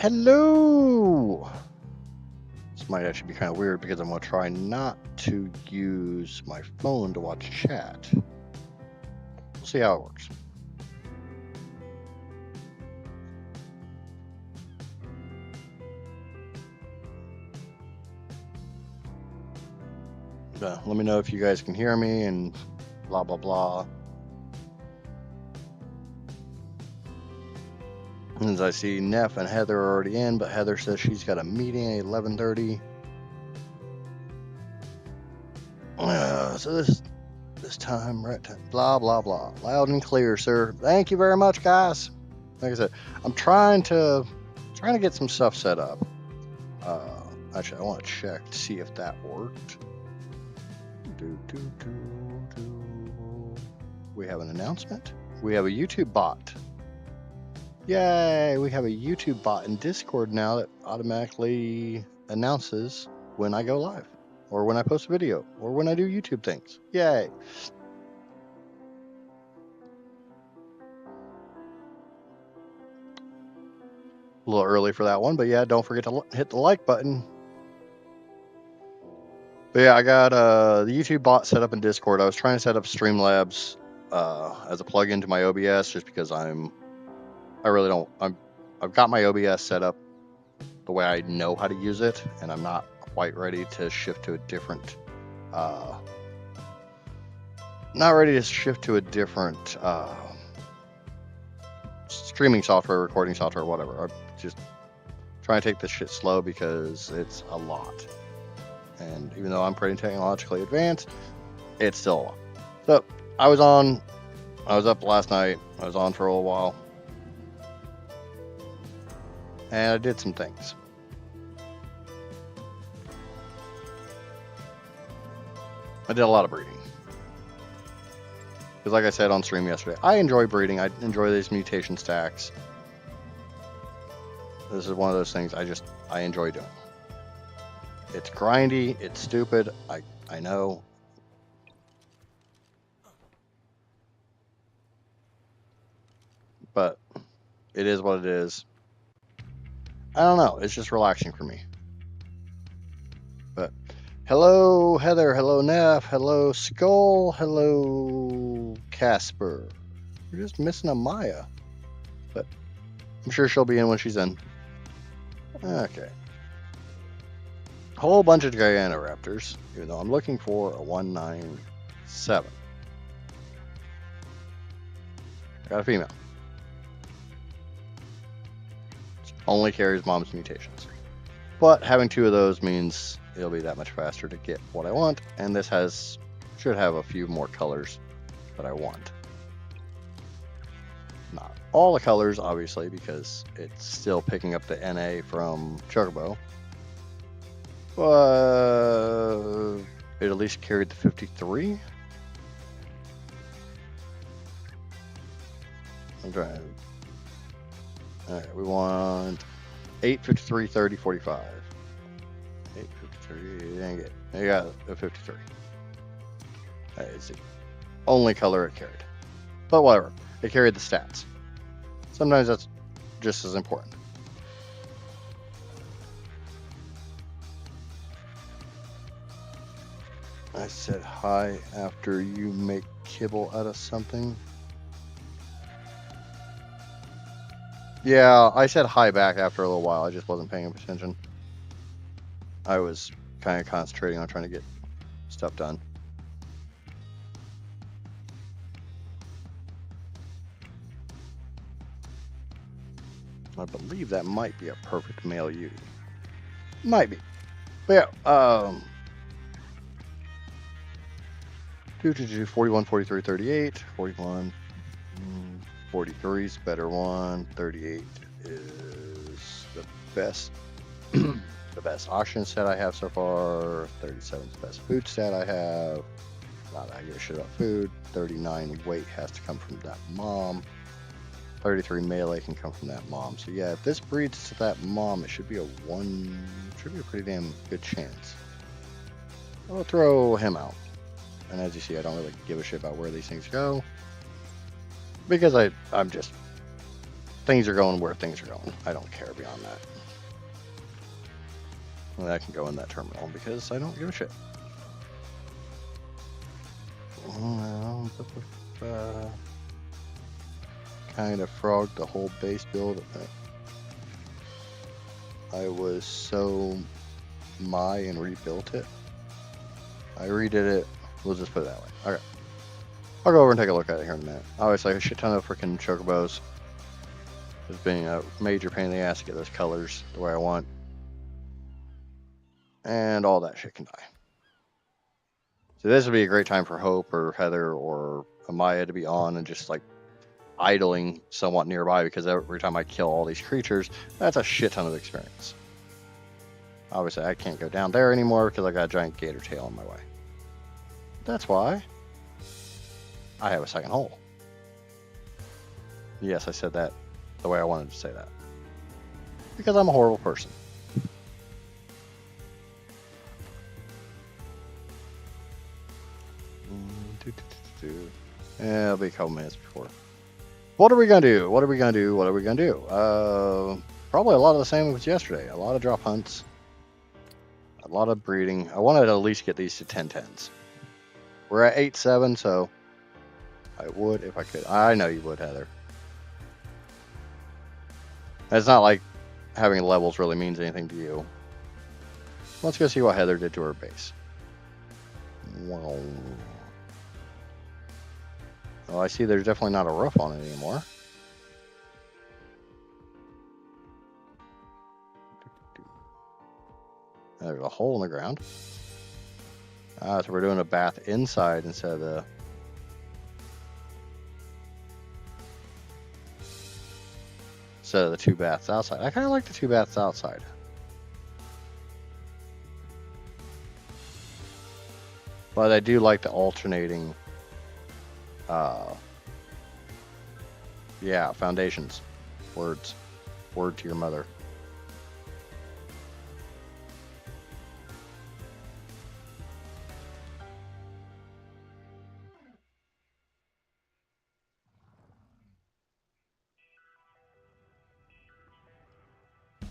Hello! This might actually be kind of weird because I'm going to try not to use my phone to watch chat. We'll see how it works. Let me know if you guys can hear me and blah, blah, blah. As I see Neff and Heather are already in, but Heather says she's got a meeting at 11:30. So this time, right time, blah, blah, blah. Loud and clear, sir. Thank you very much, guys. Like I said, I'm trying to get some stuff set up. Actually, I want to check to see if that worked. We have an announcement. We have a YouTube bot. Yay! We have a YouTube bot in Discord now that automatically announces when I go live, or when I post a video, or when I do YouTube things. Yay! A little early for that one, but yeah, don't forget to hit the like button. But yeah, I got the YouTube bot set up in Discord. I was trying to set up Streamlabs as a plugin to my OBS, just because I've got my OBS set up the way I know how to use it, and I'm not quite ready to shift to a different streaming software, recording software, whatever. I'm just trying to take this shit slow because it's a lot. And even though I'm pretty technologically advanced, it's still a lot. So I was up last night. I was on for a little while. And I did some things. I did a lot of breeding. Because like I said on stream yesterday, I enjoy breeding. I enjoy these mutation stacks. This is one of those things I enjoy doing. It's grindy, it's stupid, I know. But it is what it is. I don't know, it's just relaxing for me. But hello Heather, hello Neff, hello Skull, hello Casper. We're just missing a Maya. But I'm sure she'll be in when she's in. Okay. Whole bunch of Giganoraptors, even though I'm looking for a 197. I got a female. Only carries mom's mutations. But having two of those means it'll be that much faster to get what I want, and this should have a few more colors that I want. Not all the colors, obviously, because it's still picking up the NA from Chocobo. It at least carried the 53. I'm trying. Alright, we want 8, 53, 30, 45. 8, 53, dang it. I got a 53. That is the only color it carried. But whatever, it carried the stats. Sometimes that's just as important. I said hi after you make kibble out of something. Yeah, I said hi back after a little while. I just wasn't paying attention. I was kind of concentrating on trying to get stuff done. I believe that might be a perfect male Yui. Might be. But yeah, 41, 43, 38, 41, 43 is better one, 38 is the best, the best auction stat I have so far, 37 is the best food stat I have, not that I give a shit about food, 39 weight has to come from that mom, 33 melee can come from that mom, so yeah, if this breeds to that mom, it should be a pretty damn good chance. I'll throw him out. And as you see, I don't really give a shit about where these things go. Because I'm just things are going where things are going. I don't care beyond that. And I can go in that terminal because I don't give a shit. Kind of frogged the whole base build. I was so and rebuilt it. I redid it. We'll just put it that way. Okay. I'll go over and take a look at it here in a minute. Obviously, a shit ton of freaking chocobos. It's being a major pain in the ass to get those colors the way I want. And all that shit can die. So this would be a great time for Hope or Heather or Amaya to be on and just like idling somewhat nearby, because every time I kill all these creatures, that's a shit ton of experience. Obviously, I can't go down there anymore because I got a giant gator tail in my way. That's why I have a second hole. Yes, I said that the way I wanted to say that. Because I'm a horrible person. Yeah, it'll be a couple minutes before. What are we gonna do? What are we gonna do? What are we gonna do? Probably a lot of the same as yesterday. A lot of drop hunts. A lot of breeding. I wanted to at least get these to 10-10s. We're at 8-7, so I would if I could. I know you would, Heather. It's not like having levels really means anything to you. Let's go see what Heather did to her base. Wow. Oh, I see there's definitely not a roof on it anymore. There's a hole in the ground. So we're doing a bath inside instead of the... instead of the 2 baths outside. I kind of like the 2 baths outside. But I do like the alternating... yeah, foundations. Words. Word to your mother.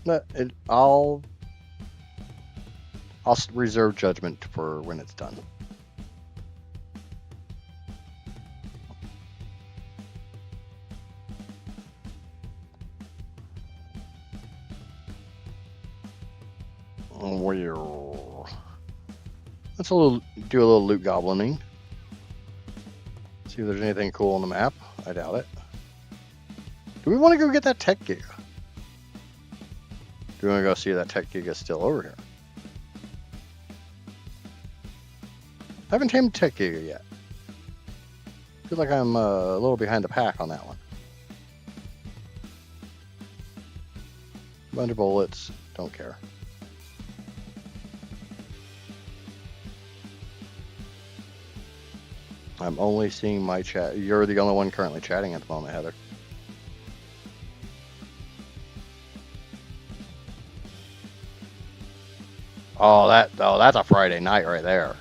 But I'll reserve judgment for when it's done. Let's do a little loot goblining. See if there's anything cool on the map. I doubt it. Do we want to go get that tech giga? Do we want to go see if that tech giga is still over here? I haven't tamed tech giga yet. Feel like I'm a little behind the pack on that one. Bunch of bullets. Don't care. I'm only seeing my chat. You're the only one currently chatting at the moment, Heather. Oh, that's a Friday night right there.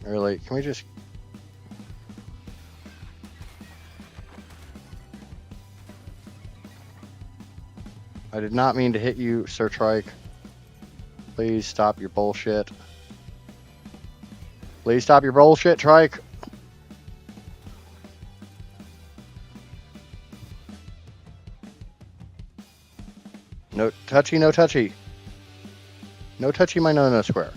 Really? Can we just... I did not mean to hit you, Sir Trike. Please stop your bullshit. Please stop your bullshit, Trike. No touchy, no touchy. No touchy my Nanoh square.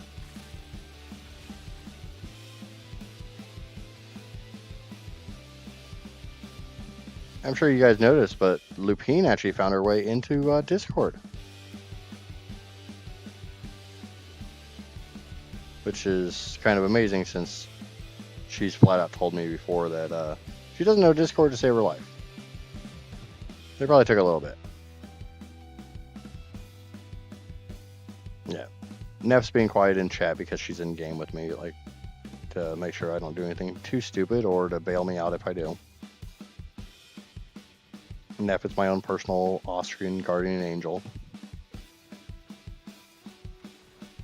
I'm sure you guys noticed, but Lupine actually found her way into Discord. Which is kind of amazing, since she's flat out told me before that she doesn't know Discord to save her life. They probably took a little bit. Yeah. Neff's being quiet in chat because she's in game with me, like, to make sure I don't do anything too stupid or to bail me out if I do. Neff is my own personal Austrian guardian angel.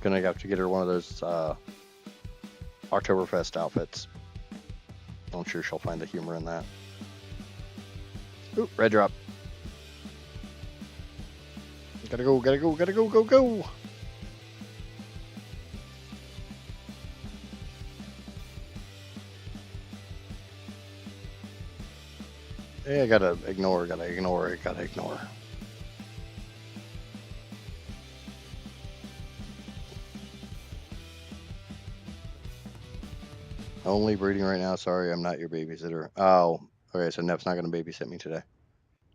Gonna have to get her one of those Oktoberfest outfits. I'm sure she'll find the humor in that. Ooh, red drop. Gotta go, gotta go, gotta go, go, go. Yeah, gotta ignore, gotta ignore, gotta ignore. Only breeding right now. Sorry, I'm not your babysitter. Oh, okay, so Nep's not gonna babysit me today.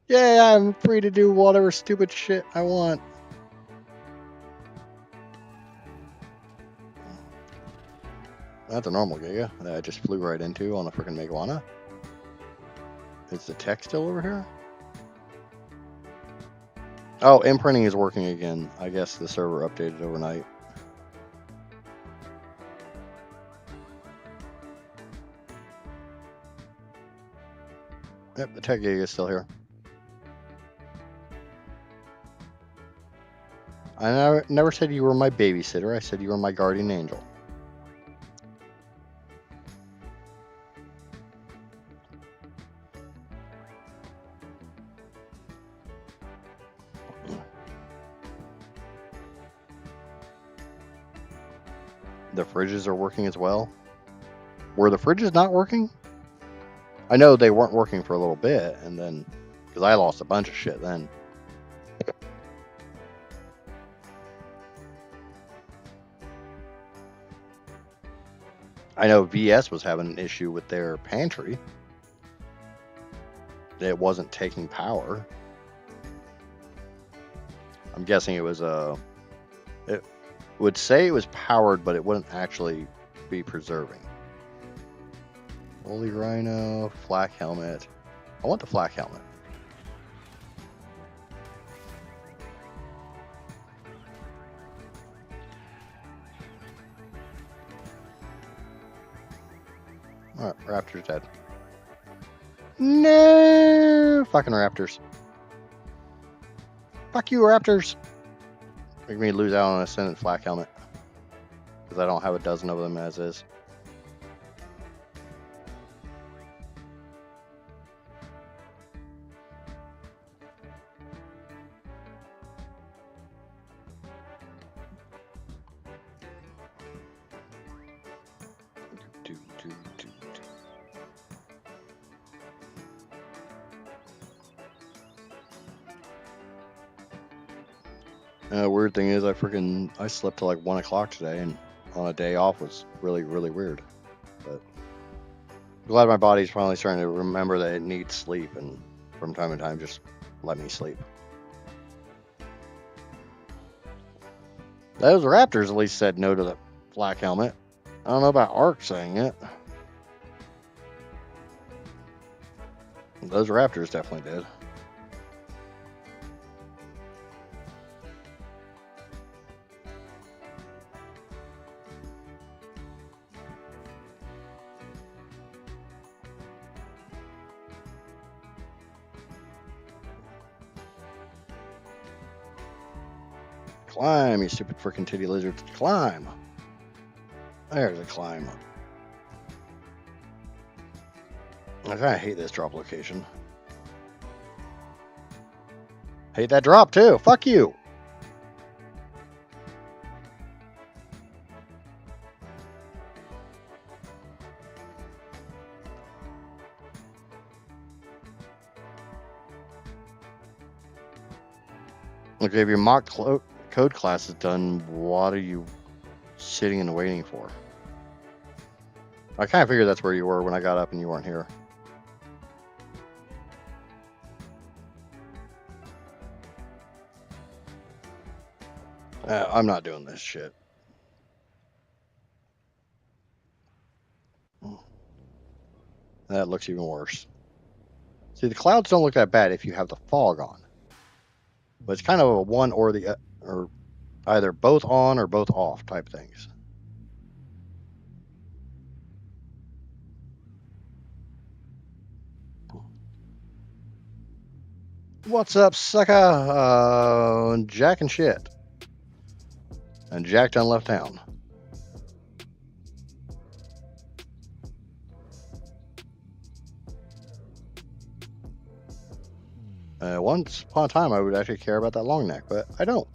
Yeah, I'm free to do whatever stupid shit I want. That's a normal giga that I just flew right into on a freaking Megawana. Is the tech still over here? Oh, imprinting is working again. I guess the server updated overnight. Yep, the tech giga is still here. I never said you were my babysitter. I said you were my guardian angel. The fridges are working as well. Were the fridges not working? I know they weren't working for a little bit, and then because I lost a bunch of shit then. I know VS was having an issue with their pantry. It wasn't taking power. I'm guessing it was it would say it was powered, but it wouldn't actually be preserving. Holy Rhino, flak helmet. I want the flak helmet. Alright, Raptor's dead. No! Fucking Raptors. Fuck you, Raptors! Make me lose out on a Ascendant flak helmet. Because I don't have a dozen of them as is. Weird thing is, I slept till like 1 o'clock today, and on a day off was really, really weird. But I'm glad my body's finally starting to remember that it needs sleep, and from time to time, just let me sleep. Those Raptors at least said no to the flak helmet. I don't know about ARK saying it. Those Raptors definitely did. Climb, you stupid freaking titty lizards. Climb. There's a climb. I kind of hate this drop location. Hate that drop too. Fuck you. Okay, if your mock code class is done, what are you sitting and waiting for? I kind of figured that's where you were when I got up and you weren't here. I'm not doing this shit. That looks even worse. See, the clouds don't look that bad if you have the fog on. But it's kind of a one or the or either both on or both off type things. What's up, sucker? Jack and shit. And Jack done left town. Once upon a time, I would actually care about that long neck, but I don't.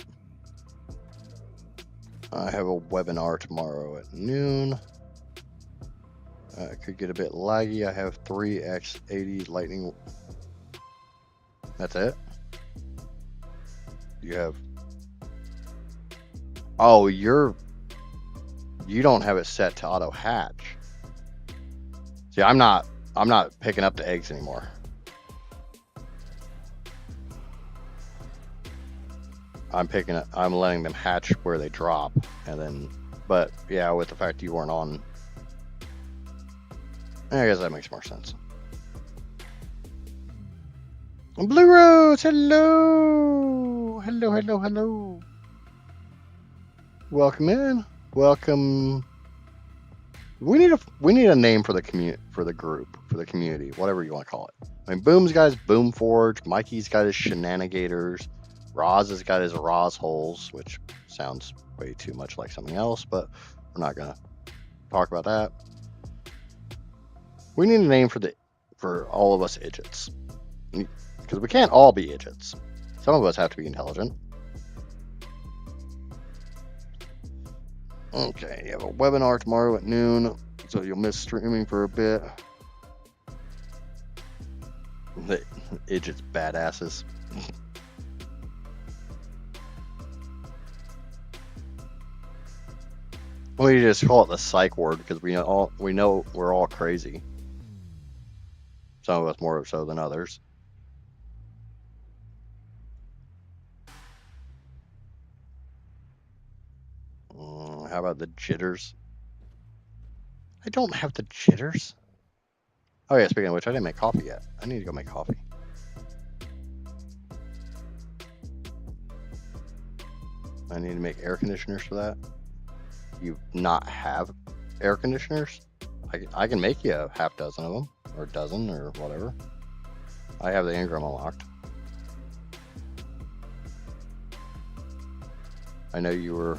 I have a webinar tomorrow at noon. It could get a bit laggy. I have 3x80 lightning. That's it? You have... Oh, you don't have it set to auto hatch. See, I'm not picking up the eggs anymore. I'm letting them hatch where they drop, and then, but yeah, with the fact you weren't on, I guess that makes more sense. Blue Rose, hello, hello. Welcome in. Welcome. We need a name for the group, for the community, whatever you want to call it. I mean, Boom's got his Boom Forge, Mikey's got his Shenanigators, Roz has got his Roz Holes, which sounds way too much like something else, but we're not gonna talk about that. We need a name for all of us idiots, because we can't all be idiots. Some of us have to be intelligent. Okay, you have a webinar tomorrow at noon, so you'll miss streaming for a bit. The idiots, badasses. We just call it the psych ward because we know we're all crazy. Some of us more so than others. How about the jitters? I don't have the jitters. Oh yeah, speaking of which, I didn't make coffee yet. I need to go make coffee. I need to make air conditioners for that. You not have air conditioners? I can make you a half dozen of them, or a dozen, or whatever. I have the Ingram unlocked. I know you were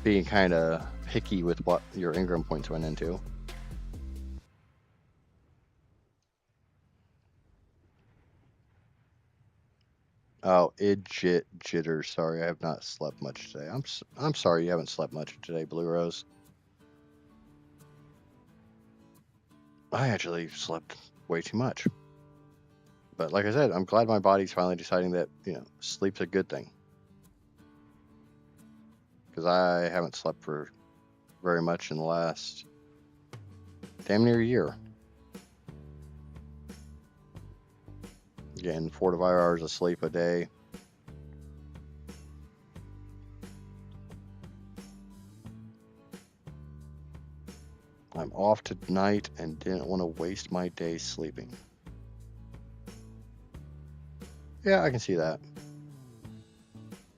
being kind of picky with what your Ingram points went into. Oh, jitters. Sorry, I have not slept much today. I'm sorry you haven't slept much today, Blue Rose. I actually slept way too much. But like I said, I'm glad my body's finally deciding that, sleep's a good thing. Because I haven't slept for very much in the last damn near a year. Getting 4 to 5 hours of sleep a day. I'm off tonight and didn't want to waste my day sleeping. Yeah, I can see that.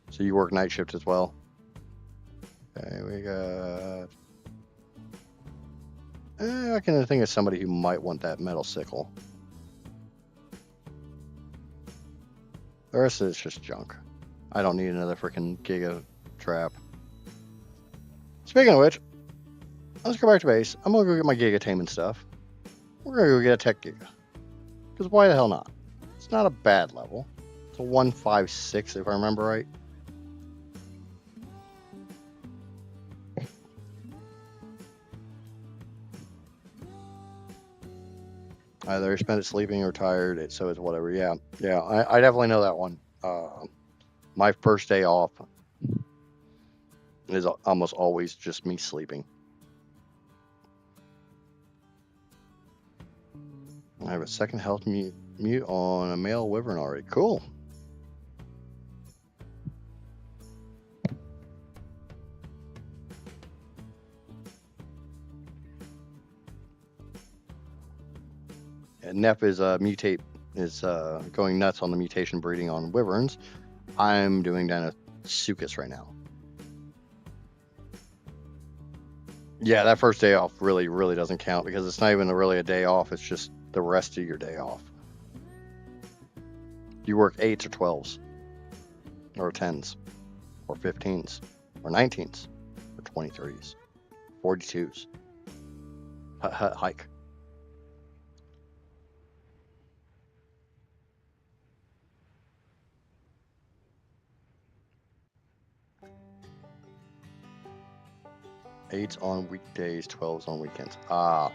So you work night shift as well? Okay, we got... I can think of somebody who might want that metal sickle. The rest of it's just junk. I don't need another freaking Giga trap. Speaking of which, let's go back to base. I'm gonna go get my Giga Taming stuff. We're gonna go get a Tech Giga. Because why the hell not? It's not a bad level. It's a 156 if I remember right. Either I spent it sleeping or tired, so it's whatever. Yeah, I definitely know that one. My first day off is almost always just me sleeping. I have a second health mute on a male wyvern already. Cool. And Nep is going nuts on the mutation breeding on wyverns. I'm doing Nanoh right now. Yeah, that first day off really doesn't count because it's not even really a day off. It's just the rest of your day off. You work 8s or 12s or 10s or 15s. or 19s, or 23s, 42s. Hike. Eights on weekdays, 12s on weekends. That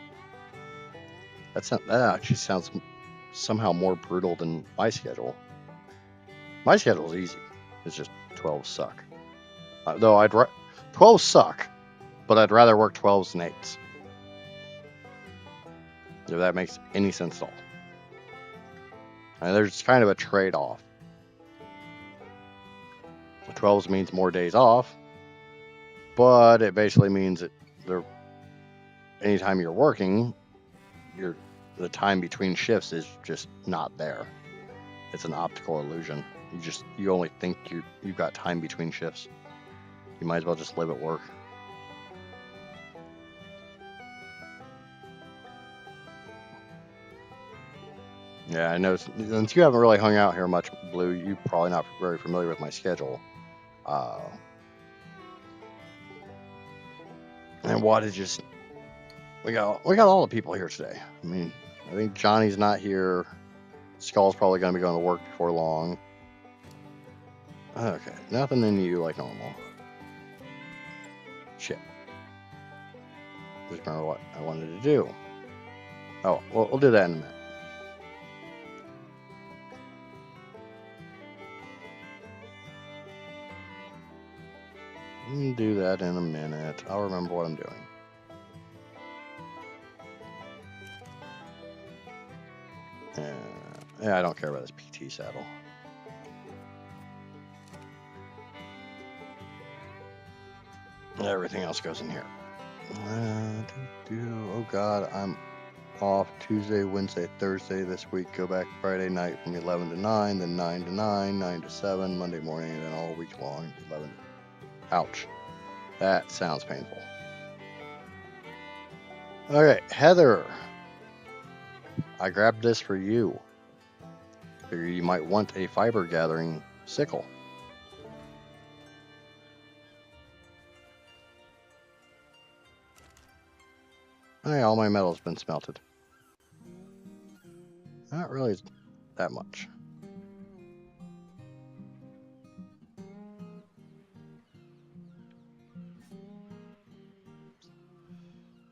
actually sounds somehow more brutal than my schedule. My schedule is easy. It's just 12s suck. Though 12s suck, but I'd rather work 12s than 8s. If that makes any sense at all. And there's kind of a trade-off. 12s means more days off, but it basically means that anytime you're working, the time between shifts is just not there. It's an optical illusion. You only think you've got time between shifts. You might as well just live at work. Yeah, I know. Since you haven't really hung out here much, Blue, you're probably not very familiar with my schedule. And what is just we got all the people here today. I mean, I think Johnny's not here. Skull's probably going to be going to work before long. Okay, nothing in you like normal. Shit. Just remember what I wanted to do. Oh, well, we'll do that in a minute. Do that in a minute. I'll remember what I'm doing. Yeah, I don't care about this PT saddle. Everything else goes in here. Oh God, I'm off Tuesday, Wednesday, Thursday this week. Go back Friday night from 11 to 9, then 9 to 9, 9 to 7, Monday morning, and then all week long, 11 to... Ouch. That sounds painful. Okay, Heather. I grabbed this for you. Figure you might want a fiber gathering sickle. Hey, all my metal's been smelted. Not really that much.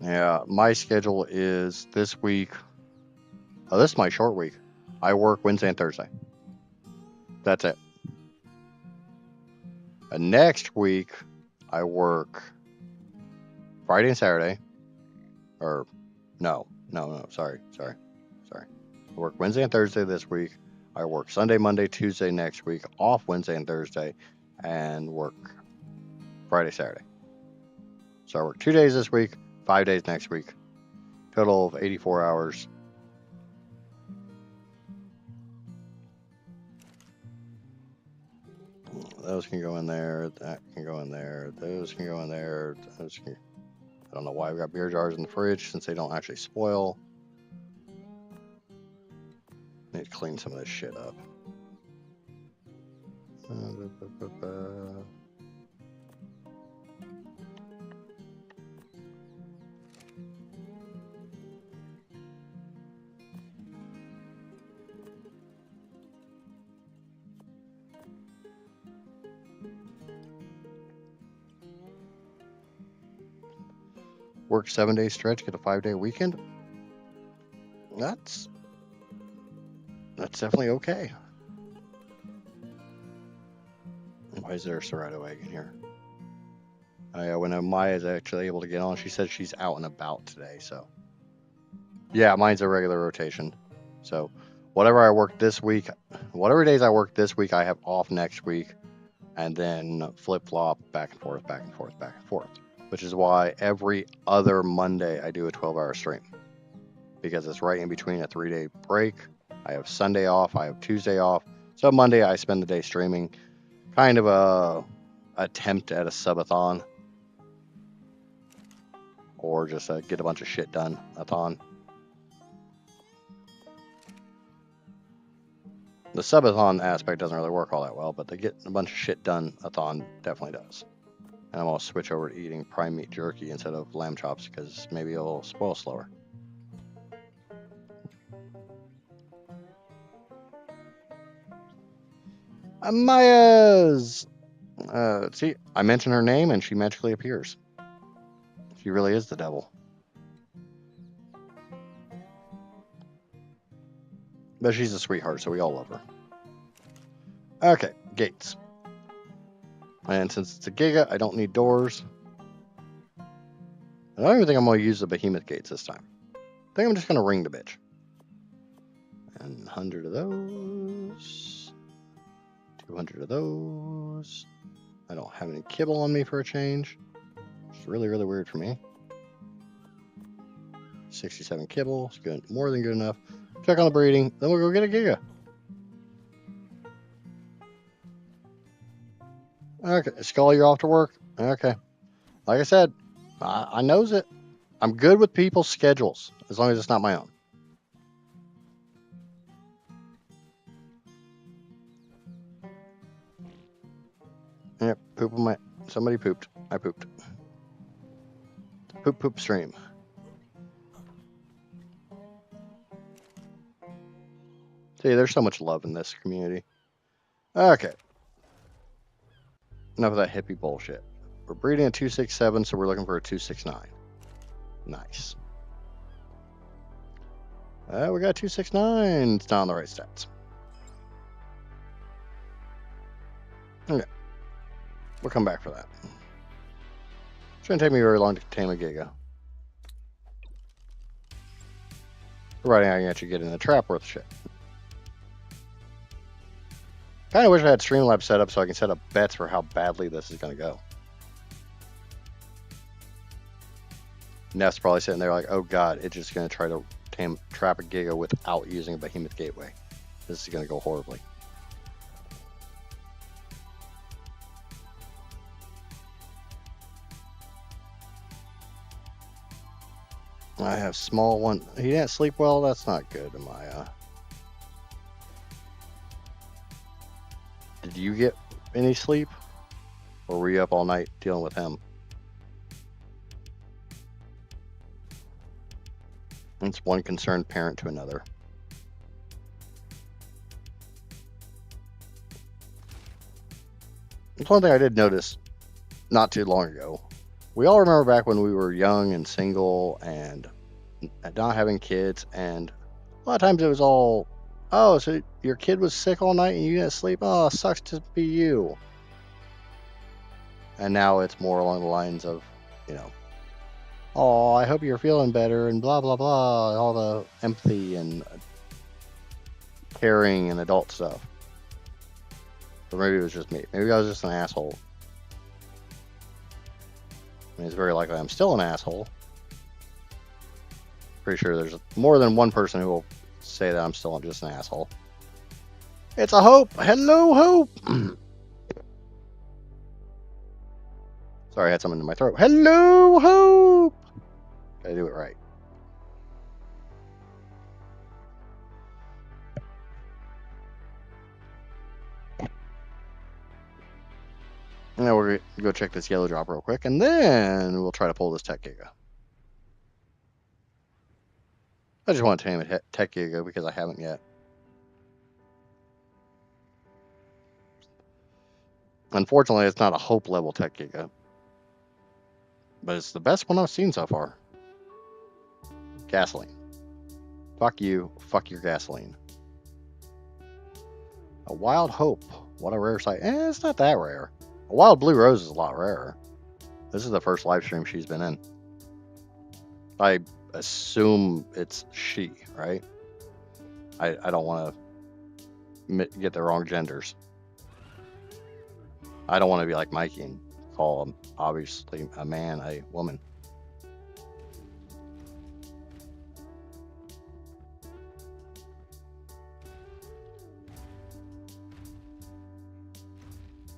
Yeah, my schedule is this week. Oh, this is my short week. I work Wednesday and Thursday. That's it. And next week, I work Friday and Saturday. Or, no. Sorry. I work Wednesday and Thursday this week. I work Sunday, Monday, Tuesday next week. Off Wednesday and Thursday. And work Friday, Saturday. So I work 2 days this week, 5 days next week. Total of 84 hours. Those can go in there. That can go in there. Those can go in there. Those can... I don't know why we got beer jars in the fridge since they don't actually spoil. Need to clean some of this shit up. Work 7-day stretch, get a 5-day weekend. That's definitely okay. Why is there a Serrato egg in here? When Maya's actually able to get on, she said she's out and about today, so. Yeah, mine's a regular rotation. So, whatever I work this week, whatever days I work this week, I have off next week, and then flip-flop back and forth, back and forth, back and forth. Which is why every other Monday I do a 12-hour stream. Because it's right in between a 3-day break. I have Sunday off, I have Tuesday off. So Monday I spend the day streaming. Kind of a attempt at a subathon. Or just get a bunch of shit done a-thon. The subathon aspect doesn't really work all that well, but the get a bunch of shit done a-thon definitely does. And I'm going to switch over to eating prime meat jerky instead of lamb chops because maybe it'll spoil slower. Amaya's! See, I mention her name and she magically appears. She really is the devil. But she's a sweetheart, so we all love her. Okay, gates. And since it's a Giga, I don't need doors. I don't even think I'm going to use the behemoth gates this time. I think I'm just going to ring the bitch. And 100 of those. 200 of those. I don't have any kibble on me for a change. It's really, really weird for me. 67 kibble. It's good. More than good enough. Check on the breeding. Then we'll go get a Giga. Okay. Skull, you're off to work. Okay. Like I said, I knows it. I'm good with people's schedules, as long as it's not my own. Yep, poop on my... Somebody pooped. I pooped. Poop, poop stream. See, there's so much love in this community. Okay. Enough of that hippie bullshit. We're breeding a 267, so we're looking for a 269. Nice. We got 269. It's not on the right stats. Okay. We'll come back for that. Shouldn't take me very long to tame a Giga. Providing I can actually get in a trap worth shit. Kind of wish I had Streamlabs set up so I can set up bets for how badly this is going to go. Neff's probably sitting there like, oh god, it's just going to try to trap a Giga without using a Behemoth Gateway. This is going to go horribly. I have small one. He didn't sleep well. That's not good, Amaya. Did you get any sleep? Or were you up all night dealing with him? It's one concerned parent to another. It's one thing I did notice not too long ago. We all remember back when we were young and single and not having kids, and a lot of times it was all, oh, so your kid was sick all night and you didn't sleep? Oh, sucks to be you. And now it's more along the lines of, you know, oh, I hope you're feeling better and blah, blah, blah. All the empathy and caring and adult stuff. Or maybe it was just me. Maybe I was just an asshole. I mean, it's very likely I'm still an asshole. Pretty sure there's more than one person who will say that I'm still just an asshole. It's a Hope. Hello, Hope. Sorry, I had something in my throat. Hello, Hope. Gotta do it right. Now we're going to go check this yellow drop real quick, and then we'll try to pull this Tech Giga. I just want to tame a Tech Giga because I haven't yet. Unfortunately, it's not a Hope level Tech Giga, but it's the best one I've seen so far. Gasoline. Fuck you. Fuck your gasoline. A Wild Hope. What a rare sight. It's not that rare. A Wild Blue Rose is a lot rarer. This is the first live stream she's been in. I assume it's she, right? I don't want to get the wrong genders. I don't want to be like Mikey and call him, obviously, a man, a woman.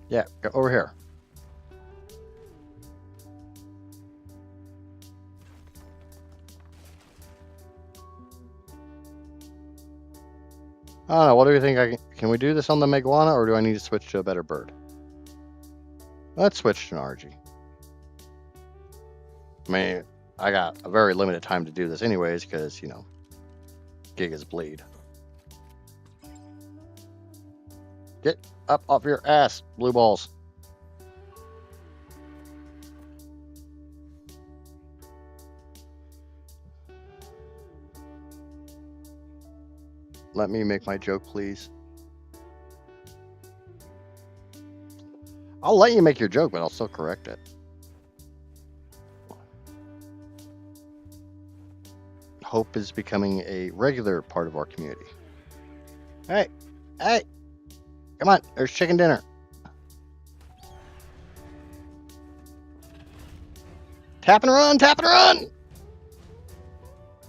Yeah, go over here. I don't know. What do you think? Can we do this on the Meguana, or do I need to switch to a better bird? Let's switch to an RG. I mean, I got a very limited time to do this anyways, because, you know, gigas bleed. Get up off your ass, blue balls. Let me make my joke, please. I'll let you make your joke, but I'll still correct it. Hope is becoming a regular part of our community. Hey, hey, come on, there's chicken dinner. Tap and run, tap and run!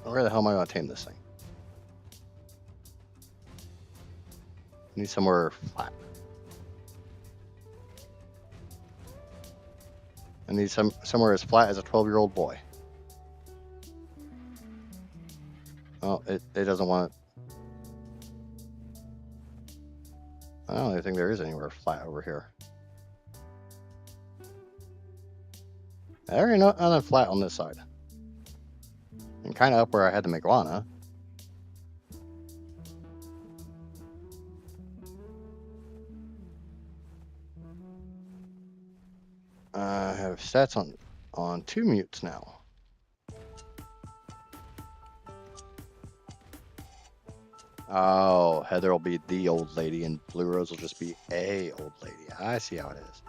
Where the hell am I going to tame this thing? Need somewhere flat. I need somewhere as flat as a 12-year-old boy. Oh, it doesn't want it. I don't even think there is anywhere flat over here. There ain't nothing flat on this side. And kind of up where I had to make iguana. I have stats on 2 mutes now. Oh, Heather will be the old lady and Blue Rose will just be a old lady. I see how it is.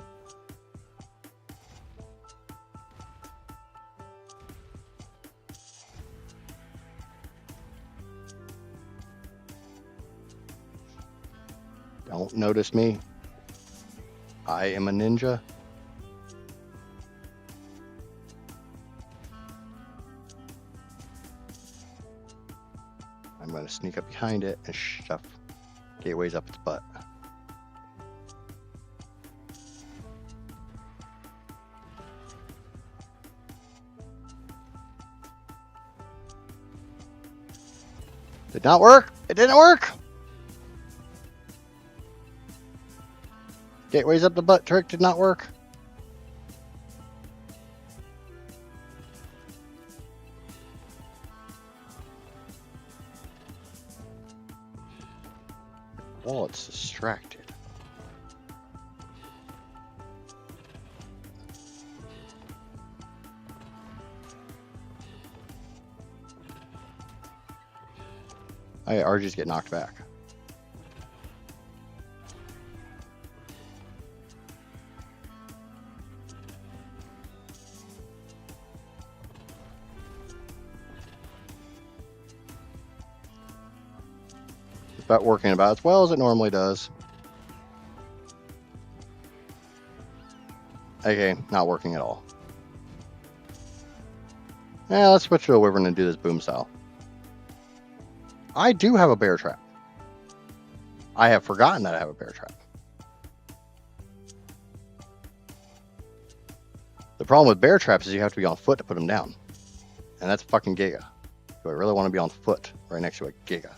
Don't notice me. I am a ninja. I'm going to sneak up behind it and shove gateways up its butt. Did not work. It didn't work. Gateways up the butt trick did not work. Well, it's distracted. Oh yeah, RGs get knocked back. It's about working about as well as it normally does. Okay, not working at all. Yeah, let's switch to a wyvern and do this boom style. I do have a bear trap. I have forgotten that I have a bear trap. The problem with bear traps is you have to be on foot to put them down. And that's fucking giga. Do I really want to be on foot right next to a giga?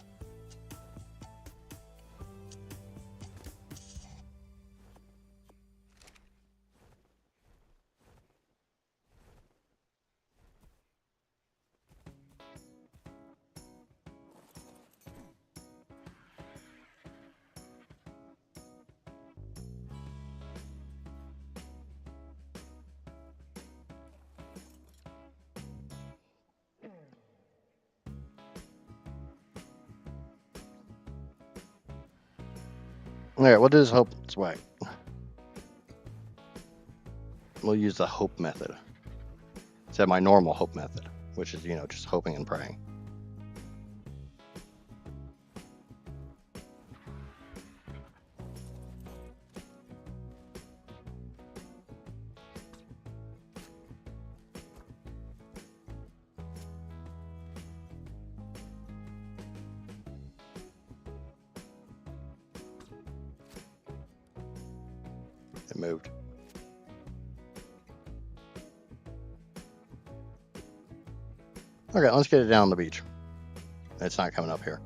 Alright, we'll do this hope swag. We'll use the hope method. Instead of my normal hope method, which is, you know, just hoping and praying. It moved. Okay, let's get it down the beach. It's not coming up here.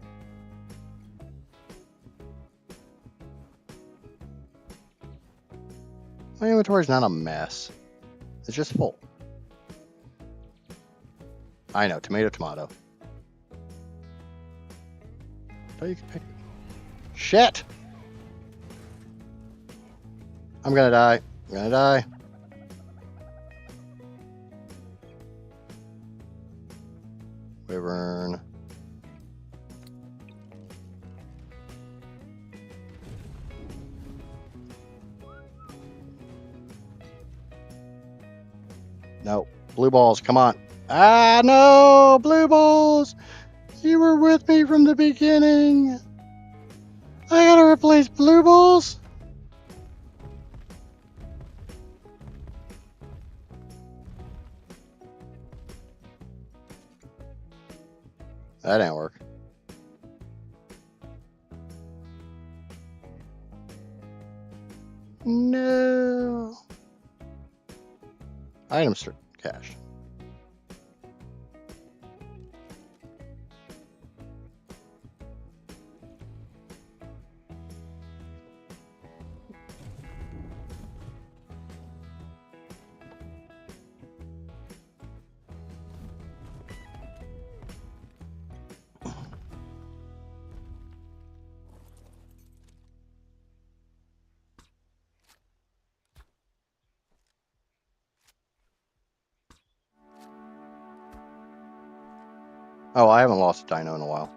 My inventory's not a mess. It's just full. I know, tomato, tomato. Oh, you can pick. Shit! I'm gonna die. I'm gonna die. Wyvern. No. Blue balls, come on. Ah, no! Blue balls! You were with me from the beginning. I gotta replace blue balls? That didn't work. No. Items cache. Oh, I haven't lost a dino in a while.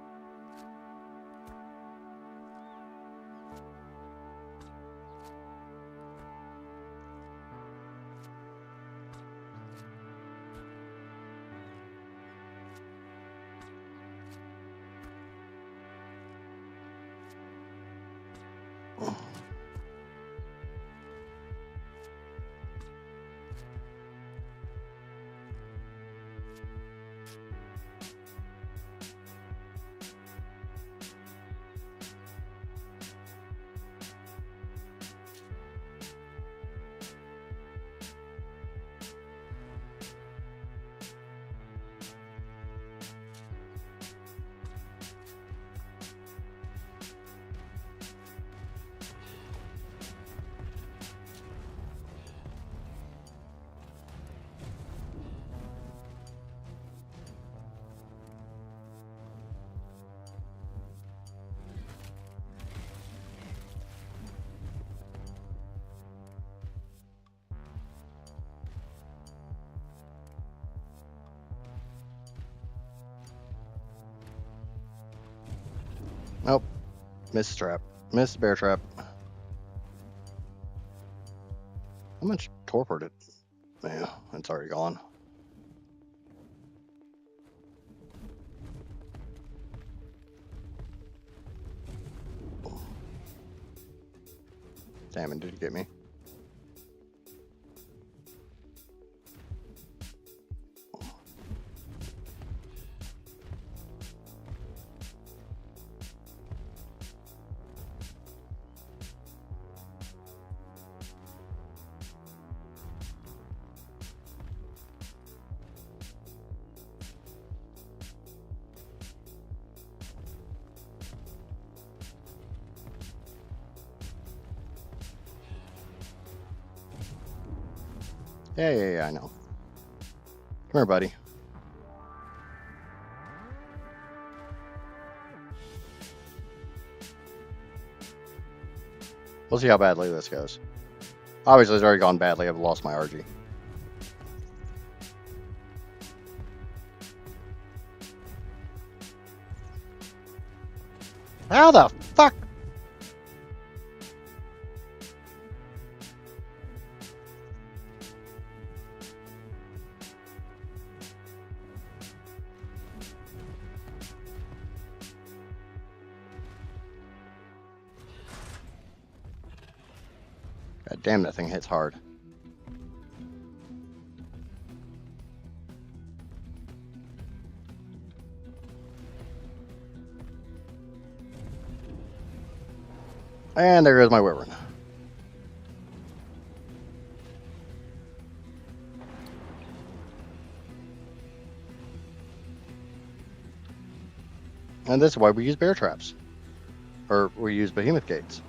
Nope. Missed trap. Missed bear trap. How much torpor did? Yeah, it's already gone. Damn it, did you get me? Yeah, I know. Come here, buddy. We'll see how badly this goes. Obviously, it's already gone badly. I've lost my RG. How the fuck? God damn, that thing hits hard. And there goes my wyvern. And this is why we use bear traps. Or we use behemoth gates.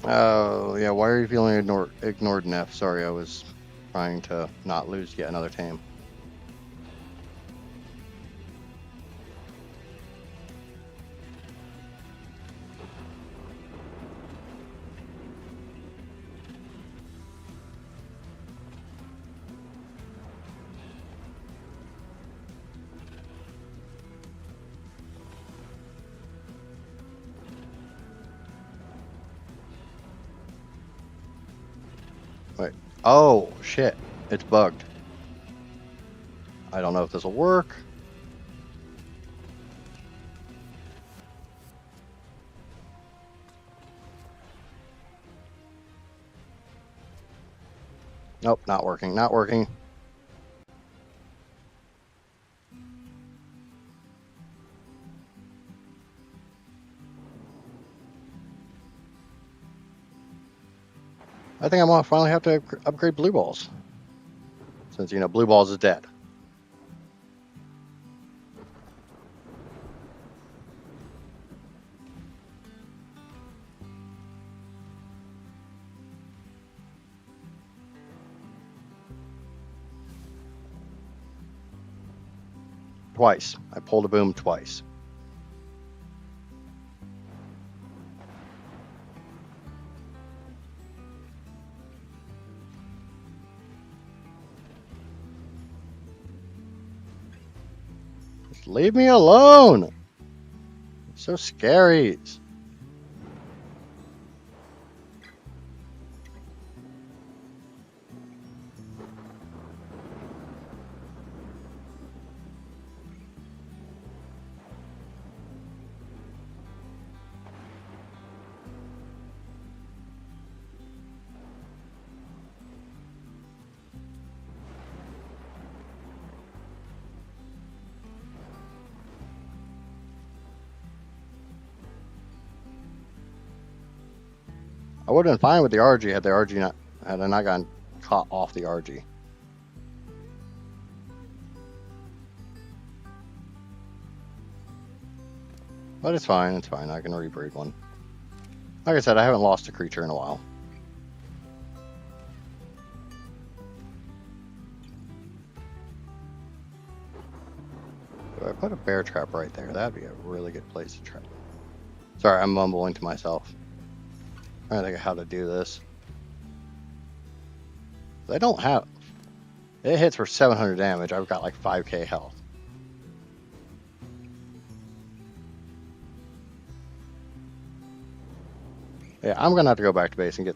Oh, yeah, why are you feeling ignored, Neff? Sorry, I was trying to not lose yet another tame. Wait. Oh, shit. It's bugged. I don't know if this will work. Nope, not working. Not working. I think I'm gonna finally have to upgrade blue balls. Since, you know, blue balls is dead. Twice. I pulled a boom twice. Just leave me alone. It's so scary. I would have been fine with the RG had I not gotten caught off the RG. But it's fine, it's fine. I can rebreed one. Like I said, I haven't lost a creature in a while. If I put a bear trap right there, that'd be a really good place to trap. Sorry, I'm mumbling to myself. I'm trying to think of how to do this. I don't have... It hits for 700 damage. I've got like 5k health. Yeah, I'm going to have to go back to base and get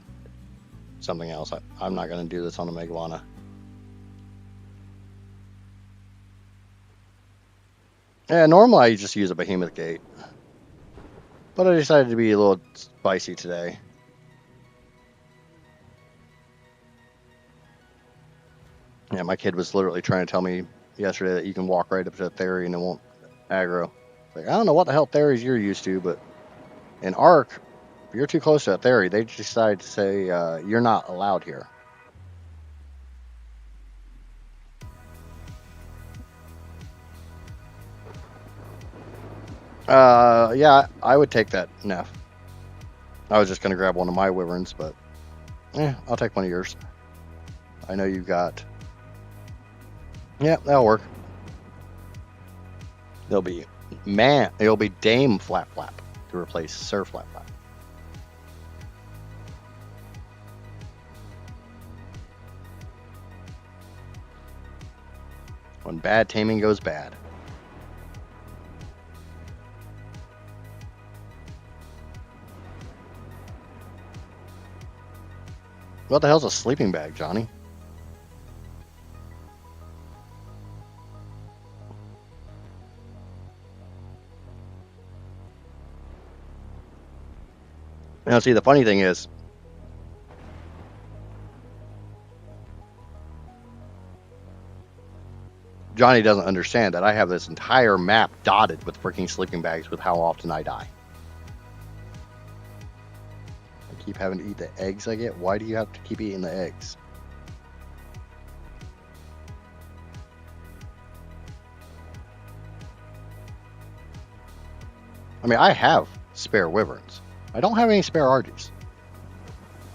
something else. I'm not going to do this on a Megawana. Yeah, normally I just use a Behemoth Gate. But I decided to be a little spicy today. Yeah, my kid was literally trying to tell me yesterday that you can walk right up to a Theory and it won't aggro. Like, I don't know what the hell Theories you're used to, but in ARK, if you're too close to a Theory, they decide to say you're not allowed here. Yeah, I would take that Neff. I was just going to grab one of my Wyverns, but I'll take one of yours. I know you've got... Yeah, that'll work. It'll be Dame Flap Flap to replace Sir Flap Flap. When bad taming goes bad. What the hell's a sleeping bag, Johnny? Now, see, the funny thing is, Johnny doesn't understand that I have this entire map dotted with freaking sleeping bags with how often I die. I keep having to eat the eggs I get. Why do you have to keep eating the eggs? I mean, I have spare Wyverns. I don't have any spare RGs.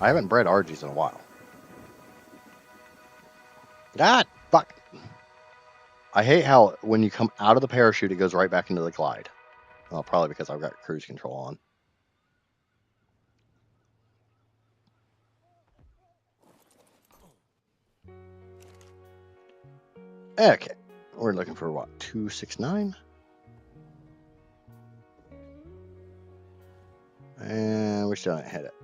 I haven't bred Argies in a while. God, fuck. I hate how when you come out of the parachute, it goes right back into the glide. Well, probably because I've got cruise control on. Okay, we're looking for what, 269? And we still didn't hit it.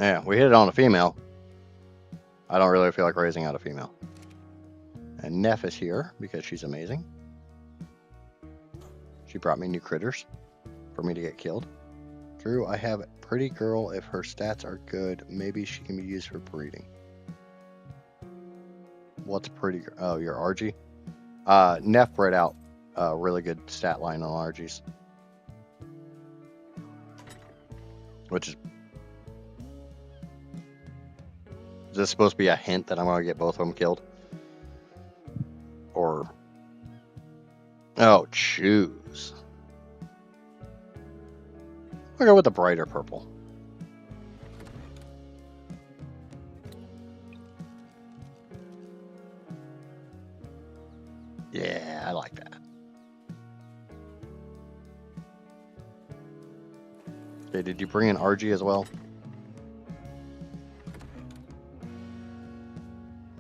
Yeah, we hit it on a female. I don't really feel like raising out a female. And Neff is here because she's amazing. She brought me new critters for me to get killed. Drew, I have a pretty girl. If her stats are good, maybe she can be used for breeding. What's pretty girl? Oh, your Argy? Neff bred out a really good stat line on Argies. Which is this supposed to be a hint that I'm going to get both of them killed? Or... Oh, choose. I'll go with the brighter purple. Yeah, I like that. Okay, did you bring an RG as well?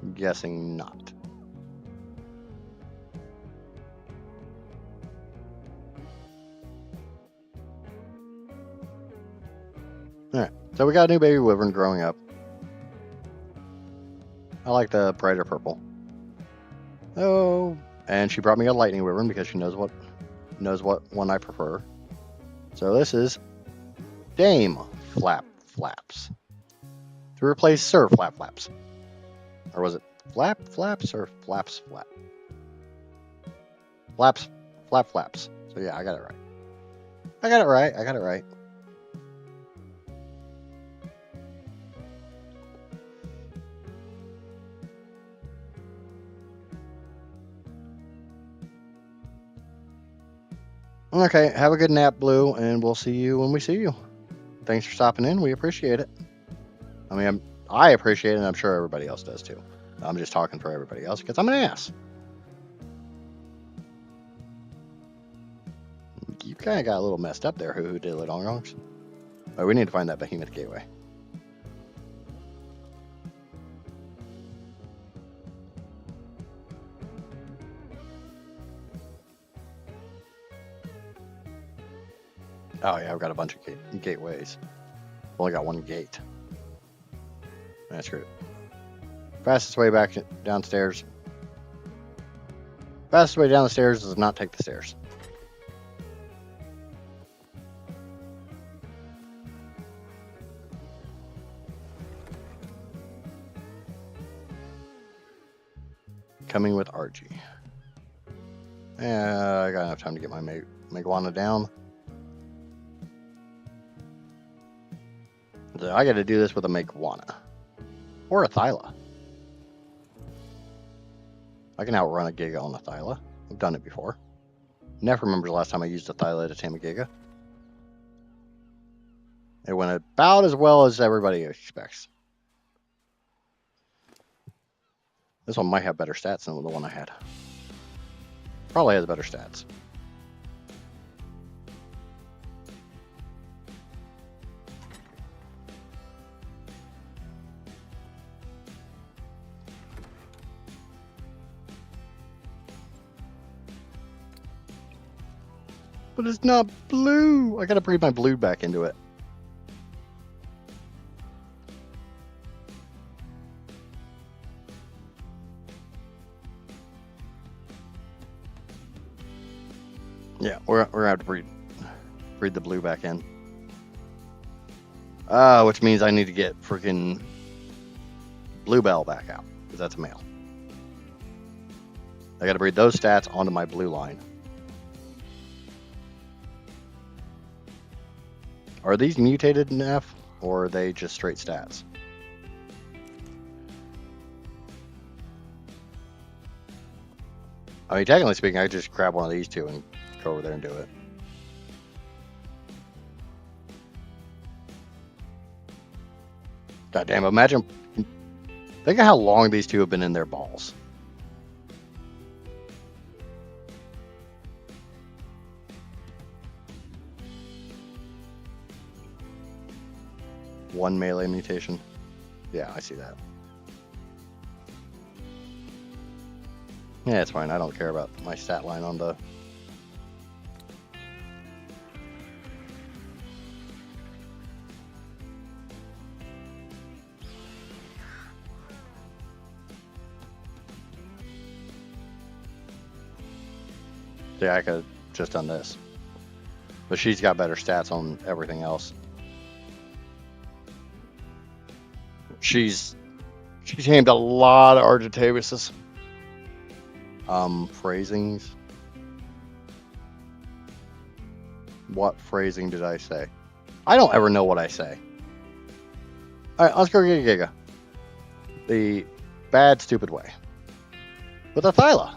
I'm guessing not. Alright, so we got a new baby wyvern growing up. I like the brighter purple. Oh, and she brought me a lightning wyvern because she knows what one I prefer. So this is Dame Flaps to replace Sir Flaps. Or was it Flaps or Flaps? Flaps. So yeah, I got it right. Okay, have a good nap, Blue, and we'll see you when we see you. Thanks for stopping in. We appreciate it. I mean, I appreciate it, and I'm sure everybody else does too. I'm just talking for everybody else because I'm an ass. You kind of got a little messed up there, who did it on wrongs. Oh, we need to find that behemoth gateway. Oh yeah, I've got a bunch of gateways. Only got one gate. That's great. Fastest way back downstairs. Fastest way down the stairs does not take the stairs. Coming with RG. Yeah, I got enough time to get my Meguana down. So I got to do this with a Meguana. Or a Thyla. I can outrun a Giga on a Thyla. I've done it before. Never remember the last time I used a Thyla to tame a Giga. It went about as well as everybody expects. This one might have better stats than the one I had. Probably has better stats. But it's not blue. I gotta breed my blue back into it. Yeah, we're gonna have to breed the blue back in. Which means I need to get freaking Bluebell back out, because that's a male. I gotta breed those stats onto my blue line. Are these mutated enough, or are they just straight stats? I mean, technically speaking, I could just grab one of these two and go over there and do it. God damn, imagine. Think of how long these two have been in their balls. One melee mutation. Yeah, I see that. Yeah, it's fine. I don't care about my stat line on the... Yeah, I could have just done this. But she's got better stats on everything else. She's tamed a lot of Argentaviuses. Phrasings. What phrasing did I say? I don't ever know what I say. Alright, let's go Giga Giga. The bad, stupid way. With a Thyla.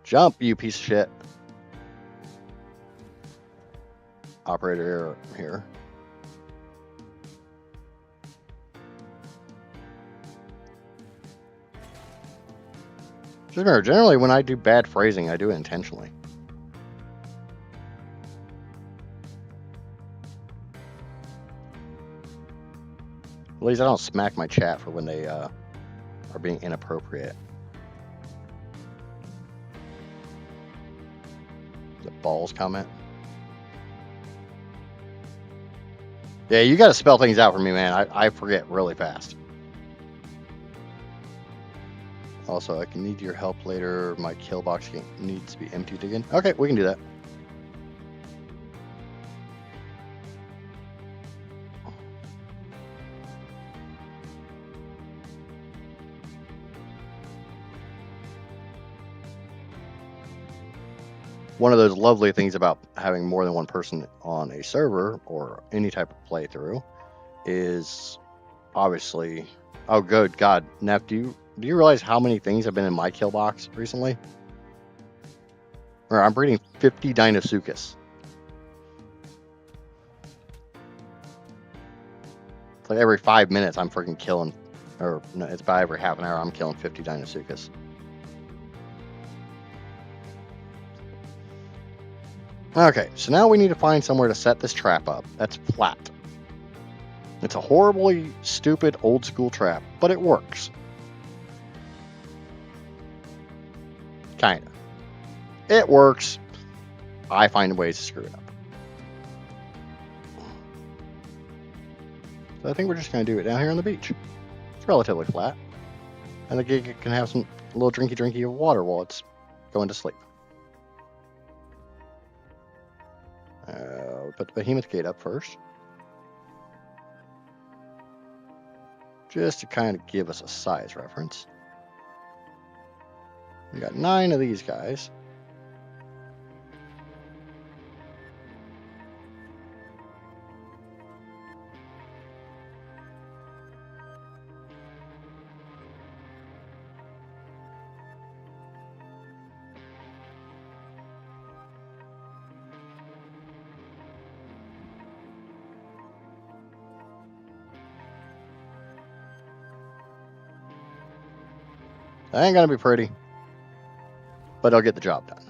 Jump, you piece of shit. Operator error here. Just remember, generally when I do bad phrasing, I do it intentionally. At least I don't smack my chat for when they are being inappropriate. The balls comment. Yeah, you got to spell things out for me, man. I forget really fast. Also, I can need your help later. My kill box needs to be emptied again. Okay, we can do that. One of those lovely things about having more than one person on a server or any type of playthrough is obviously... Oh, good God. Neff, do you realize how many things have been in my kill box recently? Or I'm breeding 50 Dinosuchus. It's like every 5 minutes I'm freaking killing... Or no, it's about every half an hour I'm killing 50 Dinosuchus. Okay, so now we need to find somewhere to set this trap up that's flat. It's a horribly stupid old school trap, but it works. Kinda. It works. I find ways to screw it up. So I think we're just going to do it down here on the beach. It's relatively flat. And the Giga can have some little drinky of water while it's going to sleep. Put the Behemoth Gate up first. Just to kind of give us a size reference. We got 9 of these guys. That ain't gonna be pretty, but it'll get the job done.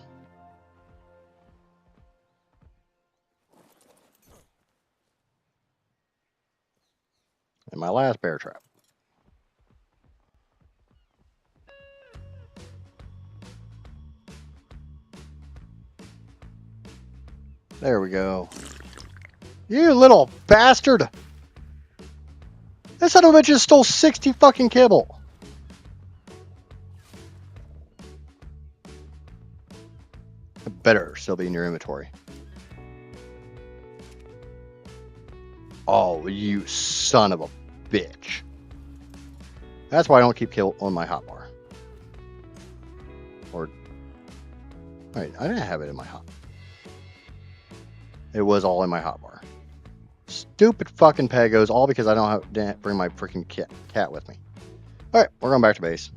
And my last bear trap. There we go. You little bastard! That son of a bitch just stole 60 fucking kibble. It better still be in your inventory. Oh, you son of a bitch. That's why I don't keep kill on my hotbar. Or, wait, I didn't have it in my hot. It was all in my hotbar. stupid fucking pegos, all because I didn't bring my freaking cat with me. All right, we're going back to base.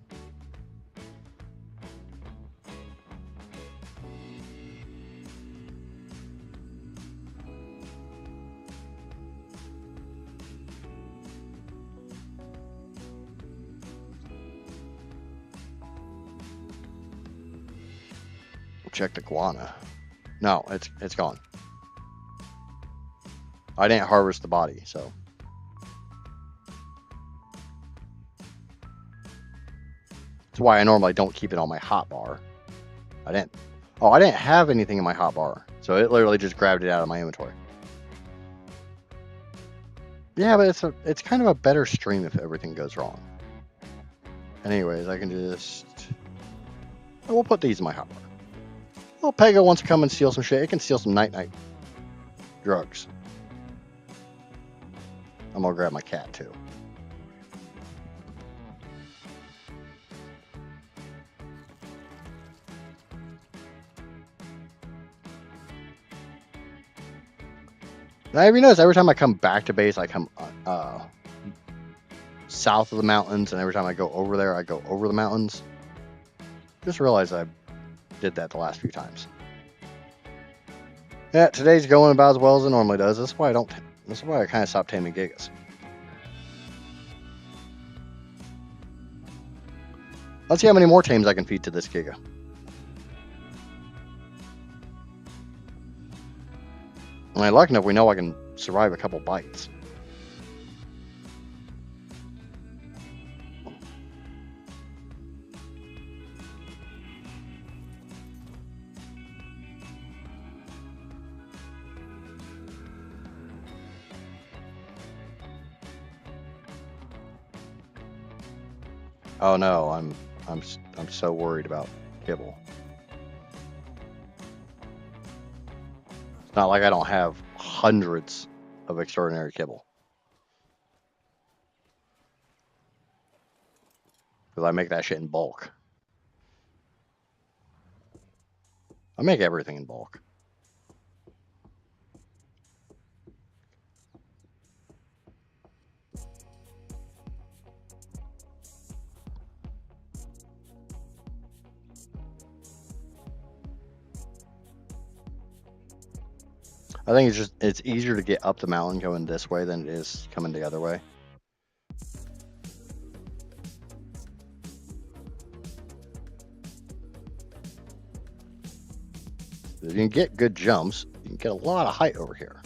Check the guana. No, it's gone. I didn't harvest the body, so. That's why I normally don't keep it on my hotbar. I didn't have anything in my hotbar, so it literally just grabbed it out of my inventory. Yeah, but it's kind of a better stream if everything goes wrong. Anyways, I can just. We'll put these in my hotbar. Well, Pego wants to come and steal some shit. It can steal some night drugs. I'm gonna grab my cat too. Now, have you noticed every time I come back to base, I come south of the mountains, and every time I go over there, I go over the mountains? Just realized I did that the last few times. Yeah, today's going about as well as it normally does. That's why I kind of stopped taming gigas. Let's see how many more tames I can feed to this giga. And lucky enough, we know I can survive a couple bites. Oh no, I'm so worried about kibble. It's not like I don't have hundreds of extraordinary kibble. Because I make that shit in bulk. I make everything in bulk. I think it's easier to get up the mountain going this way than it is coming the other way. If you can get good jumps, you can get a lot of height over here.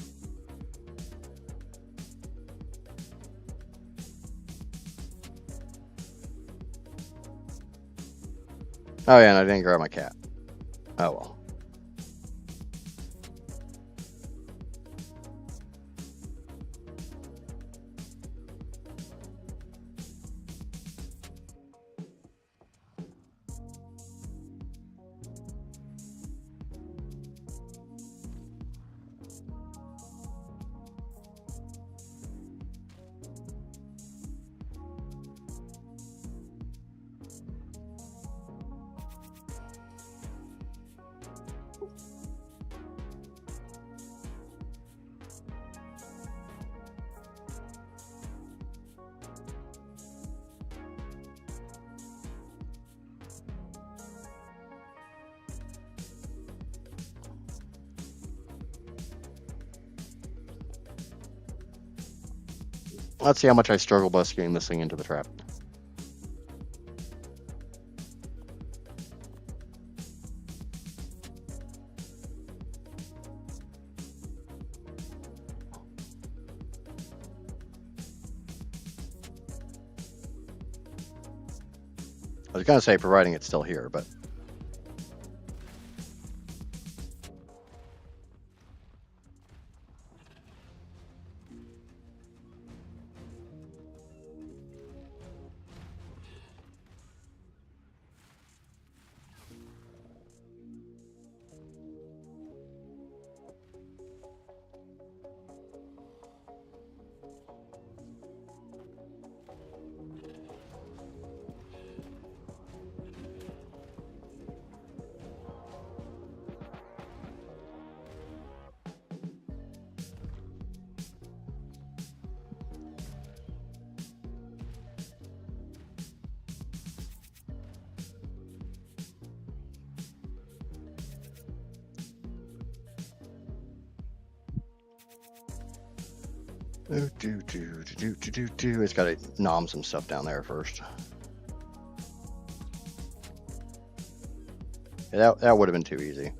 Oh yeah, and I didn't grab my cat. Oh well. Let's see how much I struggle bus getting this thing into the trap. I was gonna say providing it's still here, but It's got to nom some stuff down there first. Yeah, that would have been too easy.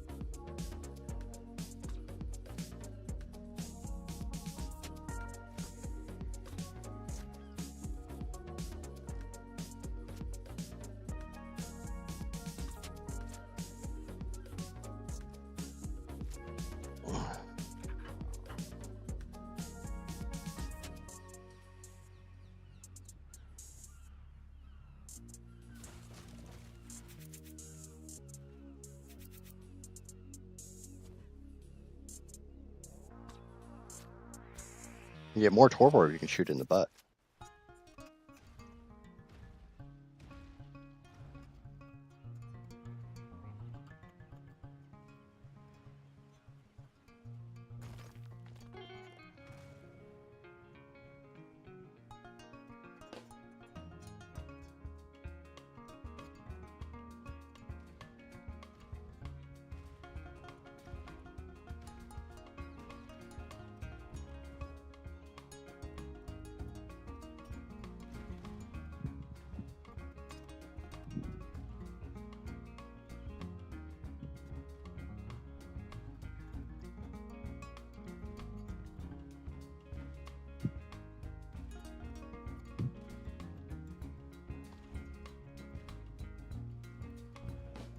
You get more torpor if you can shoot in the butt.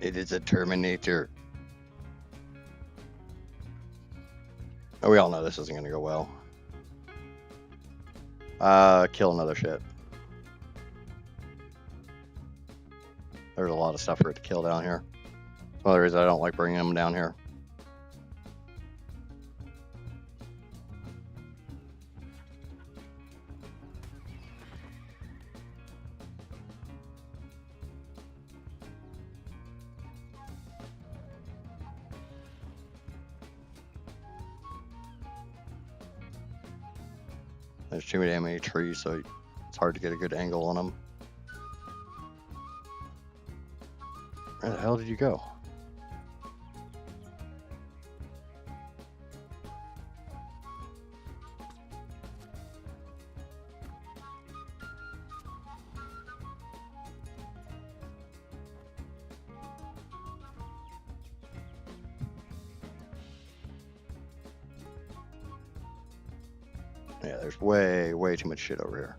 It is a Terminator. Oh, we all know this isn't going to go well. Kill another ship. There's a lot of stuff for it to kill down here. That's one of the reasons I don't like bringing them down here. There's too many trees, so it's hard to get a good angle on them. Where the hell did you go? Yeah, there's way too much shit over here.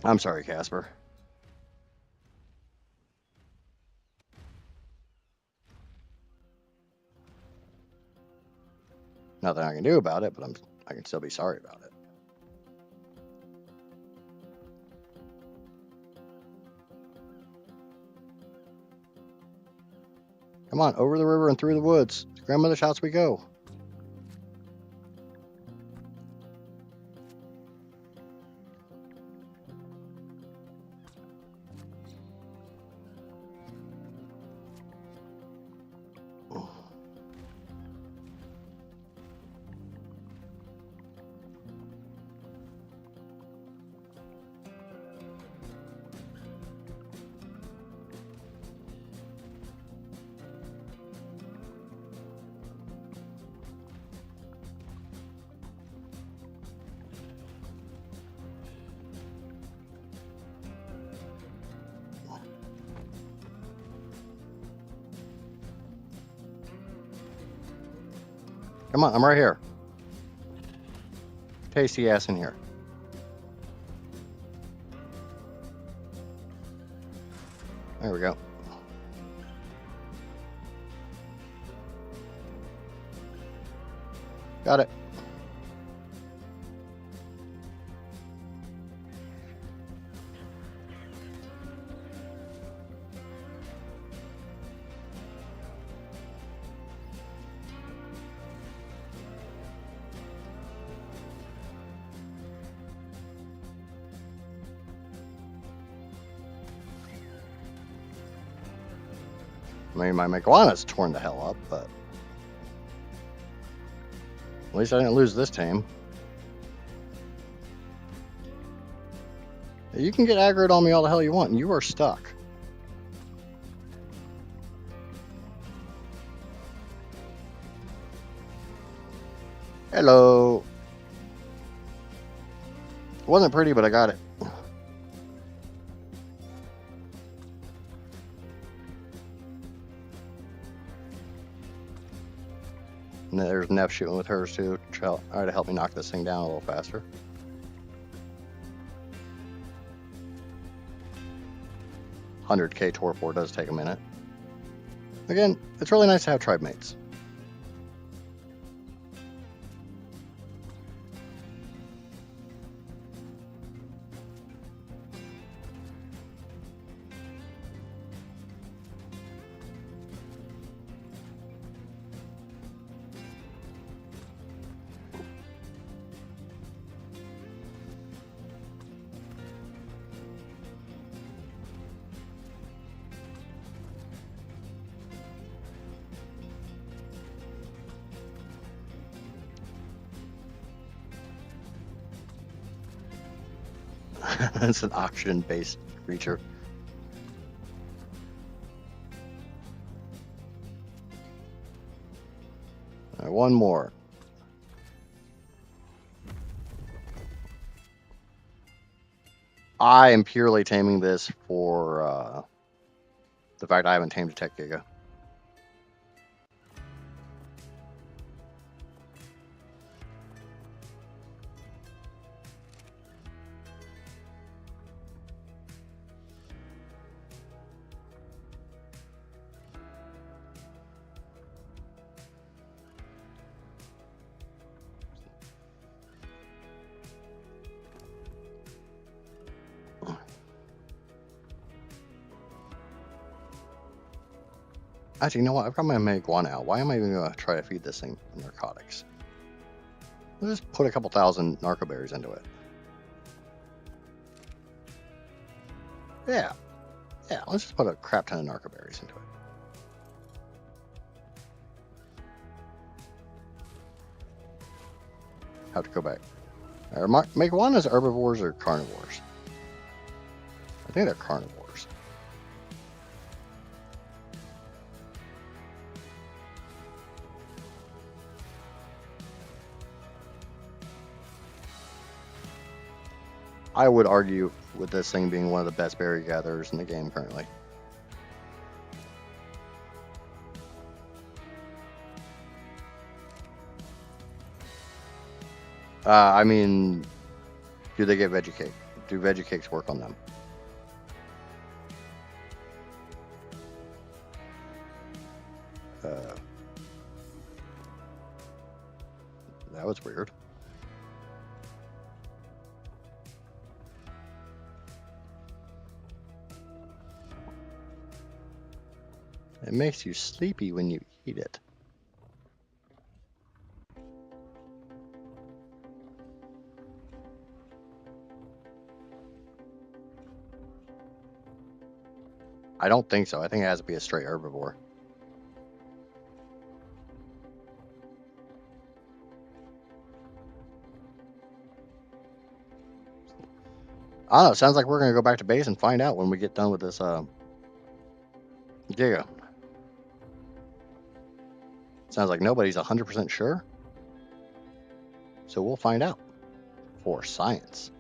I'm sorry, Casper. Nothing I can do about it, but I can still be sorry about it. Come on, over the river and through the woods. Grandmother's house we go. Come on, I'm right here. Tasty ass in here. There we go. Got it. I mean, my Megalana's torn the hell up, but at least I didn't lose this tame. You can get aggroed on me all the hell you want, and you are stuck. Hello. It wasn't pretty, but I got it. And there's Neff shooting with hers too, try to help me knock this thing down a little faster. $100K torpor does take a minute. Again, it's really nice to have tribe mates. It's an auction-based creature. All right, one more. I am purely taming this for the fact I haven't tamed a Tech Giga. Actually, you know what? I've got my Megalana out. Why am I even going to try to feed this thing narcotics? Let's just put a couple thousand narco berries into it. Yeah. Yeah, let's just put a crap ton of narco berries into it. Have to go back. Megalana's herbivores or carnivores? I think they're carnivores. I would argue with this thing being one of the best berry gatherers in the game currently. I mean, do they get veggie cake? Do veggie cakes work on them? That was weird. It makes you sleepy when you eat it. I don't think so. I think it has to be a straight herbivore. I don't know. It sounds like we're going to go back to base and find out when we get done with this Giga. Sounds like nobody's 100% sure. So we'll find out for science.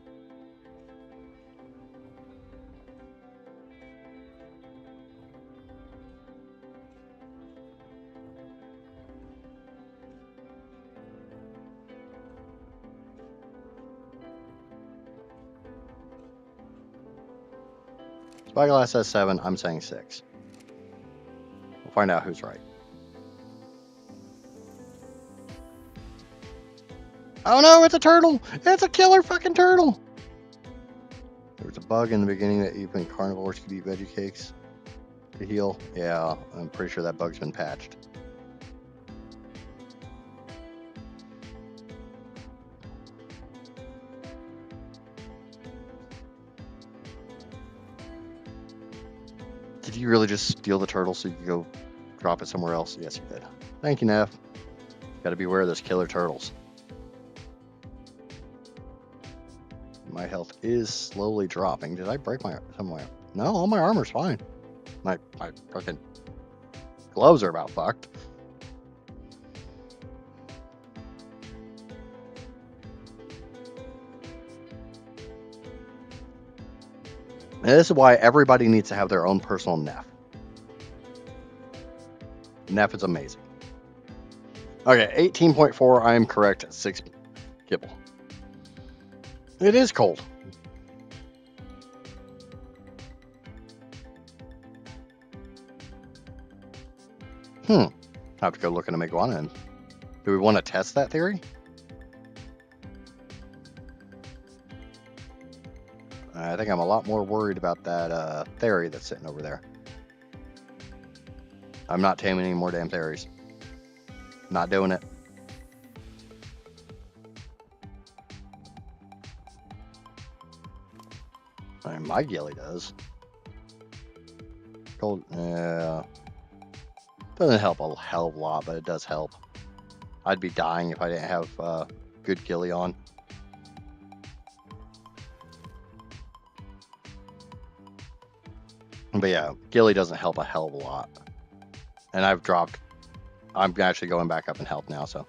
Spyglass says 7. I'm saying 6. We'll find out who's right. Oh no, it's a turtle! It's a killer fucking turtle! There was a bug in the beginning that even carnivores could eat veggie cakes to heal. Yeah, I'm pretty sure that bug's been patched. Did you really just steal the turtle so you could go drop it somewhere else? Yes, you did. Thank you, Neff. Gotta be aware of those killer turtles. My health is slowly dropping. Did I break my somewhere? No, all my armor's fine. My fucking gloves are about fucked. And this is why everybody needs to have their own personal Neff. Neff is amazing. Okay, 18.4. I am correct. 6 kibble. It is cold. I have to go look at an iguana. Do we want to test that theory? I think I'm a lot more worried about that theory that's sitting over there. I'm not taming any more damn theories. Not doing it. I mean, my ghillie does. Cold, yeah. Doesn't help a hell of a lot, but it does help. I'd be dying if I didn't have good ghillie on. But yeah, ghillie doesn't help a hell of a lot. And I've dropped. I'm actually going back up in health now, so.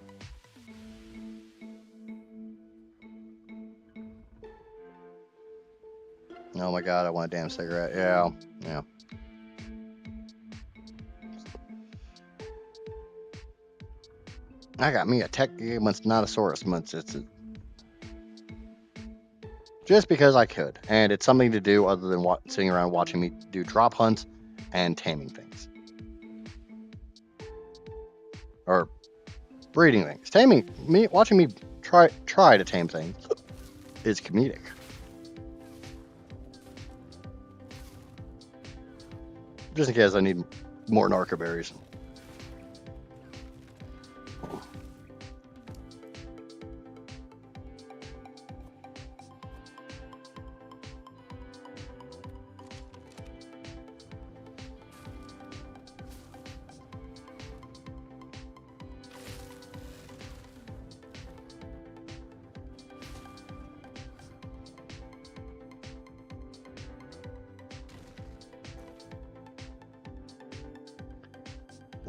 Oh my god, I want a damn cigarette. Yeah. I got me a Technosaurus. It's just because I could, and it's something to do other than sitting around watching me do drop hunts and taming things, or breeding things. Watching me try to tame things is comedic. Just in case I need more narco berries.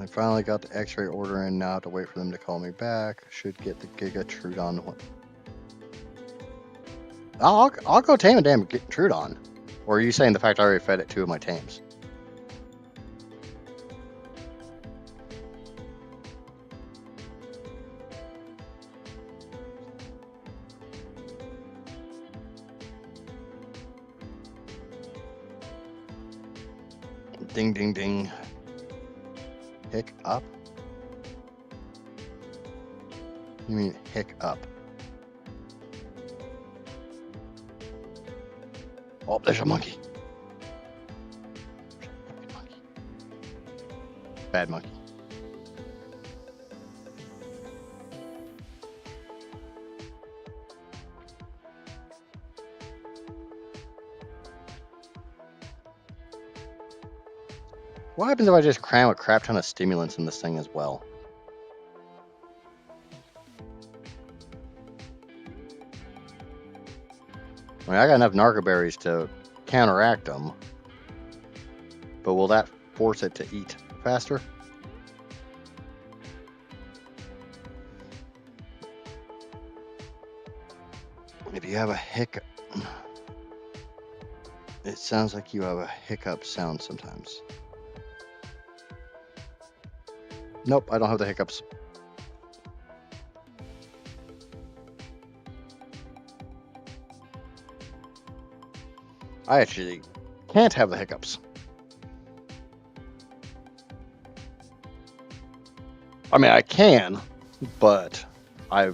I finally got the X-ray order in. Now I have to wait for them to call me back. Should get the Gigatrudon one. I'll go tame a damn Trudon. Or are you saying the fact I already fed it 2 of my tames? Ding, ding, ding. Hick up? You mean hick up? Oh, there's a monkey. Bad monkey. What happens if I just cram a crap ton of stimulants in this thing as well? I mean, I got enough narco berries to counteract them. But will that force it to eat faster? If you have a hiccup... It sounds like you have a hiccup sound sometimes. Nope, I don't have the hiccups. I actually can't have the hiccups. I mean, I can, but I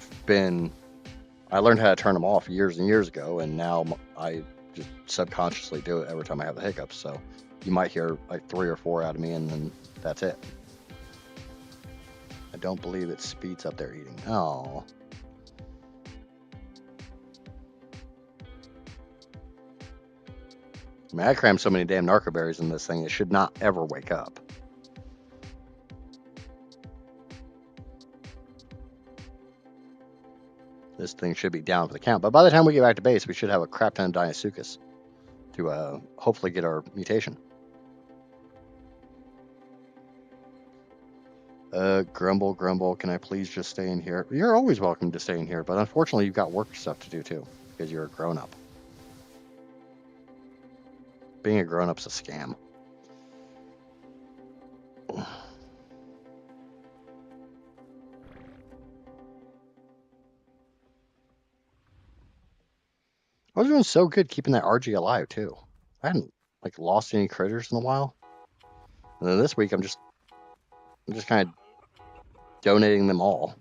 learned how to turn them off years and years ago, and now I just subconsciously do it every time I have the hiccups. So you might hear like 3 or 4 out of me, and then that's it. I don't believe it speeds up their eating. Oh. I mean, I crammed so many damn narco berries in this thing, it should not ever wake up. This thing should be down for the count. But by the time we get back to base, we should have a crap ton of Deinosuchus to hopefully get our mutation. Grumble, Grumble, can I please just stay in here? You're always welcome to stay in here, but unfortunately you've got work stuff to do too, because you're a grown-up. Being a grown-up's a scam. I was doing so good keeping that RG alive too. I hadn't like lost any critters in a while. And then this week I'm just kind of donating them all.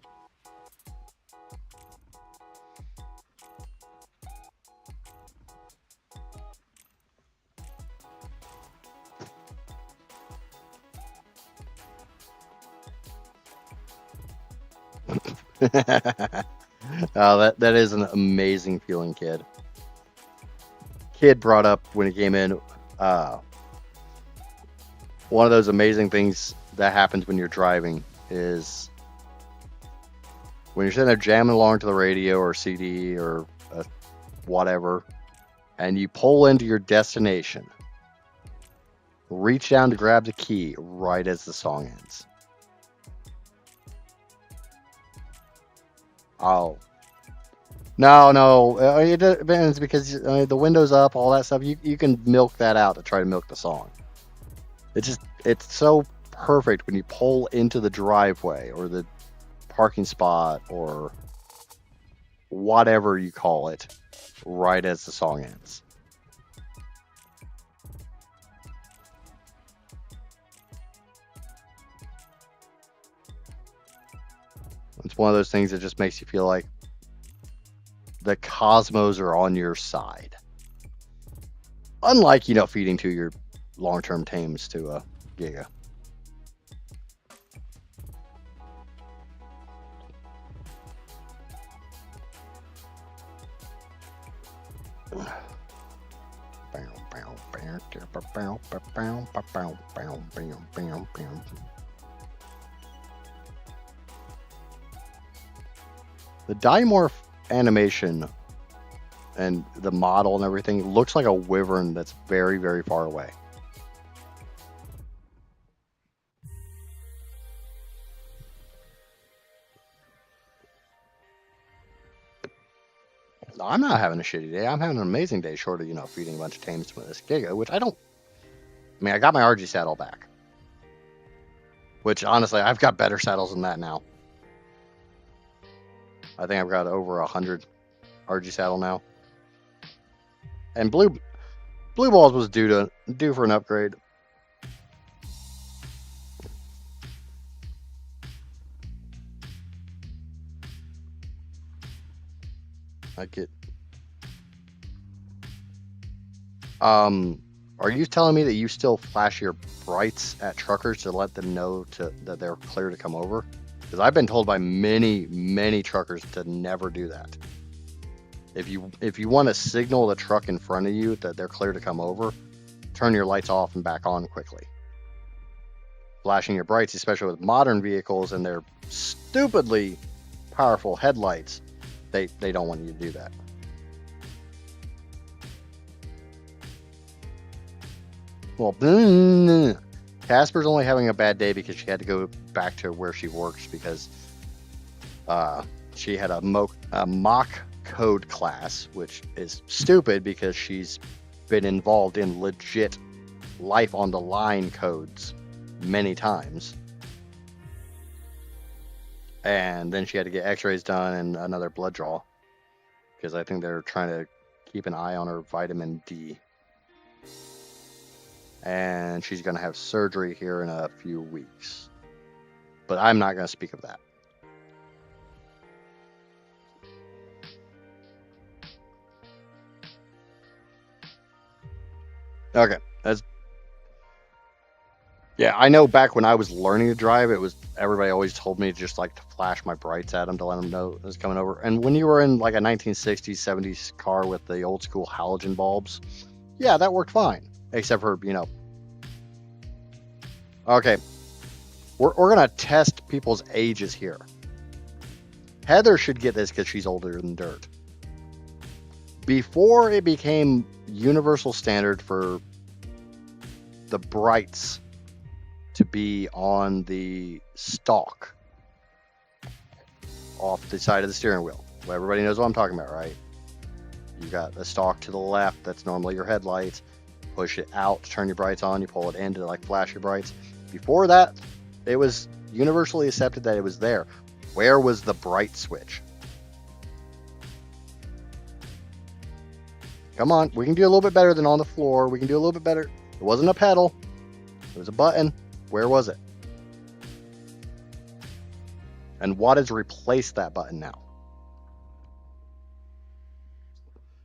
Oh, that is an amazing feeling, kid. Kid brought up when he came in one of those amazing things that happens when you're driving is when you're sitting there jamming along to the radio or CD or whatever, and you pull into your destination, reach down to grab the key right as the song ends. Oh. No, it depends because the window's up, all that stuff. You can milk that out to try to milk the song. It's so perfect when you pull into the driveway or the parking spot or whatever you call it, right as the song ends. It's one of those things that just makes you feel like the cosmos are on your side. Unlike, feeding to your long-term tames to a Giga. The dimorph animation and the model and everything looks like a wyvern that's very, very far away. I'm not having a shitty day. I'm having an amazing day short of, feeding a bunch of tames to this Giga, which I got my RG saddle back. Which, honestly, I've got better saddles than that now. I think I've got over 100 RG saddle now. And Blue Balls was due for an upgrade. Are you telling me that you still flash your brights at truckers to let them know that they're clear to come over? Because I've been told by many, many truckers to never do that. If you want to signal the truck in front of you that they're clear to come over, turn your lights off and back on quickly. Flashing your brights, especially with modern vehicles and their stupidly powerful headlights, they don't want you to do that. Well, Casper's only having a bad day because she had to go back to where she works because she had a mock code class, which is stupid because she's been involved in legit life on the line codes many times. And then she had to get x-rays done and another blood draw because I think they're trying to keep an eye on her vitamin D. and she's going to have surgery here in a few weeks. But I'm not going to speak of that. Okay, yeah, I know back when I was learning to drive, everybody always told me just like to flash my brights at them to let them know it was coming over. And when you were in like a 1960s, 70s car with the old school halogen bulbs, yeah, that worked fine. Except for, okay, we're going to test people's ages here. Heather should get this because she's older than dirt. Before it became universal standard for the brights to be on the stalk off the side of the steering wheel. Well, everybody knows what I'm talking about, right? You got a stalk to the left, that's normally your headlights. Push it out to turn your brights on, you pull it in to like flash your brights. Before that, it was universally accepted that it was there. Where was the bright switch? Come on, we can do a little bit better than on the floor. We can do a little bit better. It wasn't a pedal, it was a button. Where was it? And what has replaced that button now?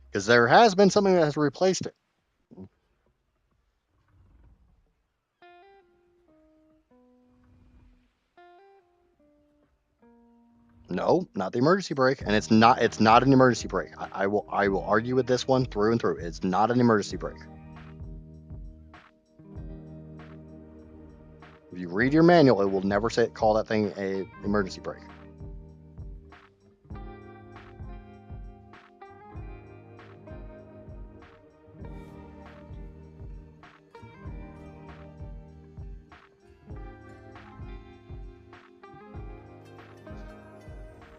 Because there has been something that has replaced it. No, not the emergency brake, and it's not an emergency brake. I will argue with this one through and through. It's not an emergency brake. If you read your manual, it will never call that thing a emergency brake.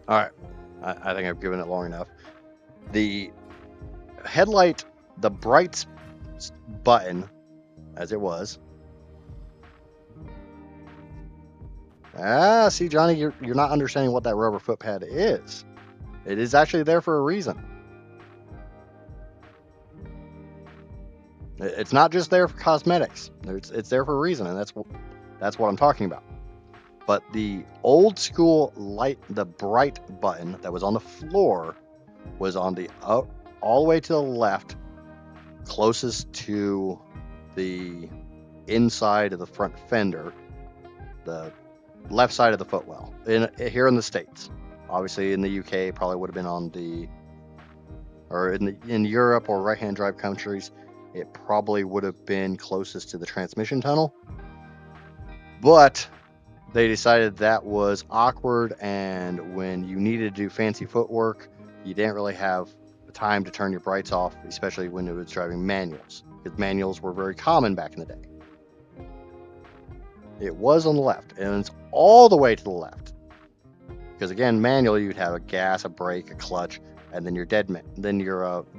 All right, I think I've given it long enough. The headlight, the brights button, as it was. See, Johnny, you're not understanding what that rubber foot pad is. It is actually there for a reason. It's not just there for cosmetics. It's there for a reason, and that's what I'm talking about. But the old school light, the bright button that was on the floor, was on the all the way to the left, closest to the inside of the front fender, the left side of the footwell. Here in the States, obviously in the UK, probably would have been on the, or in Europe or right-hand drive countries, it probably would have been closest to the transmission tunnel. But they decided that was awkward, and when you needed to do fancy footwork, you didn't really have time to turn your brights off, especially when it was driving manuals, because manuals were very common back in the day. It was on the left, and it's all the way to the left. Because again, manual, you'd have a gas, a brake, a clutch, and then your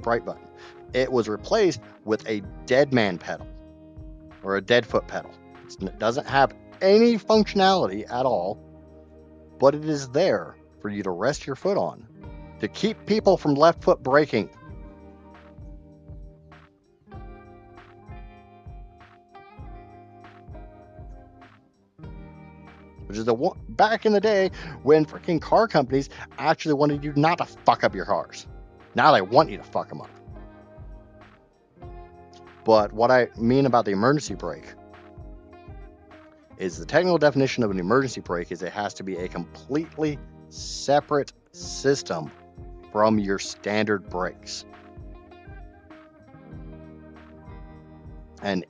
bright button. It was replaced with a dead man pedal, or a dead foot pedal. It doesn't have any functionality at all, but it is there for you to rest your foot on, to keep people from left foot braking. Which is back in the day when freaking car companies actually wanted you not to fuck up your cars. Now they want you to fuck them up. But what I mean about the emergency brake is the technical definition of an emergency brake is it has to be a completely separate system from your standard brakes. And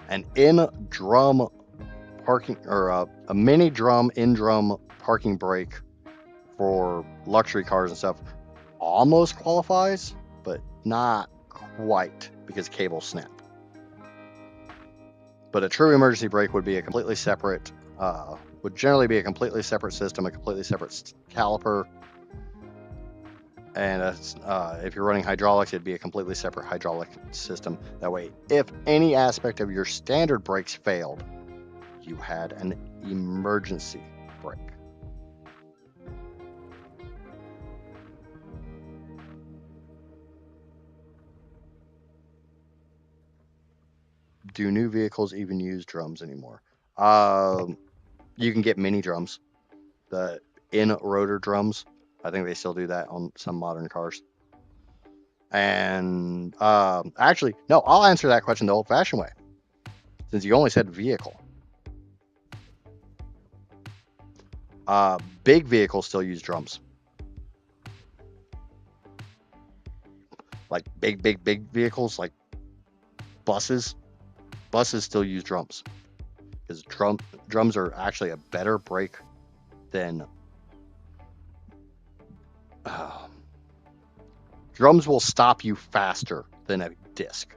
an in-drum parking, or a mini drum in-drum parking brake for luxury cars and stuff almost qualifies, but not quite, because cables snap. But a true emergency brake would be a completely separate, would generally be a completely separate system, a completely separate caliper. And if you're running hydraulics, it'd be a completely separate hydraulic system. That way, if any aspect of your standard brakes failed, you had an emergency brake. Do new vehicles even use drums anymore? You can get mini drums, the in-rotor drums. I think they still do that on some modern cars. And actually, no, I'll answer that question the old-fashioned way, since you only said vehicle. Big vehicles still use drums. Like big vehicles, like buses. Buses still use drums because drums are actually a better brake than drums will stop you faster than a disc.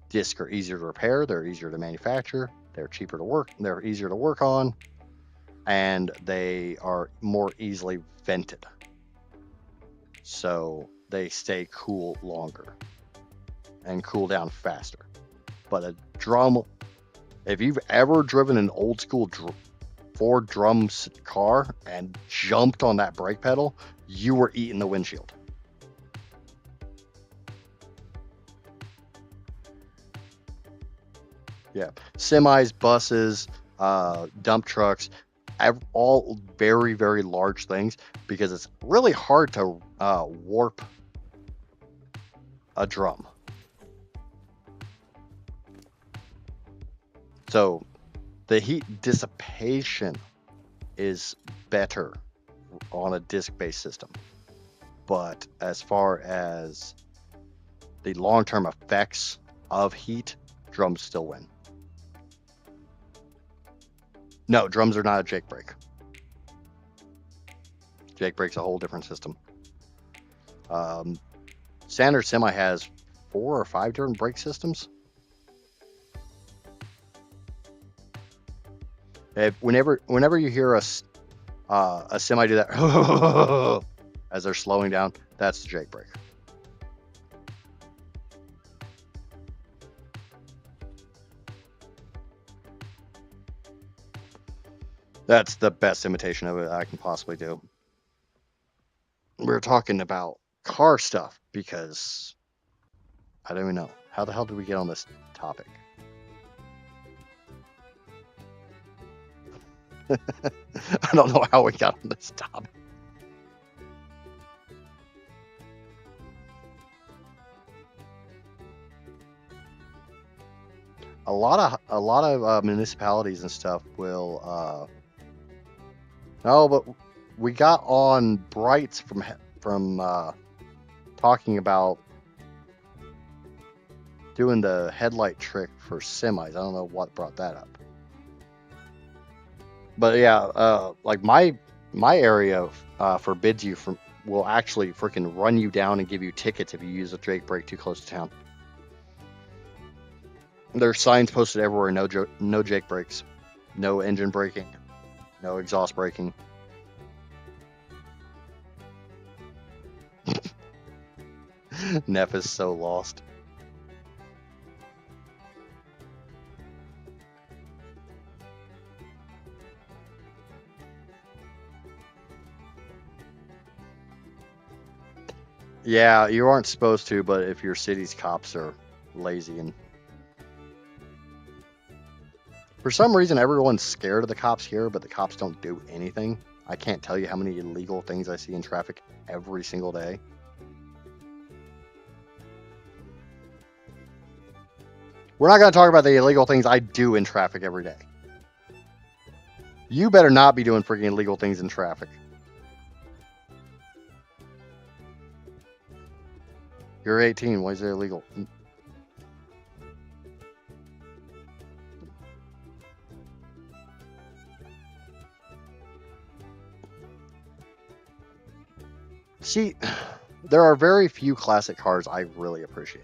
Discs are easier to repair, they're easier to manufacture, they're cheaper to work, they're easier to work on, and they are more easily vented. So they stay cool longer and cool down faster. But a drum, if you've ever driven an old school Ford drums car and jumped on that brake pedal, you were eating the windshield. Yeah, semis, buses, dump trucks, all very, very large things, because it's really hard to warp a drum. So the heat dissipation is better on a disc-based system. But as far as the long-term effects of heat, drums still win. No, drums are not a Jake brake. Jake brake's a whole different system. Standard Semi has 4 or 5 different brake systems. Whenever you hear a semi do that as they're slowing down, that's the Jake brake. That's the best imitation of it I can possibly do. We're talking about car stuff because I don't even know. How the hell did we get on this topic? I don't know how we got on this topic. A lot of municipalities and stuff will. No, but we got on Brights from talking about doing the headlight trick for semis. I don't know what brought that up. But yeah, like my area forbids you from, will actually freaking run you down and give you tickets if you use a Jake brake too close to town. There's signs posted everywhere: no Jake brakes, no engine braking, no exhaust braking. Neff is so lost. Yeah, you aren't supposed to, but if your city's cops are lazy and for some reason everyone's scared of the cops here, but the cops don't do anything. I can't tell you how many illegal things I see in traffic every single day. We're not going to talk about the illegal things I do in traffic every day. You better not be doing freaking illegal things in traffic. You're 18. Why is it illegal? See, there are very few classic cars I really appreciate.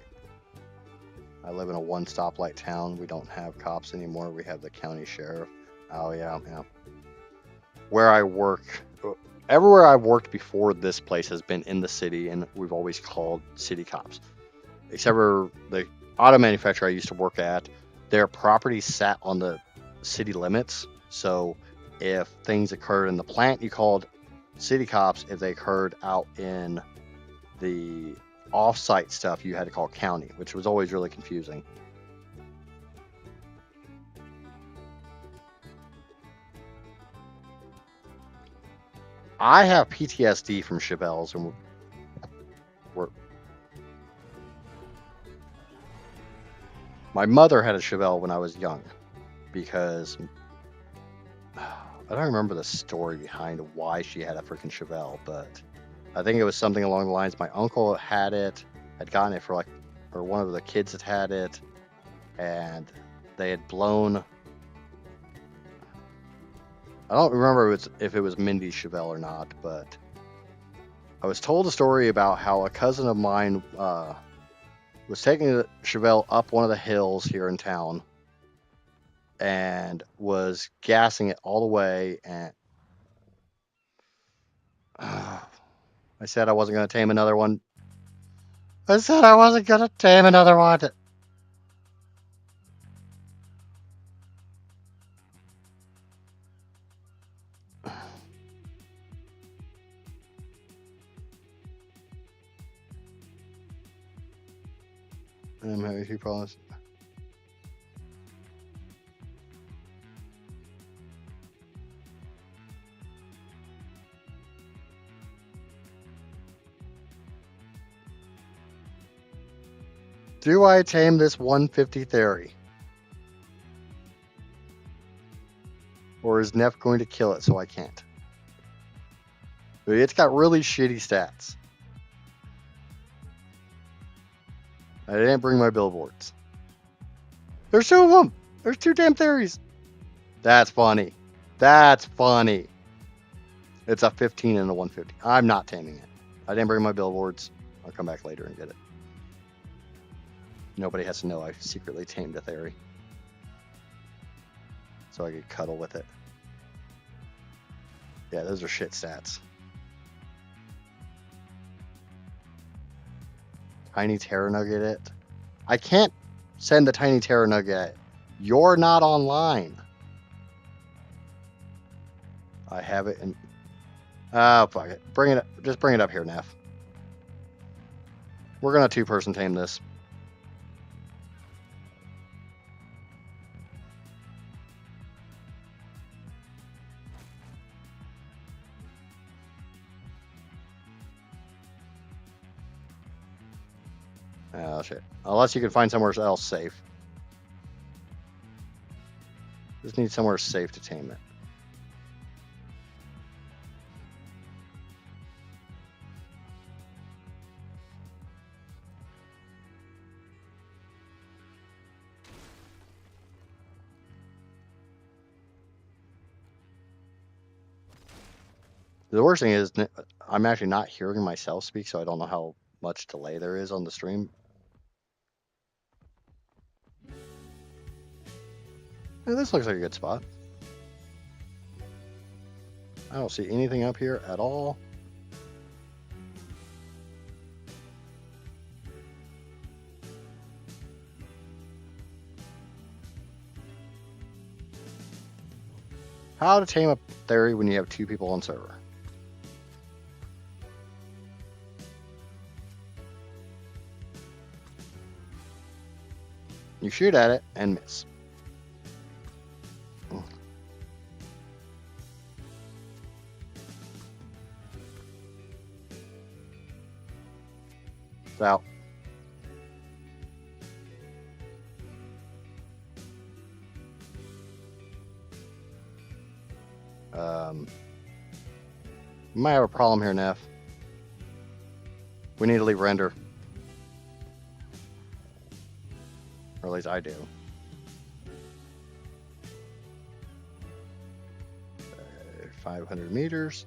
I live in a one stoplight town. We don't have cops anymore. We have the county sheriff. Oh yeah. Where I work, everywhere I've worked before this place has been in the city, and we've always called city cops. Except for the auto manufacturer I used to work at, their property sat on the city limits. So if things occurred in the plant, you called city cops. If they occurred out in the off-site stuff, you had to call county, which was always really confusing. I have PTSD from Chevelles, and my mother had a Chevelle when I was young, because I don't remember the story behind why she had a freaking Chevelle, but I think it was something along the lines, my uncle had it, had gotten it for like, or one of the kids had it, and they had blown. I don't remember if it was Mindy's Chevelle or not, but I was told a story about how a cousin of mine was taking the Chevelle up one of the hills here in town and was gassing it all the way, and I said I wasn't going to tame another one. I said I wasn't going to tame another one. I'm having a few problems. Do I tame this 150 Theory? Or is Neff going to kill it so I can't? It's got really shitty stats. I didn't bring my billboards. There's two of them! There's two damn Theories! That's funny. That's funny. It's a 15 and a 150. I'm not taming it. I didn't bring my billboards. I'll come back later and get it. Nobody has to know I secretly tamed a Theory, so I could cuddle with it. Yeah, those are shit stats. Tiny Terra Nugget it. I can't send the Tiny Terra Nugget. You're not online. I have it in. Oh, fuck it. Bring it up. Just bring it up here, Neff. We're gonna two-person tame this. Oh, shit. Unless you can find somewhere else safe. Just need somewhere safe to tame it. The worst thing is I'm actually not hearing myself speak, so I don't know how much delay there is on the stream. Yeah, this looks like a good spot. I don't see anything up here at all. How to tame a Theory when you have two people on server. You shoot at it and miss. It's out. We might have a problem here, Neff. We need to leave render. Or at least I do. 500 meters.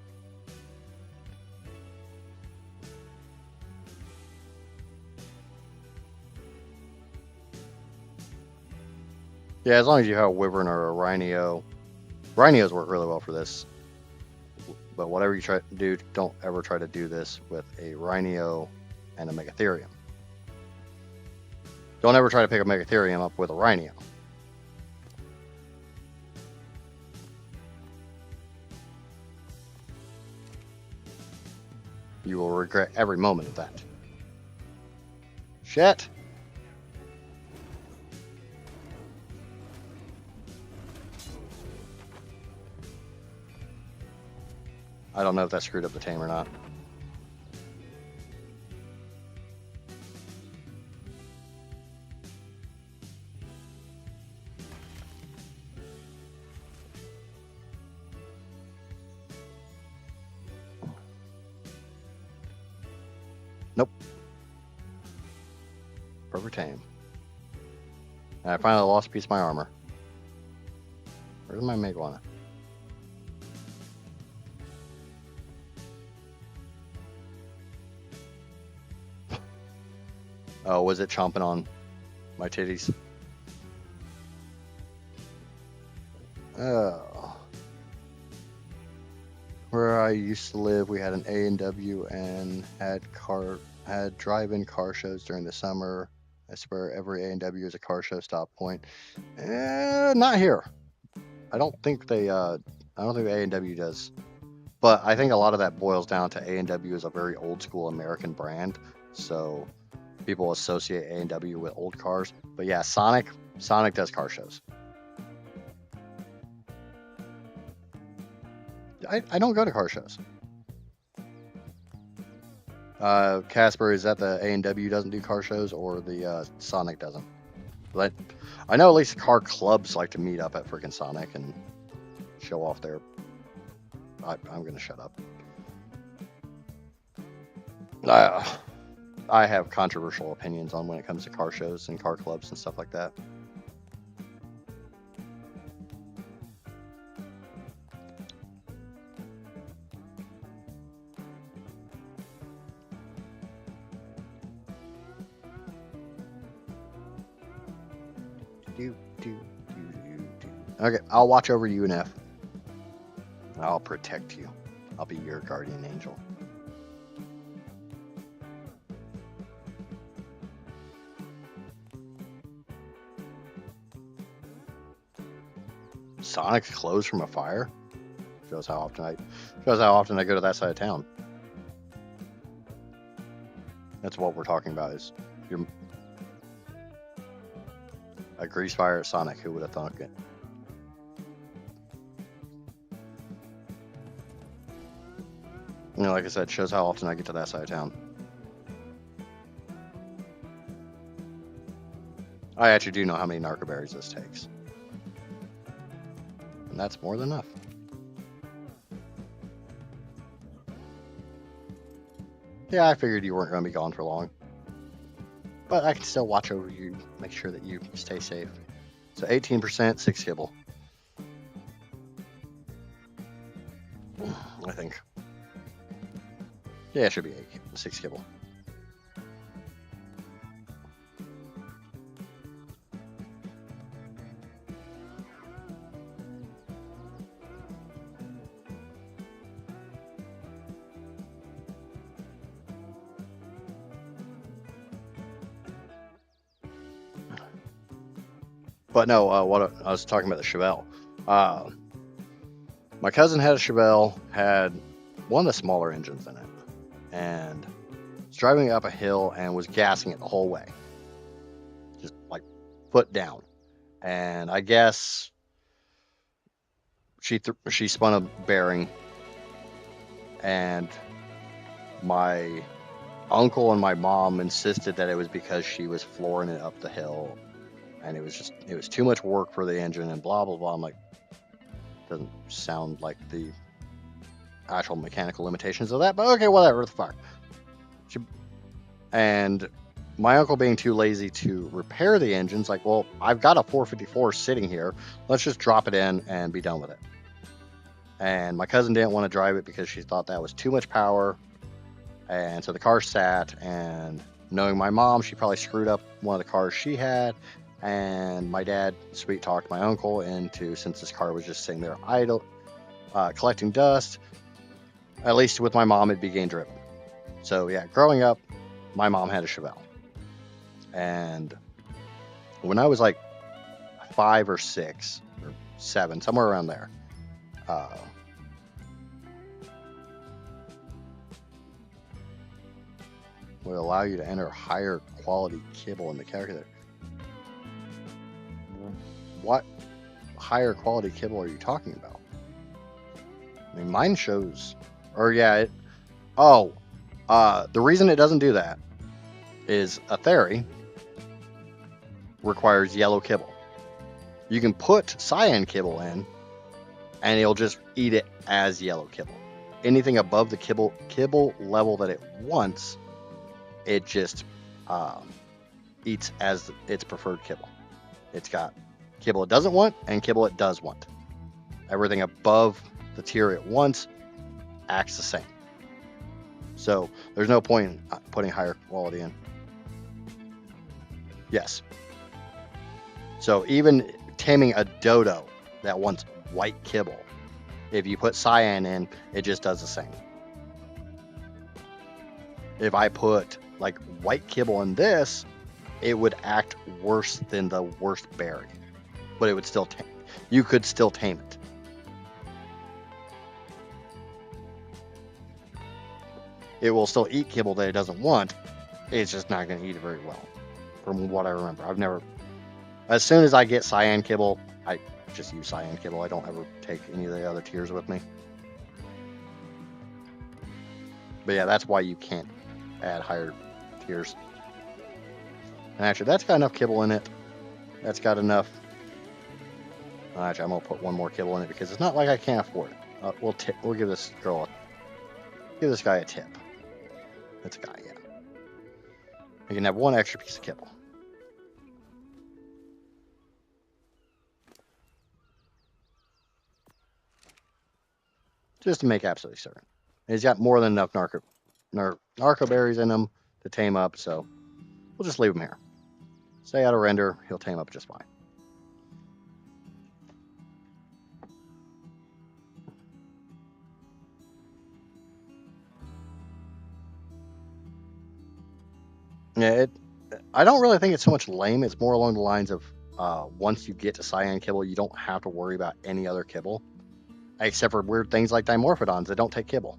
Yeah, as long as you have a Wyvern or a Rhino. Rhinos work really well for this. But whatever you try to do, don't ever try to do this with a Rhino and a Megatherium. Don't ever try to pick a Megatherium up with a Rhino. You will regret every moment of that. Shit! I don't know if that screwed up the tame or not. Nope. Perfect tame. And I finally lost a piece of my armor. Where's my Megawana? Oh, was it chomping on my titties? Oh. Where I used to live, we had an A&W and had drive-in car shows during the summer. I swear every A&W is a car show stop point. Not here. I don't think A&W does. But I think a lot of that boils down to A&W is a very old school American brand. So people associate A&W with old cars. But yeah, Sonic does car shows. I don't go to car shows. Casper, is that the A&W doesn't do car shows or the Sonic doesn't? But I know at least car clubs like to meet up at freaking Sonic and show off their... I'm going to shut up. I have controversial opinions on when it comes to car shows and car clubs and stuff like that. Okay, I'll watch over you and F. I'll protect you. I'll be your guardian angel. Sonic's closed from a fire? Shows how often I go to that side of town. That's what we're talking about, is a grease fire at Sonic. Who would have thunk it? You know, like I said, shows how often I get to that side of town. I actually do know how many narco berries this takes. And that's more than enough. Yeah, I figured you weren't going to be gone for long. But I can still watch over you, make sure that you stay safe. So 18%, 6 kibble. I think. Yeah, it should be 6 kibble. But no, what I was talking about the Chevelle. My cousin had a Chevelle, had one of the smaller engines in it, and was driving up a hill and was gassing it the whole way, just like foot down. And I guess she spun a bearing, and my uncle and my mom insisted that it was because she was flooring it up the hill. And it was too much work for the engine and blah, blah, blah. I'm like, doesn't sound like the actual mechanical limitations of that, but okay, whatever the fuck. And my uncle being too lazy to repair the engine's like, well, I've got a 454 sitting here. Let's just drop it in and be done with it. And my cousin didn't want to drive it because she thought that was too much power. And so the car sat, and knowing my mom, she probably screwed up one of the cars she had. And my dad sweet talked my uncle into, since this car was just sitting there idle, collecting dust, at least with my mom, it'd be gain driven. So yeah, growing up, my mom had a Chevelle. And when I was like 5 or 6 or 7, somewhere around there, will allow you to enter higher quality kibble in the calculator. What higher quality kibble are you talking about? I mean, mine shows Or yeah, the reason it doesn't do that is a theory requires yellow kibble. You can put cyan kibble in, and it'll just eat it as yellow kibble. Anything above the kibble level that it wants, it just eats as its preferred kibble. It's got kibble it doesn't want and kibble it does want. Everything above the tier it wants acts the same. So there's no point in putting higher quality in. Yes. So even taming a dodo that wants white kibble, if you put cyan in, it just does the same. If I put like white kibble in this, it would act worse than the worst berry, but it would still you could still tame it. It will still eat kibble that it doesn't want. It's just not going to eat it very well, from what I remember. As soon as I get cyan kibble, I just use cyan kibble. I don't ever take any of the other tiers with me. But yeah, that's why you can't add higher tiers. And actually, that's got enough kibble in it. That's got enough. Actually, I'm gonna put one more kibble in it because it's not like I can't afford it. We'll give this guy a tip. That's a guy, yeah. You can have one extra piece of kibble. Just to make absolutely certain. And he's got more than enough narco berries in him to tame up, so we'll just leave him here. Stay out of render, he'll tame up just fine. Yeah, I don't really think it's so much lame. It's more along the lines of once you get to cyan kibble, you don't have to worry about any other kibble. Except for weird things like dimorphodons that don't take kibble.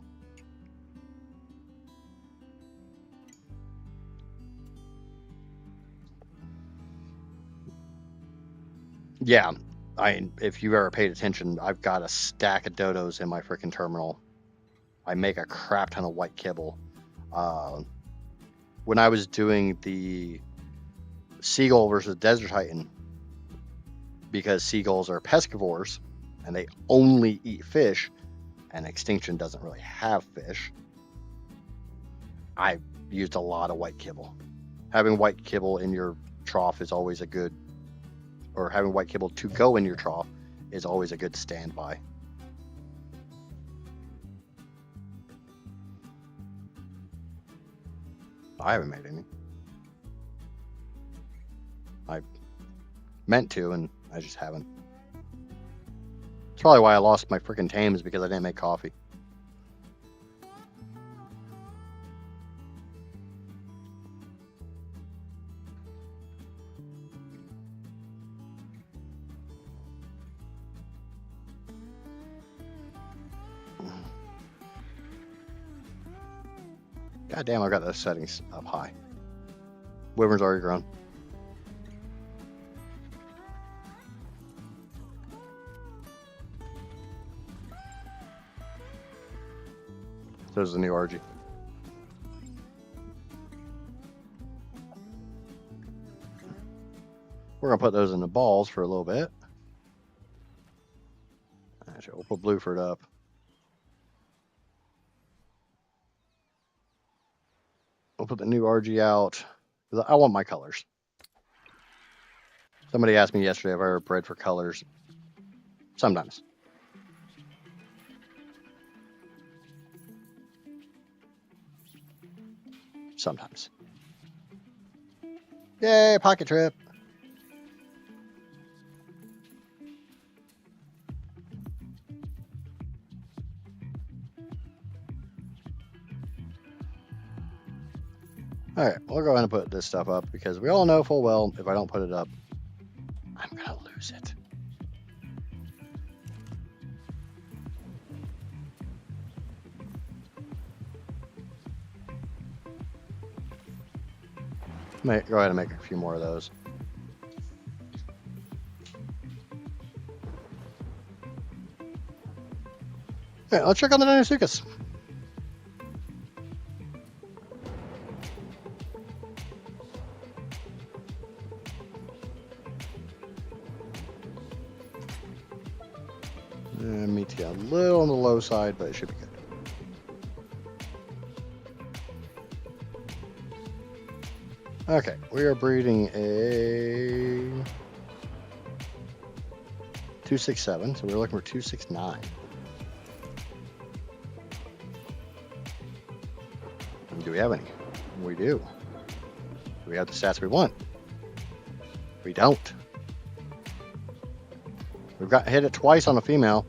Yeah, if you've ever paid attention, I've got a stack of dodos in my freaking terminal. I make a crap ton of white kibble. When I was doing the seagull versus desert titan, because seagulls are pescivores and they only eat fish, and extinction doesn't really have fish, I used a lot of white kibble. Having white kibble in your trough is always a good, or having white kibble to go in your trough is always a good standby. I haven't made any. I meant to, and I just haven't. That's probably why I lost my freaking tames, because I didn't make coffee. God damn, I got those settings up high. Wyvern's already grown. There's the new RG. We're gonna put those in the balls for a little bit. Actually, we'll put Blueford up. We'll put the new RG out. I want my colors. Somebody asked me yesterday if I ever bred for colors. Sometimes. Sometimes. Yay, pocket trip. All right, we'll go ahead and put this stuff up, because we all know full well if I don't put it up, I'm gonna lose it. Go ahead and make a few more of those. Okay, let's check on the Dinosuchus. Meets you a little on the low side, but it should be good. Okay, we are breeding a 267, so we're looking for 269. Do we have any? We do. Do we have the stats we want? We don't. We've got hit it twice on a female.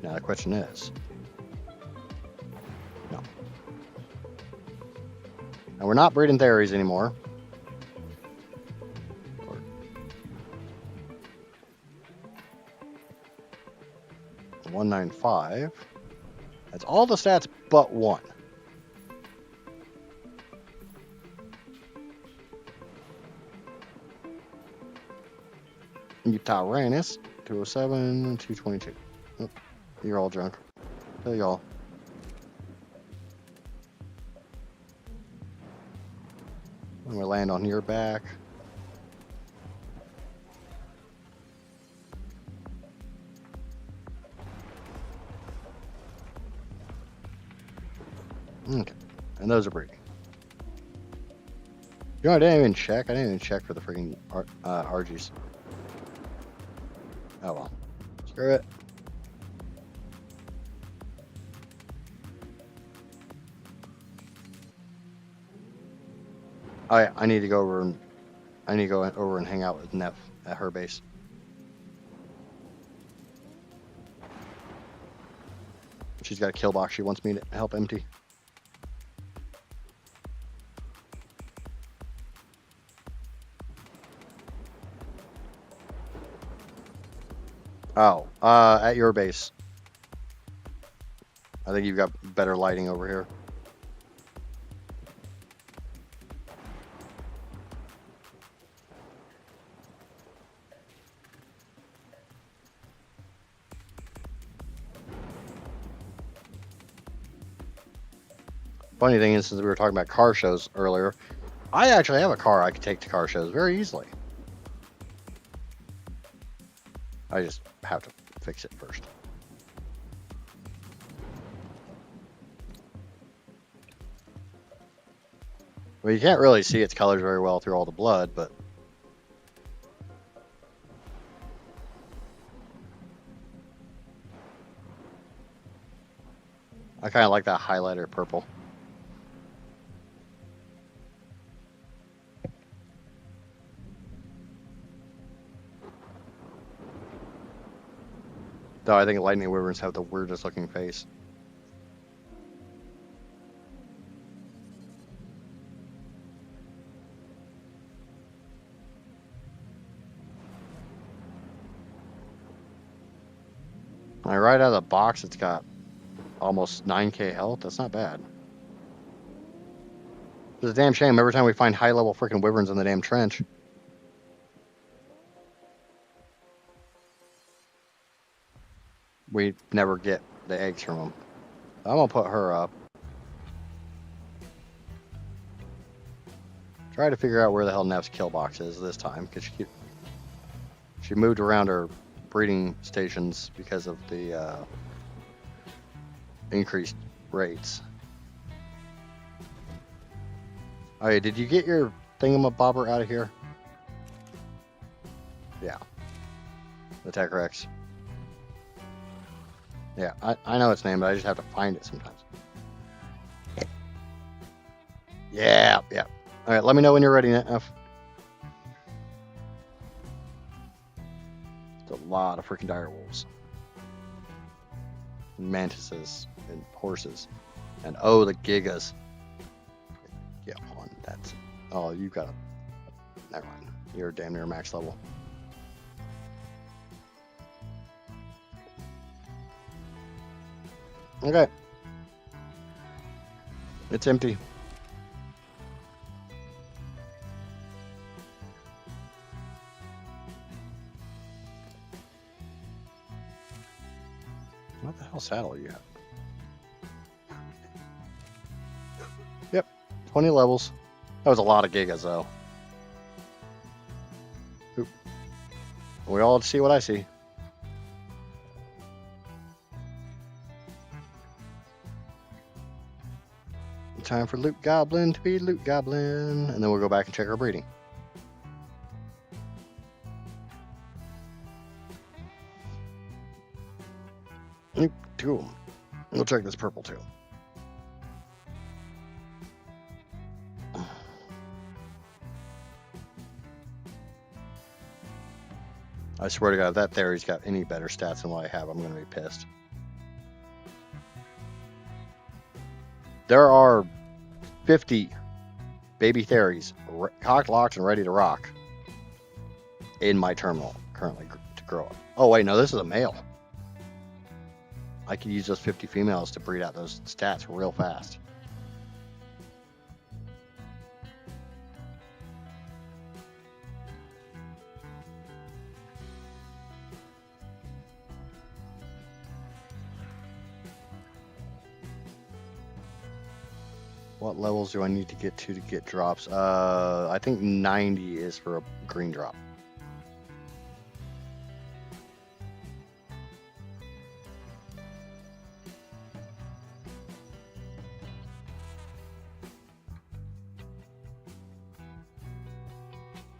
Now the question is, no. And we're not breeding Theres anymore. 195. That's all the stats but one. You Tyrannus, 207, 222. Oh, you're all drunk. Tell y'all. I'm gonna land on your back. Okay, and those are breeding. You know, I didn't even check. I didn't even check for the freaking RGs. Oh well. Screw it. I need to go over and hang out with Neff at her base. She's got a kill box she wants me to help empty. Oh, at your base. I think you've got better lighting over here. Funny thing is, since we were talking about car shows earlier, I actually have a car I could take to car shows very easily. I just have to fix it first. Well, you can't really see its colors very well through all the blood, but I kind of like that highlighter purple. Though I think lightning wyverns have the weirdest looking face. Right out of the box, it's got almost 9k health. That's not bad. It's a damn shame every time we find high level freaking wyverns in the damn trench. We never get the eggs from them. I'm gonna put her up. Try to figure out where the hell Neff's kill box is this time, because she moved around her breeding stations because of the increased rates. Oh yeah, did you get your thingamabobber out of here? Yeah. The Tech Rex. Yeah, I know its name, but I just have to find it sometimes. Yeah. All right, let me know when you're ready, Neff. It's a lot of freaking dire wolves. And mantises and horses. And oh, the gigas. Yeah, on. That's it. Oh, you got a... Never mind. You're damn near max level. Okay. It's empty. What the hell saddle you have? Yep, 20 levels. That was a lot of gigas though. Oop. We all see what I see. Time for Loot Goblin to be Loot Goblin. And then we'll go back and check our breeding. Cool. We'll check this purple too. I swear to God, if that theory's got any better stats than what I have, I'm going to be pissed. There are 50 baby theories cocked, locked, and ready to rock in my terminal currently to grow up. Oh, wait, no, this is a male. I could use those 50 females to breed out those stats real fast. What levels do I need to get drops? I think 90 is for a green drop.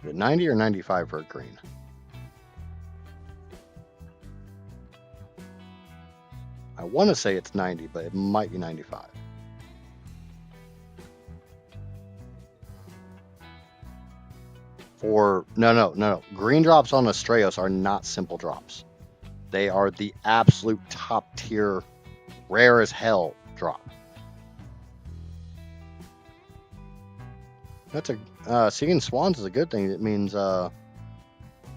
Is it 90 or 95 for a green? I want to say it's 90, but it might be 95. No. Green drops on Astraeos are not simple drops. They are the absolute top tier, rare as hell drop. That's a seeing swans is a good thing. It means doesn't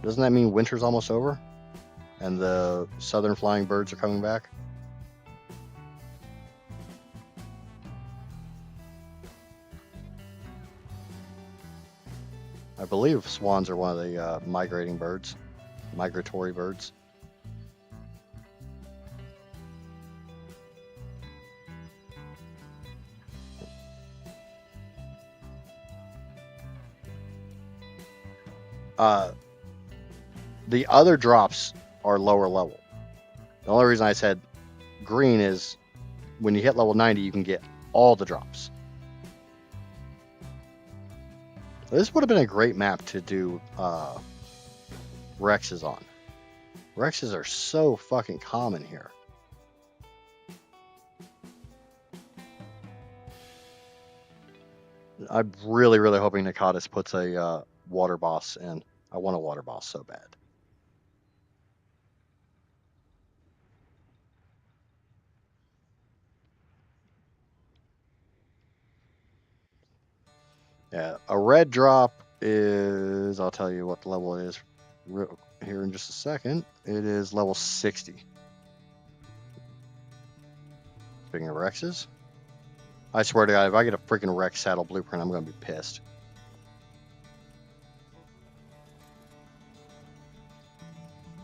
that mean winter's almost over, and the southern flying birds are coming back? I believe swans are one of the migratory birds. The other drops are lower level. The only reason I said green is when you hit level 90, you can get all the drops. This would have been a great map to do Rexes on. Rexes are so fucking common here. I'm really, really hoping Nekatus puts a water boss in. I want a water boss so bad. Yeah, a red drop is, I'll tell you what the level is here in just a second. It is level 60. Speaking of Rexes, I swear to God, if I get a freaking Rex saddle blueprint, I'm going to be pissed.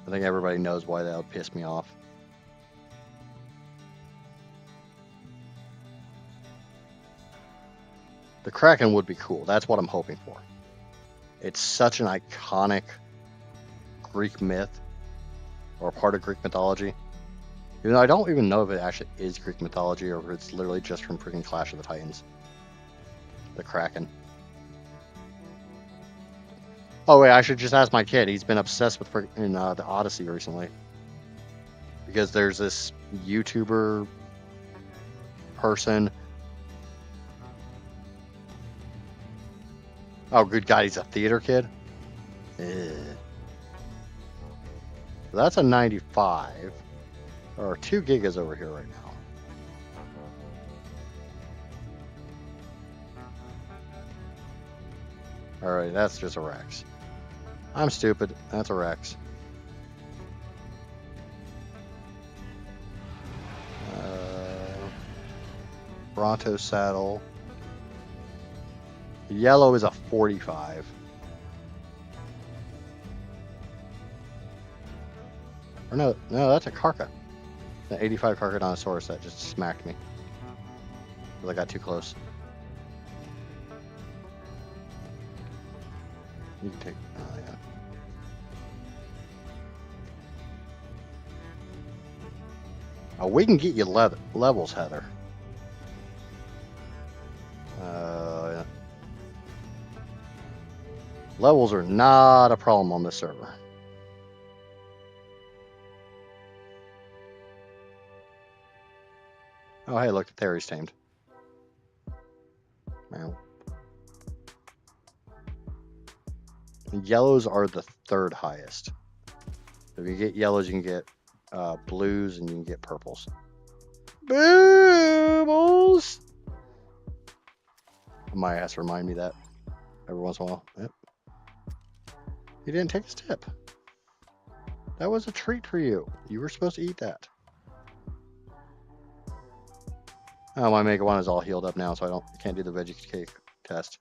I think everybody knows why that would piss me off. The Kraken would be cool. That's what I'm hoping for. It's such an iconic Greek myth, or part of Greek mythology. Even though I don't even know if it actually is Greek mythology or if it's literally just from freaking Clash of the Titans. The Kraken. Oh wait, I should just ask my kid. He's been obsessed with freaking the Odyssey recently. Because there's this YouTuber person. Oh, good God, he's a theater kid? That's a 95. There are 2 gigas over here right now. Alright, that's just a Rex. I'm stupid. That's a Rex. Bronto saddle. Yellow is a 45. Or no, that's a Karka. An 85 Carcharodontosaurus that just smacked me. Because I got too close. You can take, oh yeah. Oh, we can get you levels, Heather. Levels are not a problem on this server. Oh, hey, look, Theory's tamed. Wow. Yellows are the third highest. If you get yellows, you can get blues, and you can get purples. Boobles! My ass remind me that every once in a while. Yep. You didn't take his tip. That was a treat for you. You were supposed to eat that. Oh, my Megawan is all healed up now, so I can't do the veggie cake test.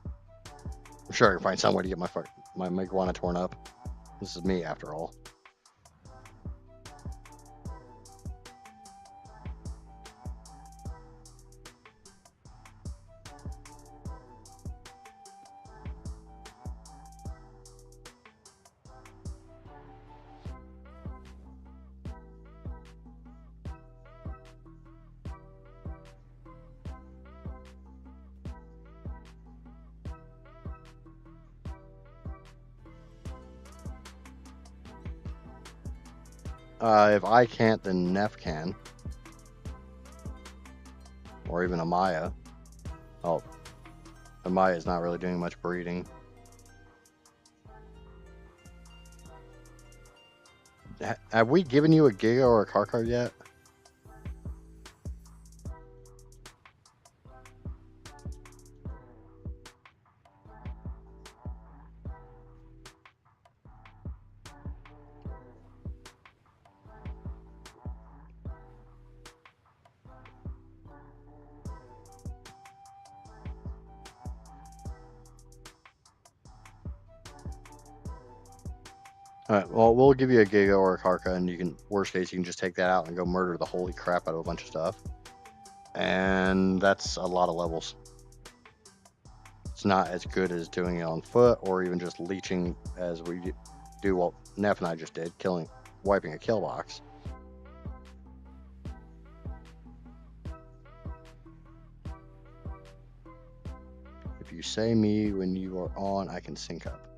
I'm sure I can find some way to get my Megawana torn up. This is me, after all. If I can't, then Neff can. Or even Amaya. Oh, Amaya is not really doing much breeding. Have we given you a Giga or a car card yet? Alright, well, we'll give you a Giga or a Karka, and you can, worst case, you can just take that out and go murder the holy crap out of a bunch of stuff. And that's a lot of levels. It's not as good as doing it on foot, or even just leeching as we do what Neff and I just did, wiping a kill box. If you say me when you are on, I can sync up.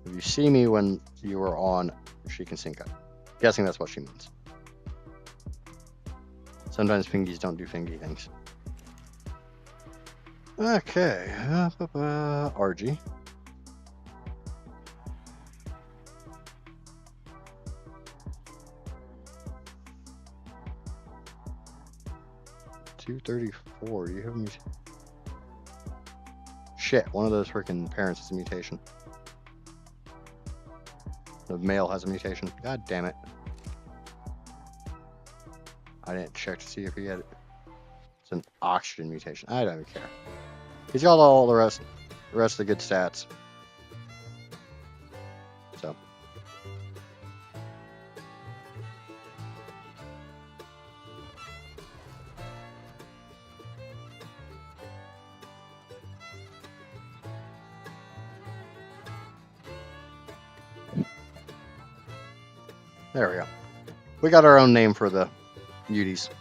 If you see me when you are on, she can sync up. Guessing that's what she means. Sometimes fingies don't do fingy things. Okay, RG. $234. Do you have a mutation? Shit, one of those freaking parents is a mutation. The male has a mutation. God damn it. I didn't check to see if he had it. It's an oxygen mutation. I don't even care. He's got all the rest of the good stats. So. There we go. We got our own name for the beauties.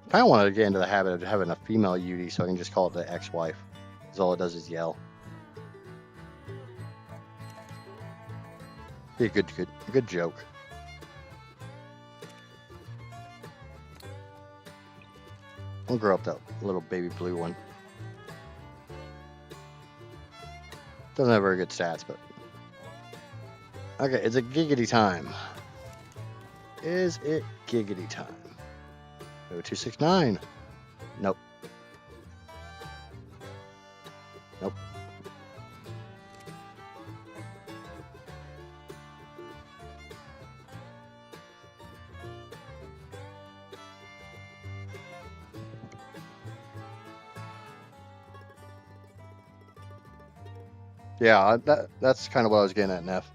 I kind of wanted to get into the habit of having a female Yudi, so I can just call it the ex-wife. Because all it does is yell. Be a good joke. We'll grow up that little baby blue one. Doesn't have very good stats, but... Okay, it's a giggity time. Is it giggity time? 269. Nope. Nope. Yeah, that's kind of what I was getting at, Neff.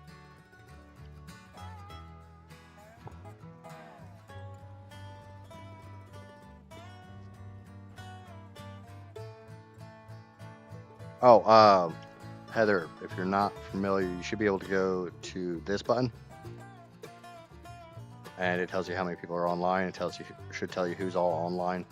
Oh, Heather, if you're not familiar, you should be able to go to this button, and it tells you how many people are online. It should tell you who's all online.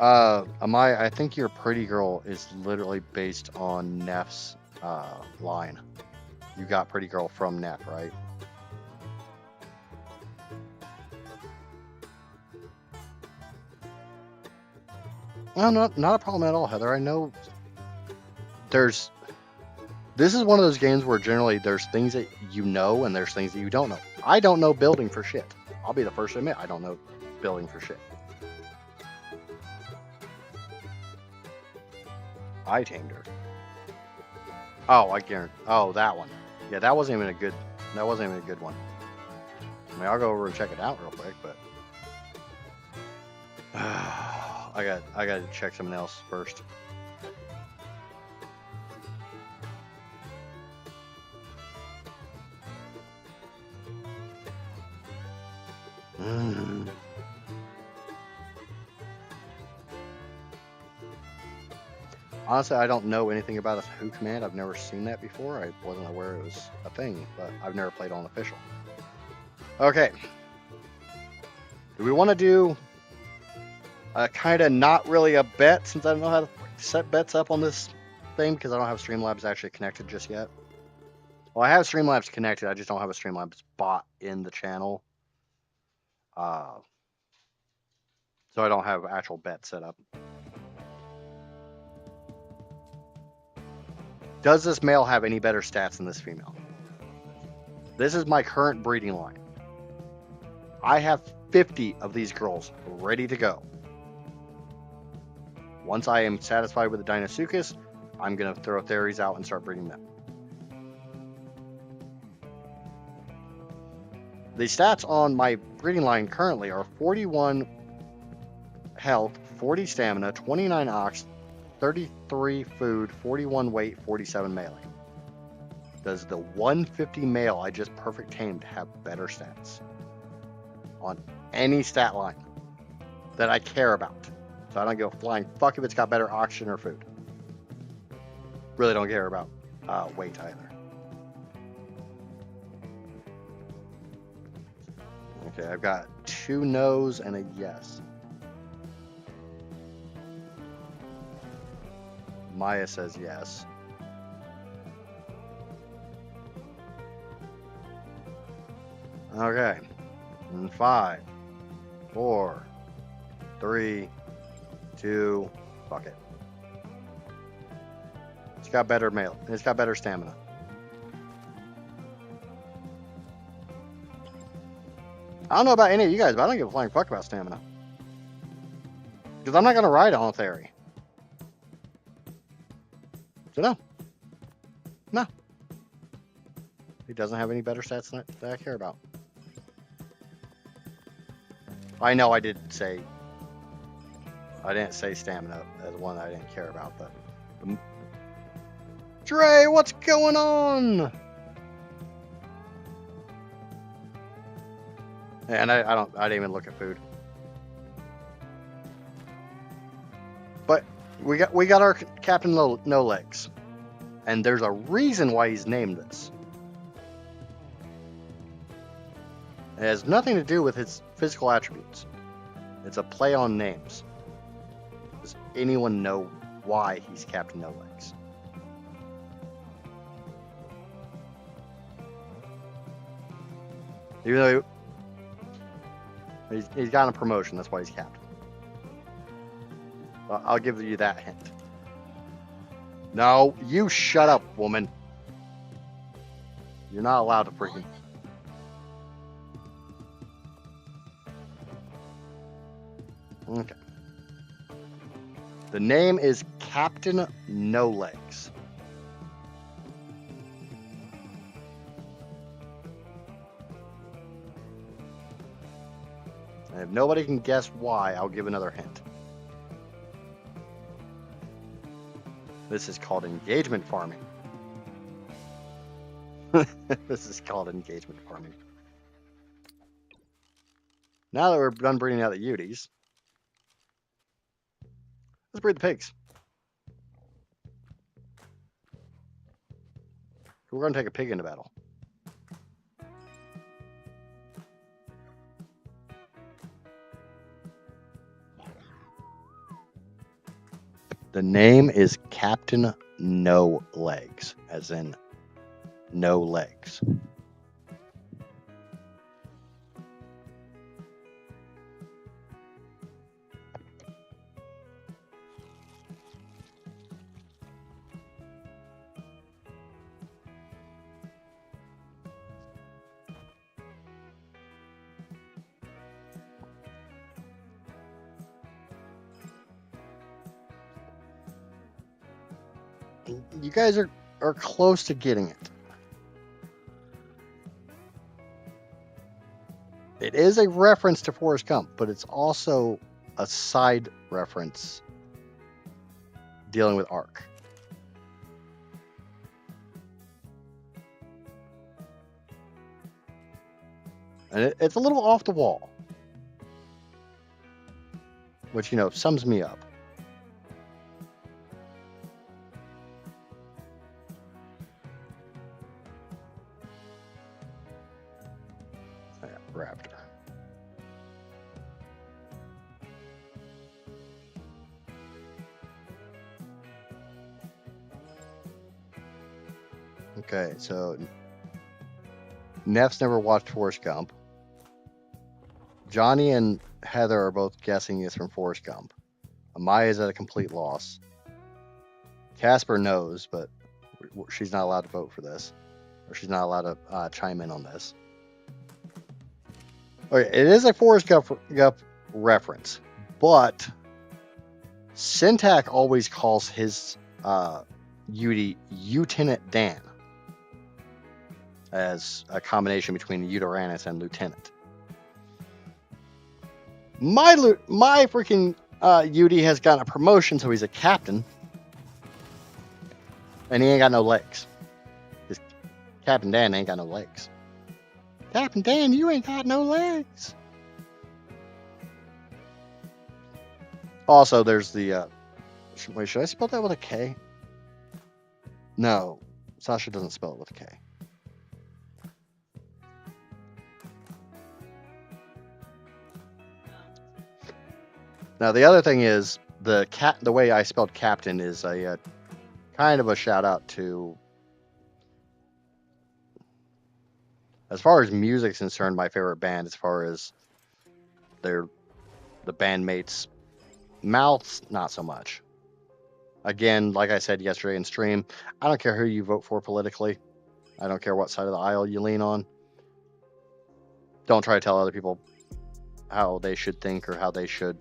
Amaya, I think your pretty girl is literally based on Neff's line. You got pretty girl from Neff, right? No, not a problem at all, Heather. I know this is one of those games where generally there's things that you know and there's things that you don't know. I don't know building for shit. I'll be the first to admit I don't know building for shit. I tamed her. Oh, I guarantee. Oh, that one. Yeah, that wasn't even a good one. I mean, I'll go over and check it out real quick, but I got to check something else first. Honestly, I don't know anything about a Who command. I've never seen that before. I wasn't aware it was a thing, but I've never played on official. Okay. Do we want to do a kind of not really a bet, since I don't know how to set bets up on this thing because I don't have Streamlabs actually connected just yet? Well, I have Streamlabs connected. I just don't have a Streamlabs bot in the channel. So I don't have actual bet set up. Does this male have any better stats than this female? This is my current breeding line. I have 50 of these girls ready to go. Once I am satisfied with the Deinosuchus, I'm going to throw Theres out and start breeding them. The stats on my breeding line currently are 41 health, 40 stamina, 29 ox, 33 food, 41 weight, 47 melee. Does the 150 male I just perfect tamed have better stats on any stat line that I care about? So I don't give a flying fuck if it's got better oxygen or food. Really don't care about weight either. Okay, I've got 2 no's and a yes. Maya says yes. Okay. 5, 4, 3, 2, fuck it. It's got better melee. It's got better stamina. I don't know about any of you guys, but I don't give a flying fuck about stamina. Because I'm not going to ride on a Theory. So no. No. He doesn't have any better stats that I care about. I know I didn't say stamina as one that I didn't care about, but Dre, what's going on? And I didn't even look at food. But we got our Captain No Legs. And there's a reason why he's named this. It has nothing to do with his physical attributes. It's a play on names. Does anyone know why he's Captain No Legs? Even though he's gotten a promotion, that's why he's captain. I'll give you that hint. No, you shut up, woman. You're not allowed to freaking... Okay. The name is Captain No Legs. And if nobody can guess why, I'll give another hint. This is called engagement farming. This is called engagement farming. Now that we're done breeding out the Uties, let's breed the pigs. We're going to take a pig into battle. The name is Captain No Legs, as in no legs. You guys are close to getting it. It is a reference to Forrest Gump, but it's also a side reference dealing with ARK. And it's a little off the wall, which, you know, sums me up. Raptor. Okay, so Neff's never watched Forrest Gump. Johnny and Heather are both guessing it's from Forrest Gump. Amaya's at a complete loss. Casper knows, but she's not allowed to vote for this. Or she's not allowed to chime in on this. Okay, it is a Forrest Gump reference, but Syntac always calls his Uti Lieutenant Dan, as a combination between Uteranus and Lieutenant. My freaking Uti has gotten a promotion, so he's a captain, and he ain't got no legs. His Captain Dan ain't got no legs. Captain Dan, you ain't got no legs. Also, there's the... wait, should I spell that with a K? No, Sasha doesn't spell it with a K. Now, the other thing is, the way I spelled captain is a kind of a shout out to... As far as music's concerned, my favorite band, as far as the bandmates' mouths, not so much. Again, like I said yesterday in stream, I don't care who you vote for politically. I don't care what side of the aisle you lean on. Don't try to tell other people how they should think or how they should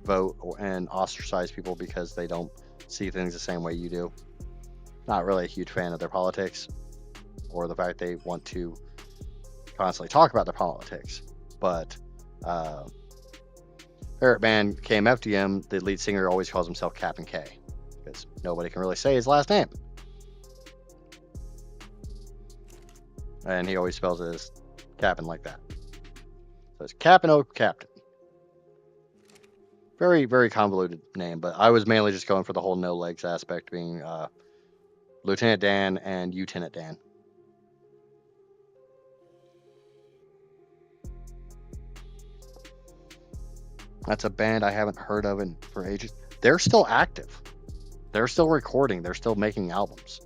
vote and ostracize people because they don't see things the same way you do. Not really a huge fan of their politics or the fact they want to constantly talk about their politics. But favorite band KMFDM, the lead singer always calls himself Captain K because nobody can really say his last name. And he always spells it as Captain like that. So it's Captain O Captain. Very, very convoluted name, but I was mainly just going for the whole no legs aspect, being Lieutenant Dan and Lieutenant Dan. That's a band I haven't heard of for ages. They're still active. They're still recording. They're still making albums.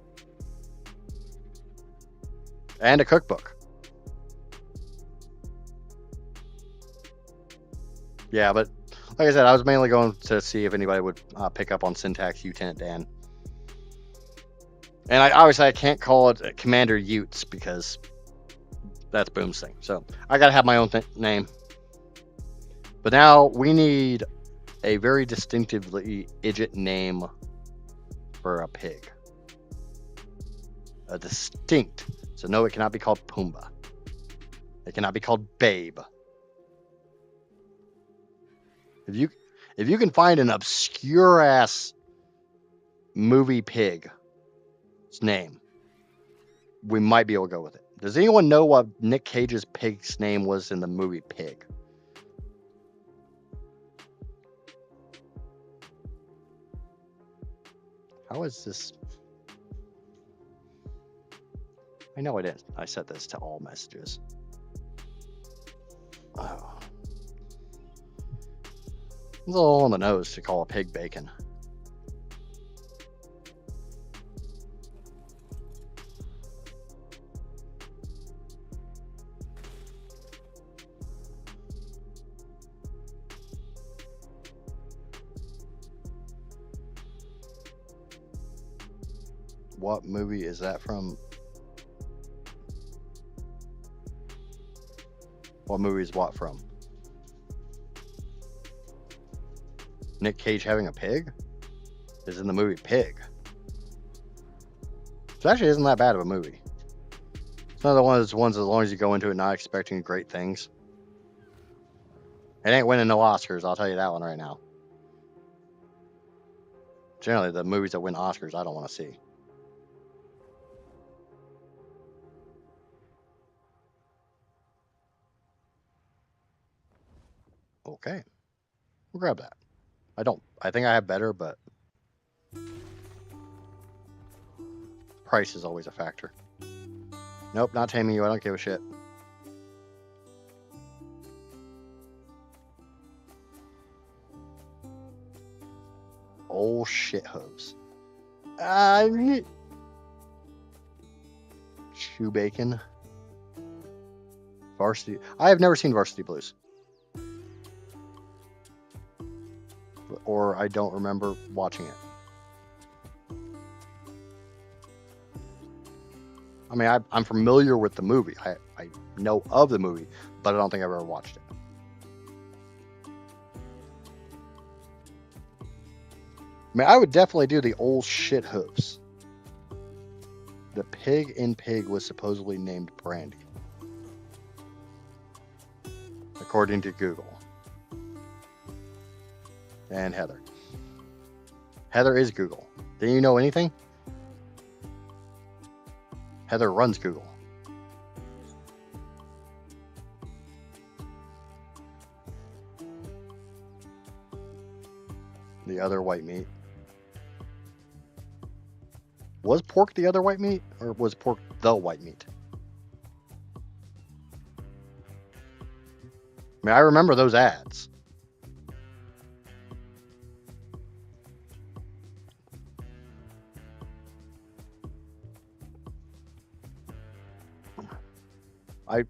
And a cookbook. Yeah, but like I said, I was mainly going to see if anybody would pick up on syntax Lieutenant Dan. And obviously I can't call it Commander Utes because that's Boom's thing. So I got to have my own name. But now we need a very distinctively Idjit name for a pig. A distinct. So no, it cannot be called Pumbaa. It cannot be called Babe. If you can find an obscure ass movie pig's name, we might be able to go with it. Does anyone know what Nick Cage's pig's name was in the movie Pig? How is this? I know I didn't. I set this to all messages. Oh. It's a little on the nose to call a pig bacon. What movie is that from? What movie is what from? Nick Cage having a pig? Is in the movie Pig. So actually isn't that bad of a movie. It's another one of those ones as long as you go into it not expecting great things. It ain't winning no Oscars, I'll tell you that one right now. Generally, the movies that win Oscars, I don't want to see. Okay. We'll grab that. I think I have better, but price is always a factor. Nope, not taming you. I don't give a shit. Old shit hooves. Shoe bacon. Varsity. I have never seen Varsity Blues. Or I don't remember watching it. I mean, I'm familiar with the movie. I know of the movie, but I don't think I've ever watched it. I mean, I would definitely do the old shit hooves. The pig in Pig was supposedly named Brandy, according to Google. And Heather. Heather is Google. Do you know anything? Heather runs Google. The other white meat. Was pork the other white meat, or was pork the white meat? I mean, I remember those ads.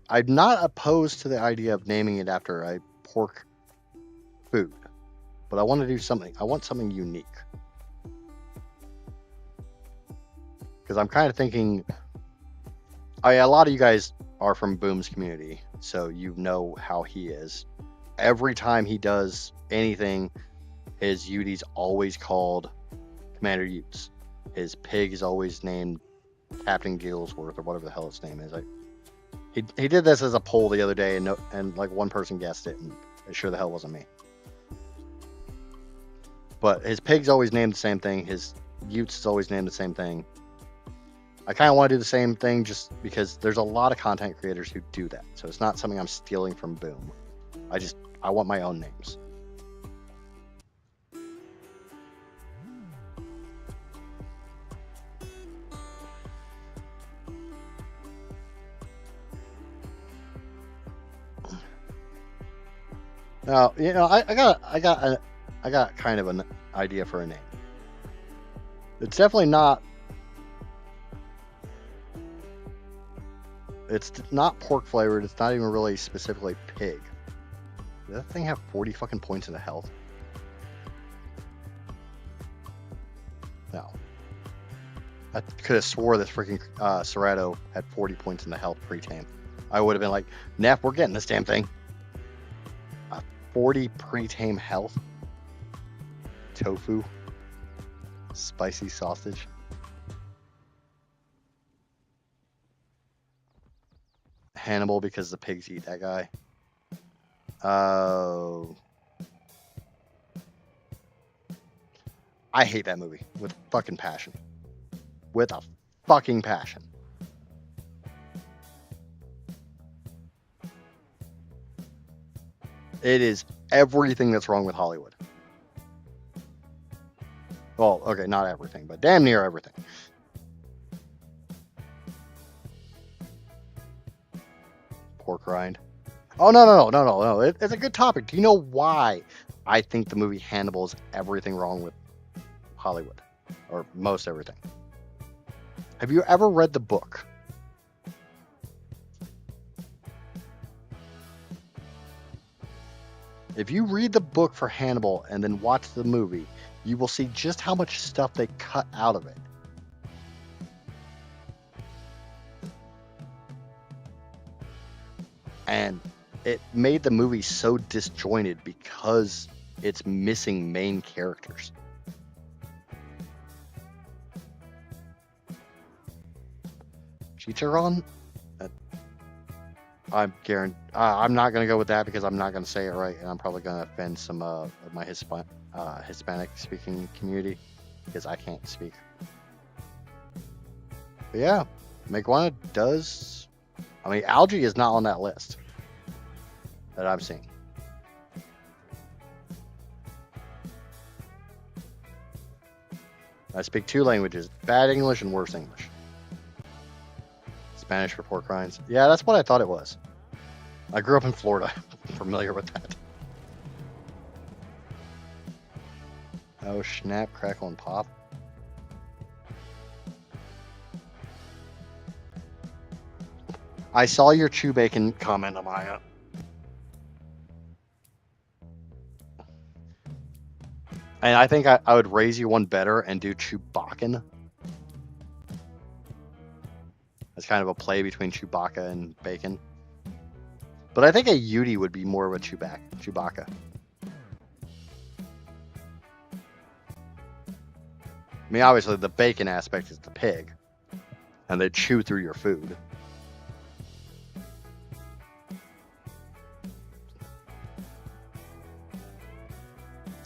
I'm not opposed to the idea of naming it after a pork food, but I want to do something. I want something unique. Because I'm kind of thinking, a lot of you guys are from Boom's community, so you know how he is. Every time he does anything, his Udi's always called Commander Utes. His pig is always named Captain Gilsworth or whatever the hell his name is. He did this as a poll the other day, and like one person guessed it, and it sure the hell wasn't me. But his pig's always named the same thing. His Utes is always named the same thing. I kind of want to do the same thing just because there's a lot of content creators who do that. So it's not something I'm stealing from Boom. I want my own names. Now, I got kind of an idea for a name. It's definitely not. It's not pork flavored. It's not even really specifically pig. Does that thing have 40 fucking points in the health? No. I could have swore this freaking Serrato had 40 points in the health pre-tame. I would have been like, Neff, we're getting this damn thing. 40 pre-tame health. Tofu. Spicy sausage. Hannibal because the pigs eat that guy. Oh. I hate that movie with fucking passion. With a fucking passion. It is everything that's wrong with Hollywood. Well, okay, not everything, but damn near everything. Pork rind. Oh, no. It's a good topic. Do you know why I think the movie Hannibal is everything wrong with Hollywood? Or most everything. Have you ever read the book? If you read the book for Hannibal and then watch the movie, you will see just how much stuff they cut out of it. And it made the movie so disjointed because it's missing main characters. Chicharron? I'm not going to go with that because I'm not going to say it right, and I'm probably going to offend some of my Hispanic-speaking community because I can't speak. But yeah, Maguana does... I mean, algae is not on that list that I'm seeing. I speak 2 languages, bad English and worse English. Spanish for pork rinds. Yeah, that's what I thought it was. I grew up in Florida. I'm familiar with that. Oh, snap, crackle, and pop. I saw your chew bacon comment, Amaya. And I think I would raise you one better and do Chewbaccan. It's kind of a play between Chewbacca and bacon. But I think a Yudi would be more of a Chewbacca. I mean, obviously, the bacon aspect is the pig. And they chew through your food.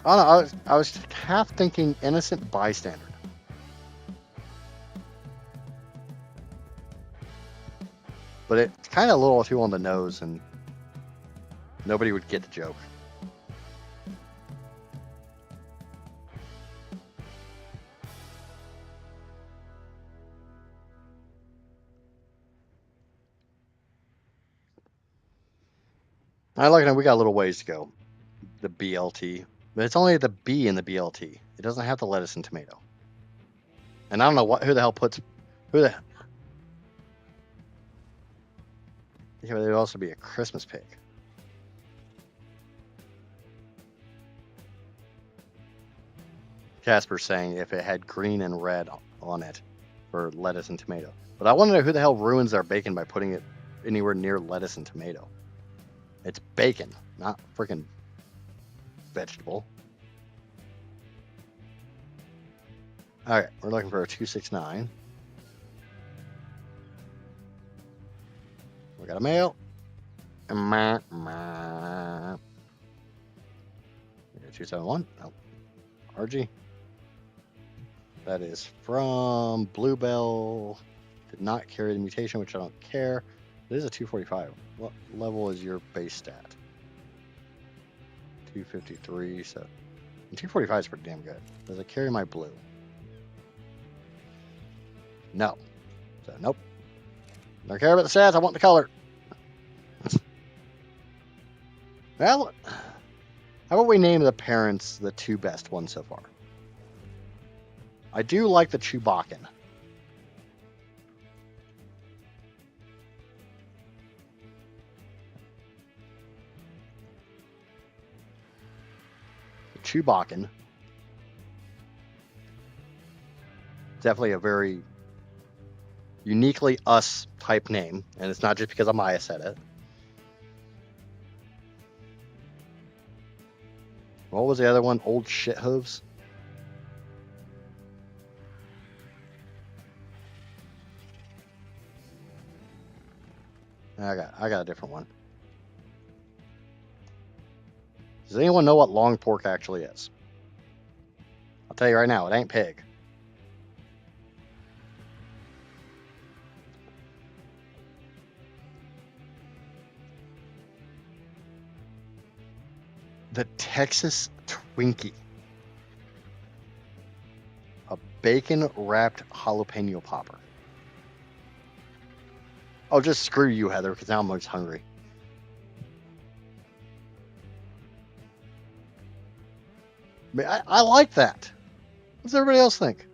I don't know, I was half thinking innocent bystander. But it's kind of a little too on the nose, and nobody would get the joke. I like it. We got a little ways to go. The BLT. But it's only the B in the BLT. It doesn't have the lettuce and tomato. And I don't know who the hell puts... Yeah, but there'd also be a Christmas pig. Casper's saying if it had green and red on it for lettuce and tomato. But I want to know who the hell ruins their bacon by putting it anywhere near lettuce and tomato. It's bacon, not freaking vegetable. Alright, we're looking for a 269. We got a male. We got a 271. Oh, RG. That is from Bluebell. Did not carry the mutation, which I don't care. It is a 245. What level is your base stat? 253. So 245 is pretty damn good. Does it carry my blue? No. So nope. Don't care about the stats. I want the color. Well, how about we name the parents the 2 best ones so far? I do like the Chewbaccan. The Chewbaccan. Definitely a very uniquely us type name, and it's not just because Amaya said it. What was the other one? Old Shithooves? I got a different one. Does anyone know what long pork actually is? tell you right now, it ain't pig. The Texas Twinkie. A bacon-wrapped jalapeno popper. Oh, just screw you, Heather, because now I'm most hungry. I mean, I like that. What does everybody else think?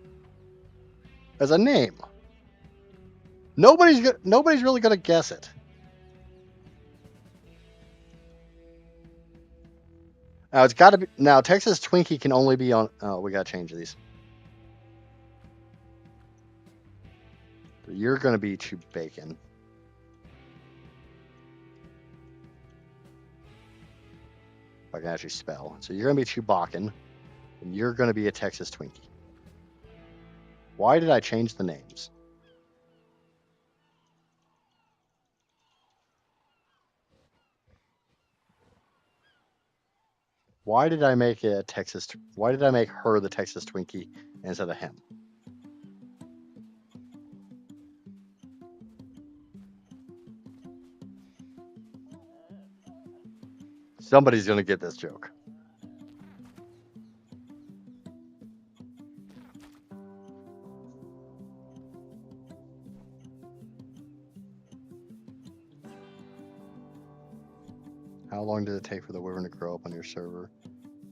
As a name. Nobody's really gonna guess it. Now it's got to be. Now Texas Twinkie can only be on. Oh, we gotta change these. You're gonna be to bacon. If I can actually spell. So you're gonna be Chewbacca, and you're gonna be a Texas Twinkie. Why did I change the names? Why did I make it a Texas? Why did I make her the Texas Twinkie instead of him? Somebody's gonna get this joke. How long did it take for the wyvern to grow up on your server?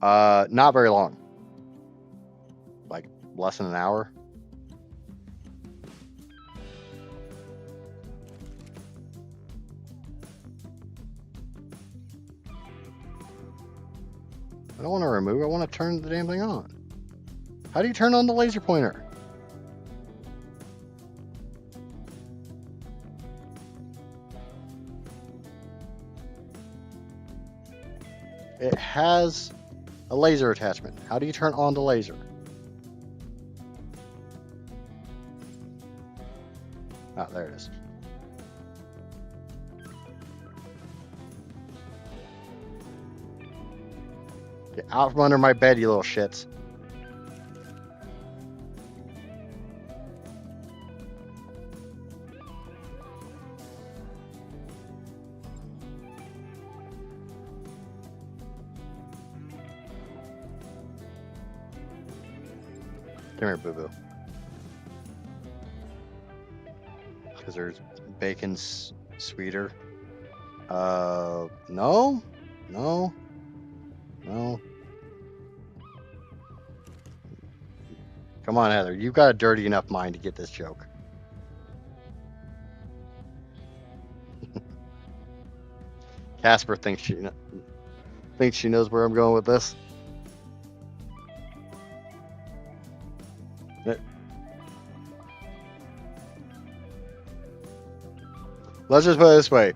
Not very long. Like less than an hour. I don't want to remove. I want to turn the damn thing on. How do you turn on the laser pointer? It has a laser attachment. How do you turn on the laser? Ah, there it is. Get out from under my bed, you little shits. Come here, boo-boo. Because there's bacon's sweeter. No. No. No. Come on, Heather. You've got a dirty enough mind to get this joke. Casper thinks she knows where I'm going with this. Let's just put it this way.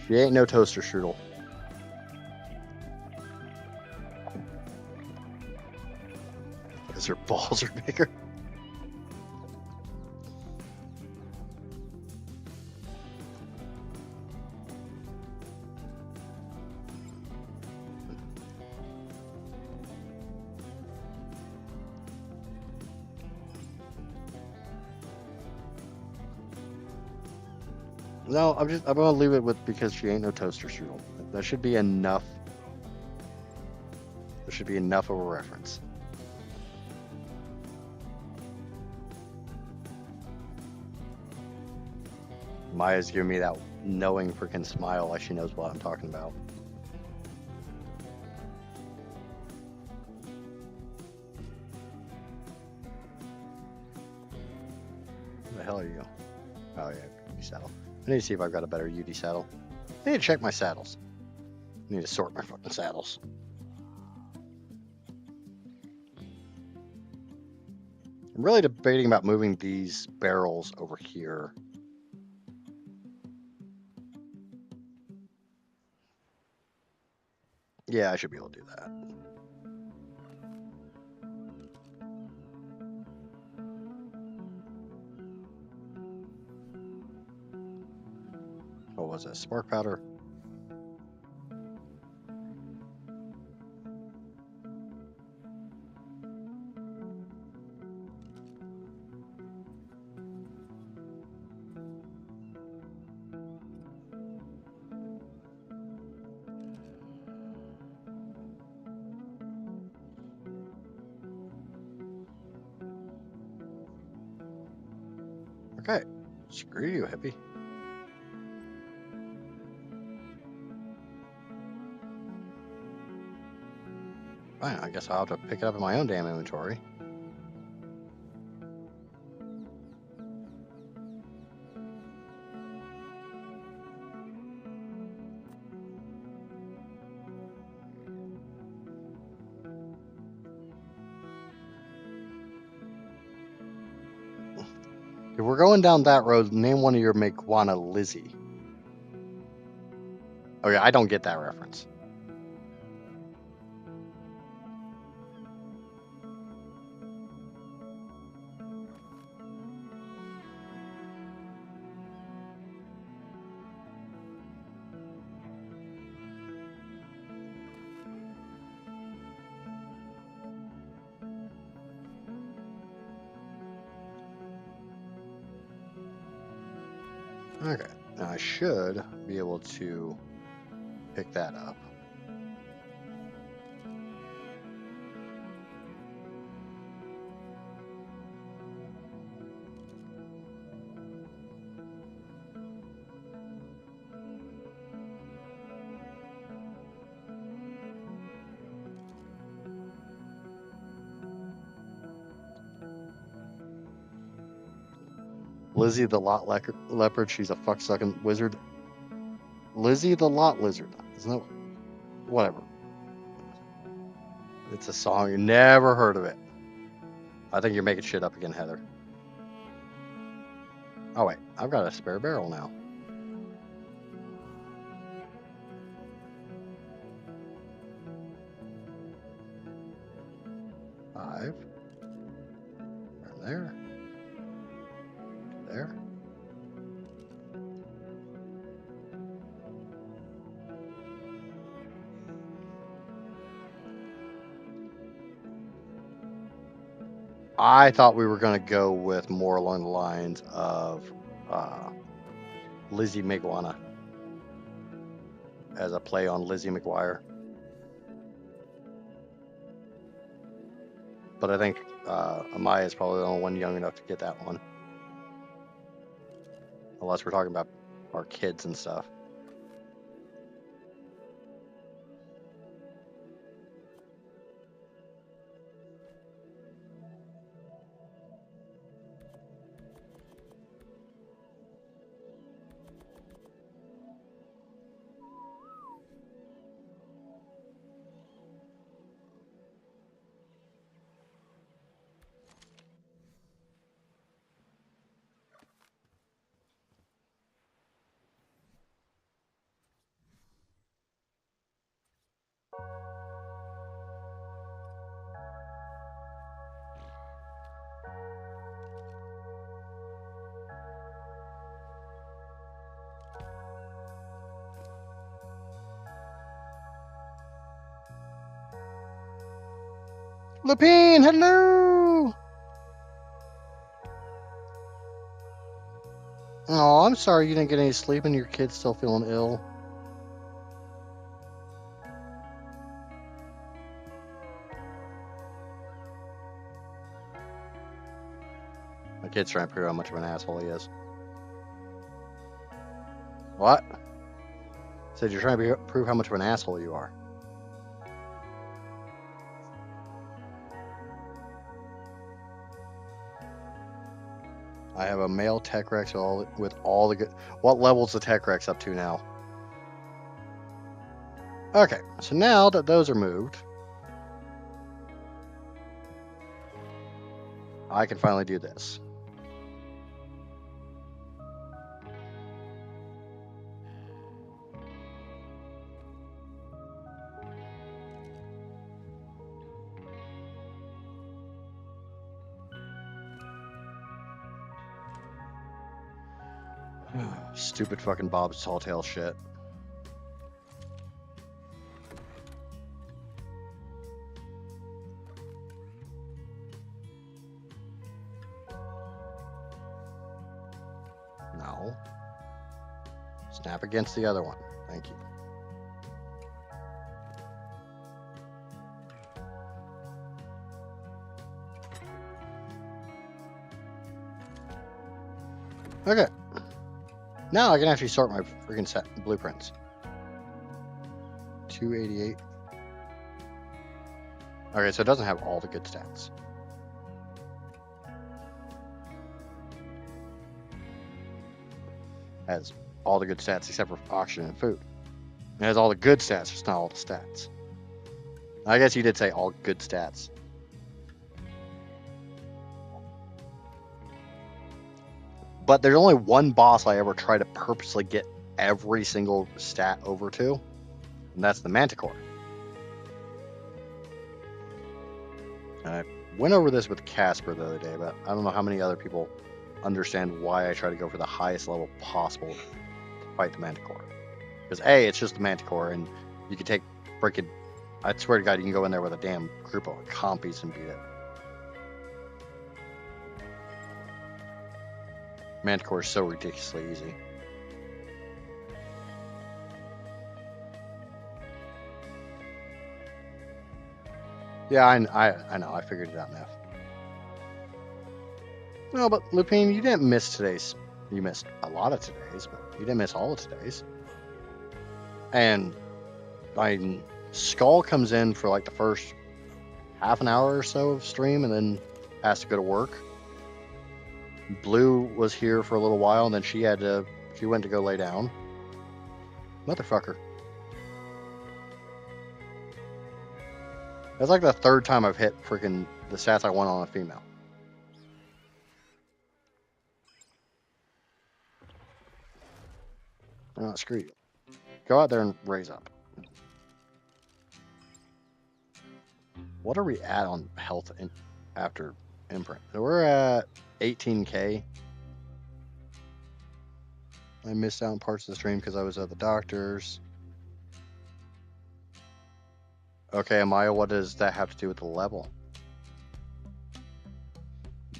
She ain't no toaster strudel. Because her balls are bigger. No, I'm gonna leave it with because she ain't no toaster strudel. That should be enough. There should be enough of a reference. Maya's giving me that knowing freaking smile like she knows what I'm talking about. Where the hell are you? Oh yeah, saddle. I need to see if I've got a better UD saddle. I need to check my saddles. I need to sort my fucking saddles. I'm really debating about moving these barrels over here. Yeah, I should be able to do that. What was that? Spark powder? Okay. Screw you, hippie. Fine, I guess I'll have to pick it up in my own damn inventory. If we're going down that road, name one of your Meguana Lizzie. Okay, I don't get that reference. Okay, now I should be able to pick that up. Lizzie the Lot Leopard, she's a fuck-sucking wizard. Lizzie the Lot Lizard. Isn't that... Whatever. It's a song. You never heard of it. I think you're making shit up again, Heather. Oh, wait. I've got a spare barrel now. Five. From there. There. I thought we were going to go with more along the lines of Lizzie Meguana as a play on Lizzie McGuire. But I think Amaya is probably the only one young enough to get that one. Unless we're talking about our kids and stuff. Lapine, hello! Oh, I'm sorry you didn't get any sleep and your kid's still feeling ill. My kid's trying to prove how much of an asshole he is. What? Said you're trying to prove how much of an asshole you are. I have a male Tech Rex with all the good... What level's the Tech Rex up to now? Okay, so now that those are moved, I can finally do this. Stupid fucking Bob's Tall Tale shit. No. Snap against the other one. Thank you. Okay. Now I can actually sort my freaking set blueprints. 288. Okay, so it doesn't have all the good stats. It has all the good stats except for oxygen and food. It has all the good stats, just not all the stats. I guess you did say all good stats. But there's only one boss I ever try to purposely get every single stat over to, and that's the Manticore. I went over this with Casper the other day, but I don't know how many other people understand why I try to go for the highest level possible to fight the Manticore. Because A, it's just the Manticore, and you can take freaking... I swear to God, you can go in there with a damn group of compies and beat it. Manticore is so ridiculously easy. Yeah, I know. I figured it out now. No, but Lupine, you didn't miss today's. You missed a lot of today's, but you didn't miss all of today's. And Skull comes in for like the first half an hour or so of stream, and then has to go to work. Blue was here for a little while, and then she went to go lay down. Motherfucker. That's like the third time I've hit freaking the stats I want on a female. Oh, screw you. Go out there and raise up. What are we at on health after imprint? So we're at 18k. I missed out on parts of the stream because I was at the doctor's. Okay, Amaya, what does that have to do with the level?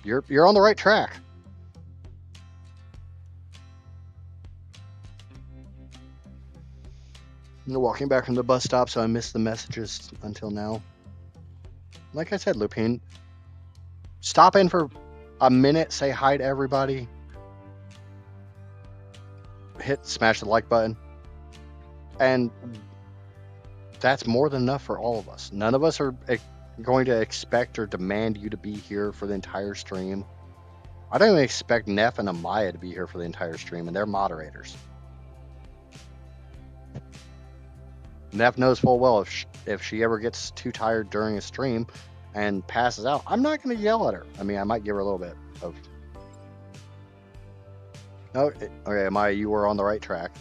You're on the right track. I'm walking back from the bus stop, so I missed the messages until now. Like I said, Lupine, stop in for a minute, say hi to everybody, smash the like button, and that's more than enough for all of us. None of us are going to expect or demand you to be here for the entire stream. I don't even expect Neff and Amaya to be here for the entire stream, and they're moderators. Neff knows full well if she ever gets too tired during a stream and passes out, I'm not going to yell at her. I mean, I might give her a little bit of... Okay, Amaya, you were on the right track.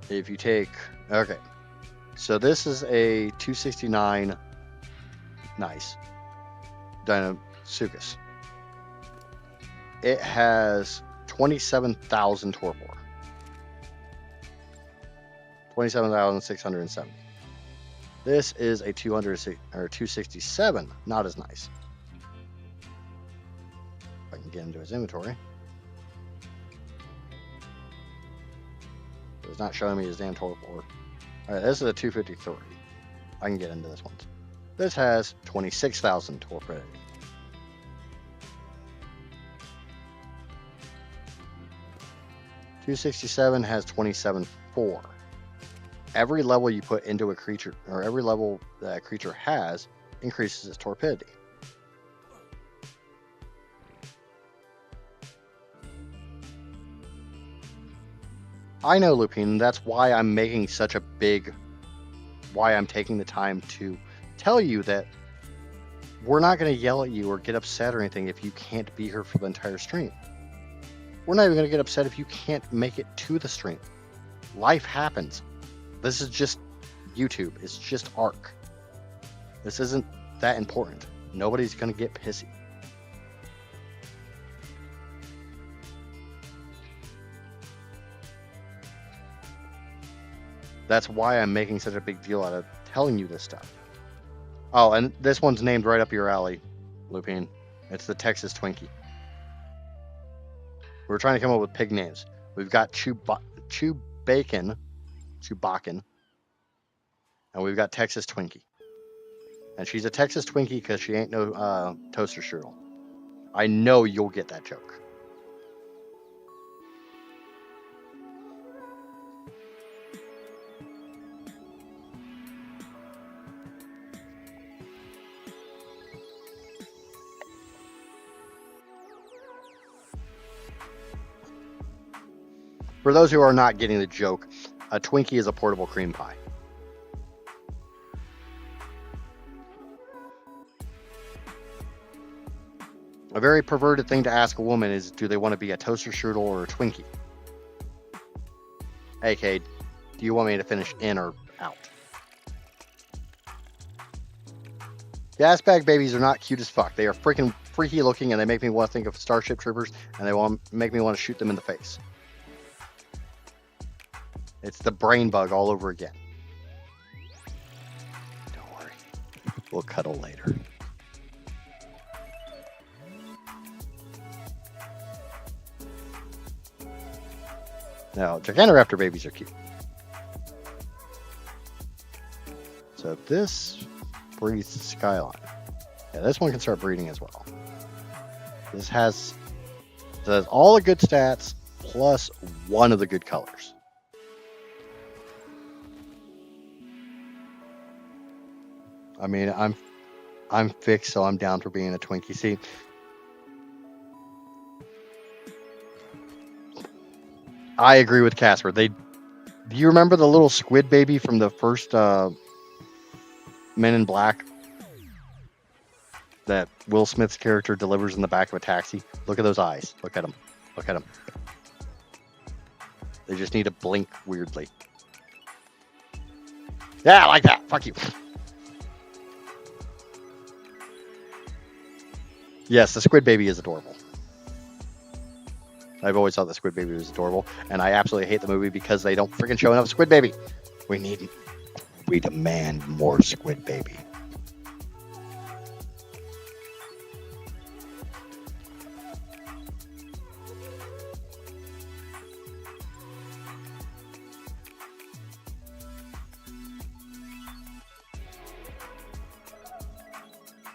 If you take... Okay. So this is a 269... Nice. Dinosuchus. It has 27,000 torpor. 27,670. This is a 267. Not as nice. If I can get into his inventory. It's not showing me his damn torpor. Alright, this is a 253. I can get into this one. This has 26,000 torpor. 267 has 27.4. Every level you put into a creature, or every level that a creature has, increases its torpidity. I know, Lupine, that's why I'm making such a big... Why I'm taking the time to tell you that we're not going to yell at you or get upset or anything if you can't be here for the entire stream. We're not even going to get upset if you can't make it to the stream. Life happens. This is just YouTube. It's just ARK. This isn't that important. Nobody's going to get pissy. That's why I'm making such a big deal out of telling you this stuff. Oh, and this one's named right up your alley, Lupine. It's the Texas Twinkie. We're trying to come up with pig names. We've got Chewbacon, and we've got Texas Twinkie. And she's a Texas Twinkie because she ain't no toaster strudel. I know you'll get that joke. For those who are not getting the joke, a Twinkie is a portable cream pie. A very perverted thing to ask a woman is, do they want to be a toaster strudel or a Twinkie? Hey, Cade, do you want me to finish in or out? Gas bag babies are not cute as fuck. They are freaking freaky looking, and they make me want to think of Starship Troopers, and they make me want to shoot them in the face. It's the brain bug all over again. Don't worry. We'll cuddle later. Now, Gigantoraptor babies are cute. So this breeds Skyline. Yeah, this one can start breeding as well. This has all the good stats plus one of the good colors. I mean, I'm fixed, so I'm down for being a Twinkie. See, I agree with Casper. Do you remember the little squid baby from the first Men in Black that Will Smith's character delivers in the back of a taxi? Look at those eyes. Look at them. Look at them. They just need to blink weirdly. Yeah, I like that. Fuck you. Yes, the squid baby is adorable. I've always thought the Squid Baby was adorable, and I absolutely hate the movie because they don't freaking show enough Squid Baby. We demand more Squid Baby.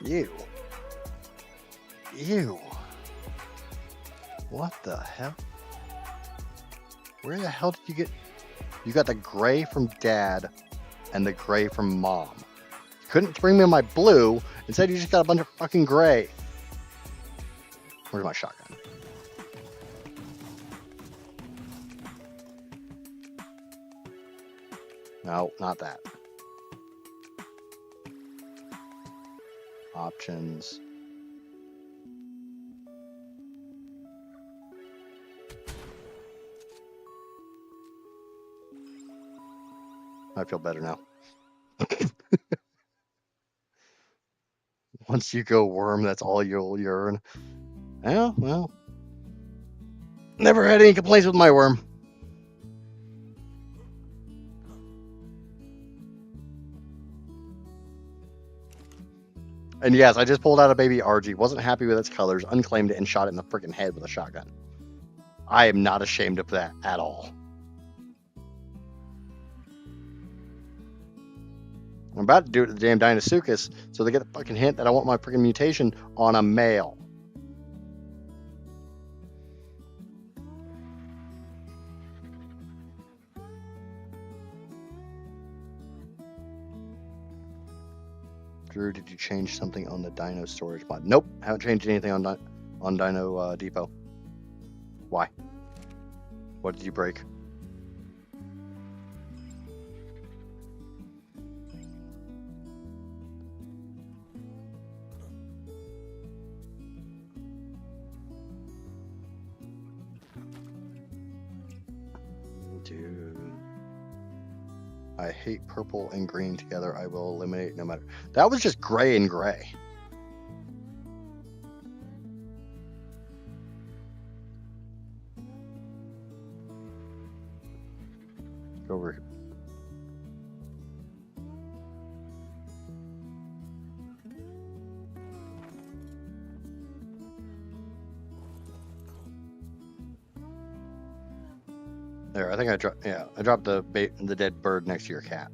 Ew. Ew. What the hell? Where the hell did you get... You got the gray from Dad and the gray from Mom. You couldn't bring me my blue. Instead, you just got a bunch of fucking gray. Where's my shotgun? No, not that. Options. I feel better now. Once you go worm, that's all you'll yearn. Yeah, well. Never had any complaints with my worm. And yes, I just pulled out a baby RG, wasn't happy with its colors, unclaimed it, and shot it in the freaking head with a shotgun. I am not ashamed of that at all. I'm about to do it to the damn Dinosuchus, so they get the fucking hint that I want my freaking mutation on a male. Drew, did you change something on the Dino storage mod? Nope, haven't changed anything on Dino Depot. Why? What did you break? Dude, I hate purple and green together. I will eliminate no matter. That was just gray and gray. Go over here. There, I think I dropped. Yeah, I dropped the dead bird next to your cat.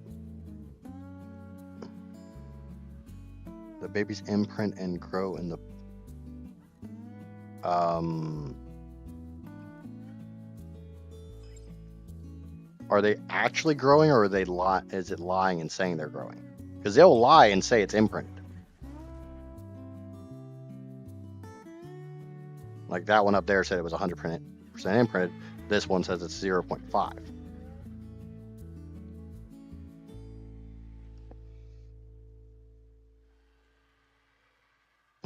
The baby's imprint and grow in the. Are they actually growing, or are they is it lying and saying they're growing? Because they'll lie and say it's imprinted. Like that one up there said it was 100% imprinted, this one says it's 0.5.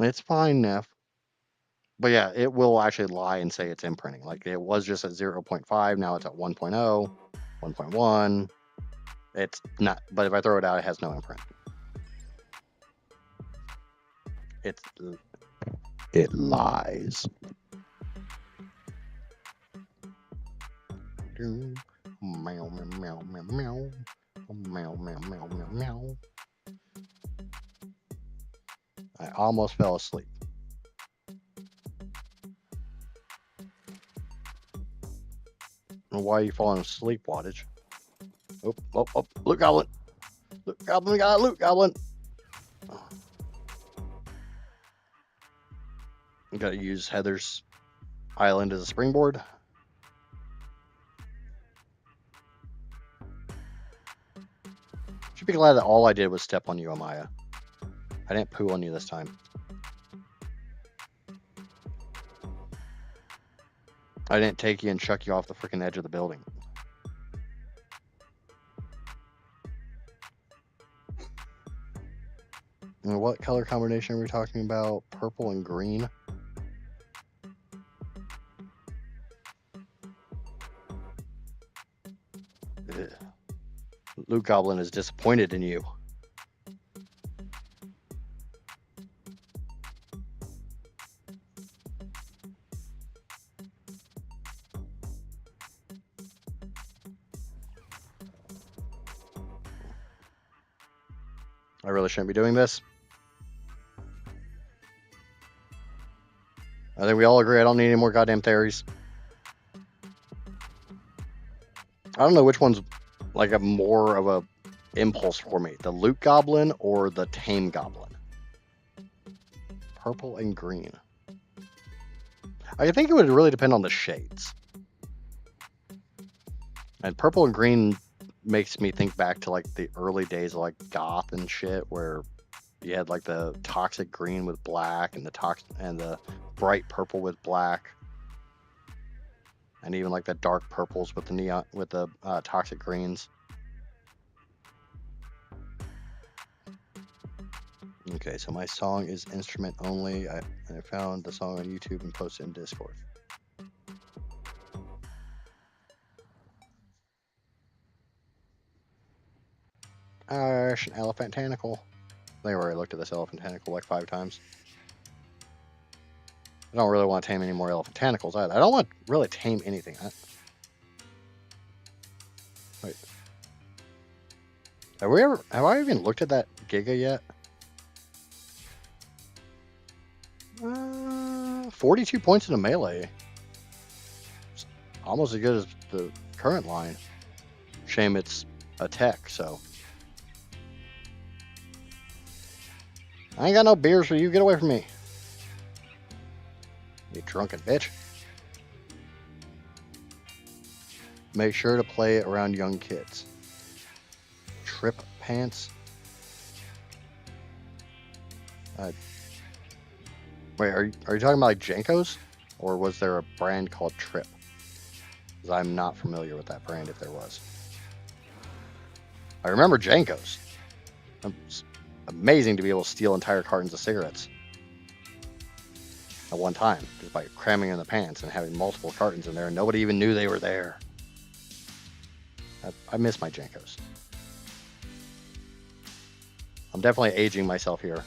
It's fine, Neff. But yeah, it will actually lie and say it's imprinting. Like it was just at 0.5, now it's at 1.0, 1.1. It's not, but if I throw it out, it has no imprint. It lies. Meow, meow, meow, meow, meow. Meow, meow, meow, meow, meow. I almost fell asleep. Why are you falling asleep, Wattage? Oh, oh, oh, loot goblin. Loot goblin, we got a loot goblin. You gotta use Heather's island as a springboard. Should be glad that all I did was step on you, Amaya. I didn't poo on you this time. I didn't take you and chuck you off the freaking edge of the building. And what color combination are we talking about? Purple and green? Ugh. Loot Goblin is disappointed in you. I really shouldn't be doing this. I think we all agree I don't need any more goddamn theories. I don't know which one's like a more of a impulse for me, the Loot Goblin or the Tame Goblin. Purple and green. I think it would really depend on the shades. And purple and green makes me think back to like the early days of like goth and shit, where you had like the toxic green with black and the bright purple with black, and even like the dark purples with the neon with the toxic greens. Okay, so my song is instrument only. I found the song on YouTube and posted in Discord. An elephant tentacle. I think I already looked at this elephant tentacle like 5 times. I don't really want to tame any more elephant tentacles either. I don't want to really tame anything. Wait. Have I even looked at that Giga yet? 42 points in a melee. It's almost as good as the current line. Shame it's a tech, so. I ain't got no beers for you. Get away from me. You drunken bitch. Make sure to play it around young kids. Trip pants. Wait, are you talking about like Jankos? Or was there a brand called Trip? Because I'm not familiar with that brand if there was. I remember Jankos. It's amazing to be able to steal entire cartons of cigarettes at one time, just by cramming in the pants and having multiple cartons in there, and nobody even knew they were there. I miss my Jankos. I'm definitely aging myself here.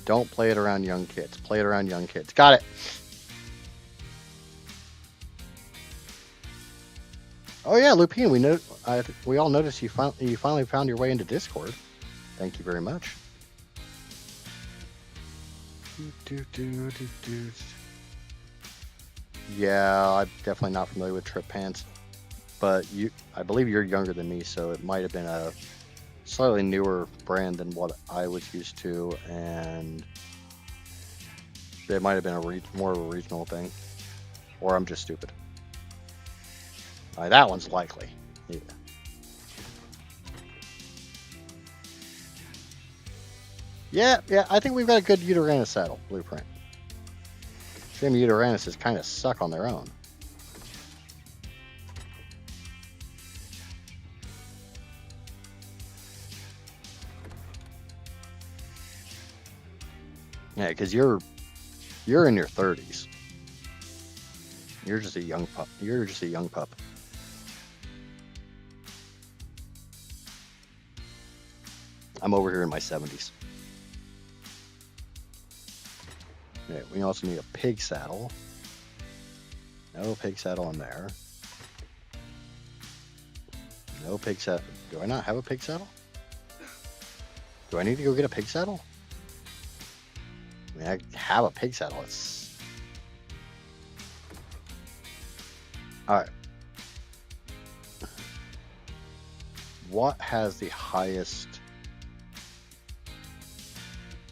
Don't play it around young kids. Play it around young kids. Got it. Oh yeah, Lupine. We all noticed you finally found your way into Discord. Thank you very much. Yeah, I'm definitely not familiar with Trip Pants, but I believe you're younger than me, so it might have been a slightly newer brand than what I was used to, and it might have been more of a regional thing, or I'm just stupid. That one's likely. Yeah. Yeah, I think we've got a good Uranus saddle blueprint. Shame Uranuses kind of suck on their own. Yeah, because you're in your 30s. You're just a young pup. You're just a young pup. I'm over here in my 70s. Okay, we also need a pig saddle. No pig saddle in there. No pig saddle. Do I not have a pig saddle? Do I need to go get a pig saddle? I mean, I have a pig saddle. It's... Alright. What has the highest...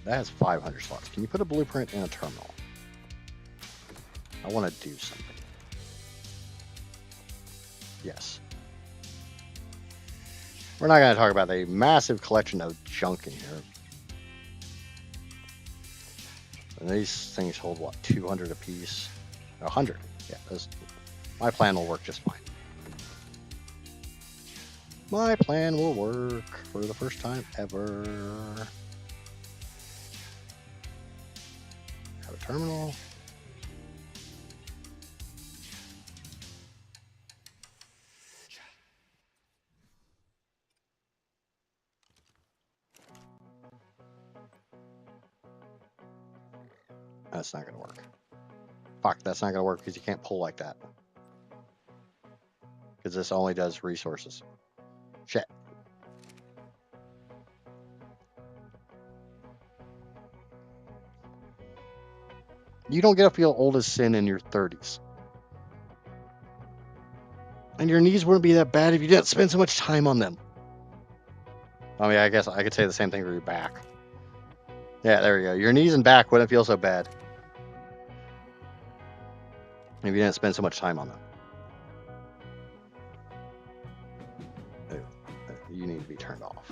That has 500 slots. Can you put a blueprint in a terminal? I want to do something. Yes. We're not going to talk about the massive collection of junk in here. And these things hold, what, 200 apiece? 100. Yeah, my plan will work just fine. My plan will work for the first time ever. Have a terminal. That's not going to work. Fuck, that's not going to work because you can't pull like that. Because this only does resources. Shit. You don't get to feel old as sin in your 30s. And your knees wouldn't be that bad if you didn't spend so much time on them. I mean, I guess I could say the same thing for your back. Yeah, there we go. Your knees and back wouldn't feel so bad if you didn't spend so much time on them. You need to be turned off.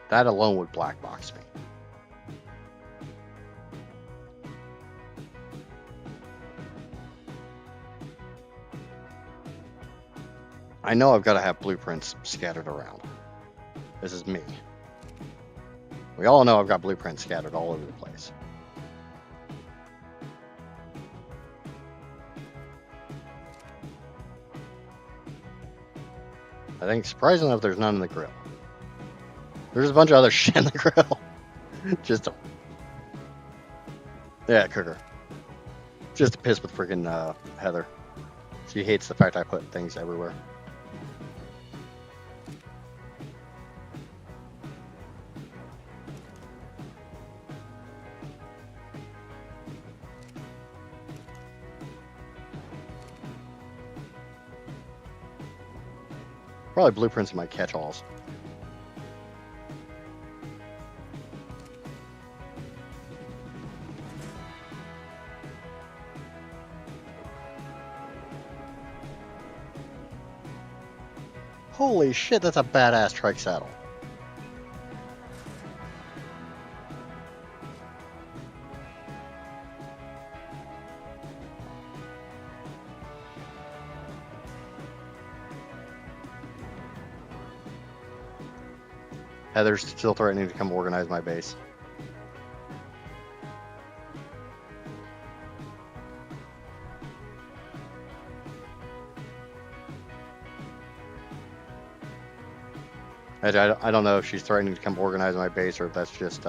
That alone would black box me. I know I've got to have blueprints scattered around. This is me. We all know I've got blueprints scattered all over the place. I think surprisingly enough, there's none in the grill. There's a bunch of other shit in the grill. Just to... Yeah, cooker. Just to piss with freaking Heather. She hates the fact I put things everywhere. Probably blueprints in my catch-alls. Holy shit, that's a badass trike saddle. Heather's still threatening to come organize my base. I don't know if she's threatening to come organize my base or if that's just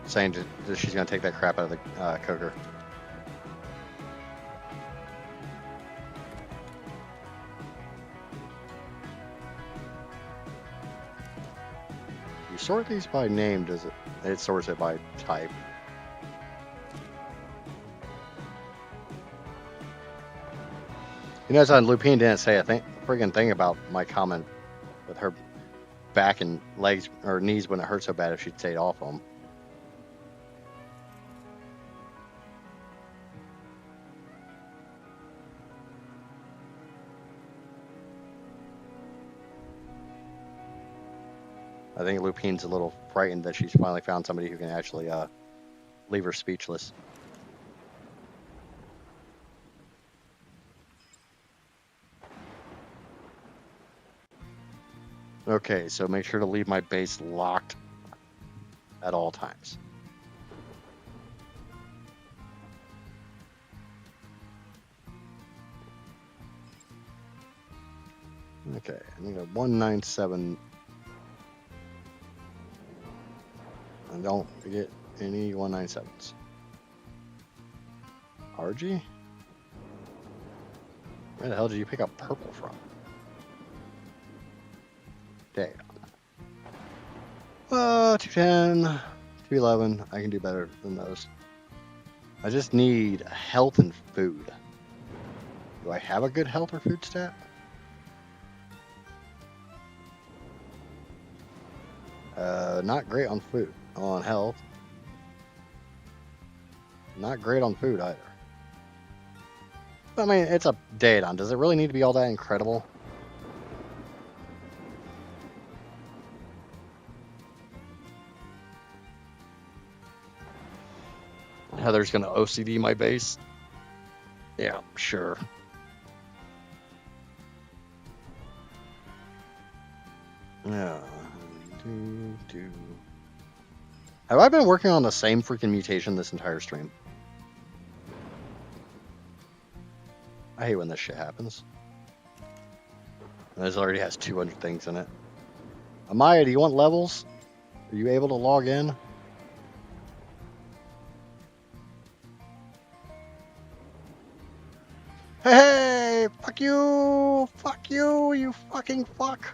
saying that she's going to take that crap out of the cooker. You sort these by name, does it? It sorts it by type. You notice on Lupine didn't say a friggin' thing about my comment with her back and legs or knees wouldn't hurt so bad if she'd stayed off them. I think Lupine's a little frightened that she's finally found somebody who can actually leave her speechless. Okay, so make sure to leave my base locked at all times. Okay, I need a 197. And don't forget any 197s. RG? Where the hell did you pick up purple from? Damn. 210, 211. I can do better than those. I just need health and food. Do I have a good health or food stat? Not great on food. On health. Not great on food either. I mean, it's a Daedon. Does it really need to be all that incredible? Heather's gonna OCD my base. Yeah, sure. Yeah. Have I been working on the same freaking mutation this entire stream? I hate when this shit happens. This already has 200 things in it. Amaya, do you want levels? Are you able to log in? Hey, fuck you! Fuck you, you fucking fuck!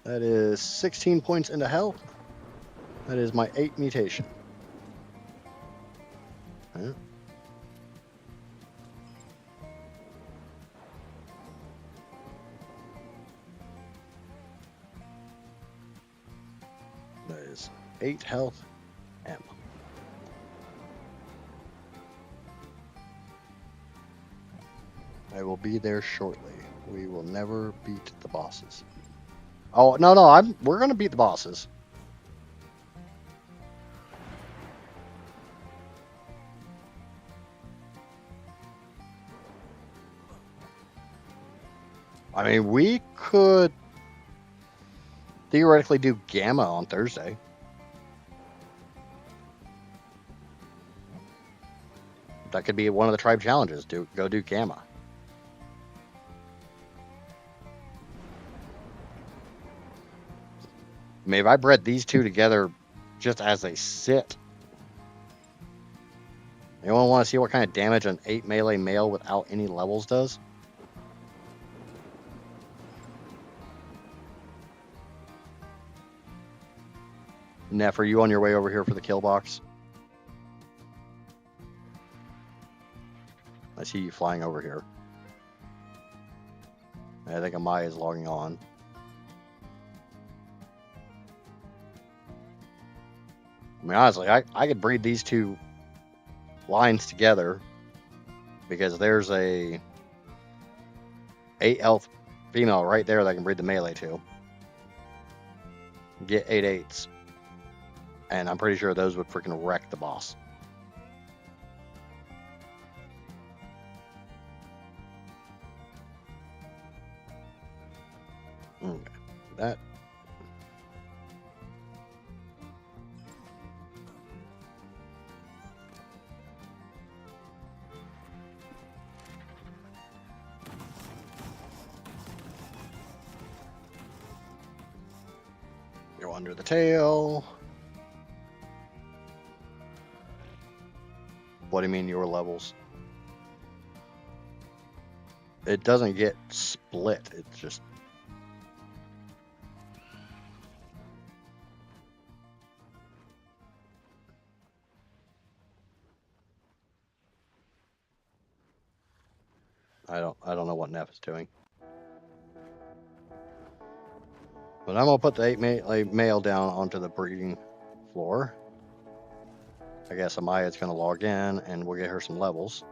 That is 16 points into health. That is my 8 mutation. Yeah. That is 8 health. M. I will be there shortly. We will never beat the bosses. Oh, no, we're gonna beat the bosses. I mean, we could theoretically do Gamma on Thursday. That could be one of the tribe challenges. Go do Gamma. I mean, if I bred these two together just as they sit. Anyone want to see what kind of damage an 8 melee male without any levels does? Neff, are you on your way over here for the kill box? I see you flying over here. I think Amaya is logging on. I mean, honestly, I could breed these two lines together because there's a 8 health female right there that I can breed the melee to. Get 8 8s. And I'm pretty sure those would freaking wreck the boss. Okay. That. Go under the tail. What do you mean your levels? It doesn't get split. It's just... I don't know what Neff is doing. But I'm gonna put the 8 male down onto the breeding floor. I guess Amaya's gonna log in and we'll get her some levels.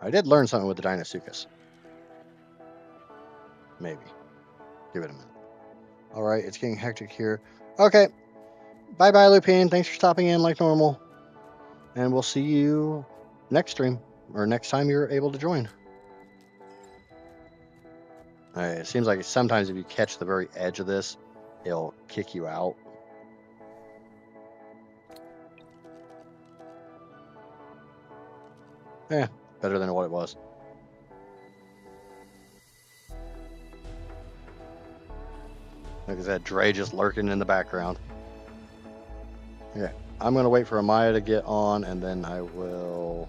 I did learn something with the Dinosuchus. Maybe. Give it a minute. Alright, it's getting hectic here. Okay. Bye-bye, Lupine. Thanks for stopping in like normal. And we'll see you next stream. Or next time you're able to join. Alright, it seems like sometimes if you catch the very edge of this, it'll kick you out. Yeah, better than what it was. Like I said, Dre just lurking in the background. Okay, I'm going to wait for Amaya to get on, and then I will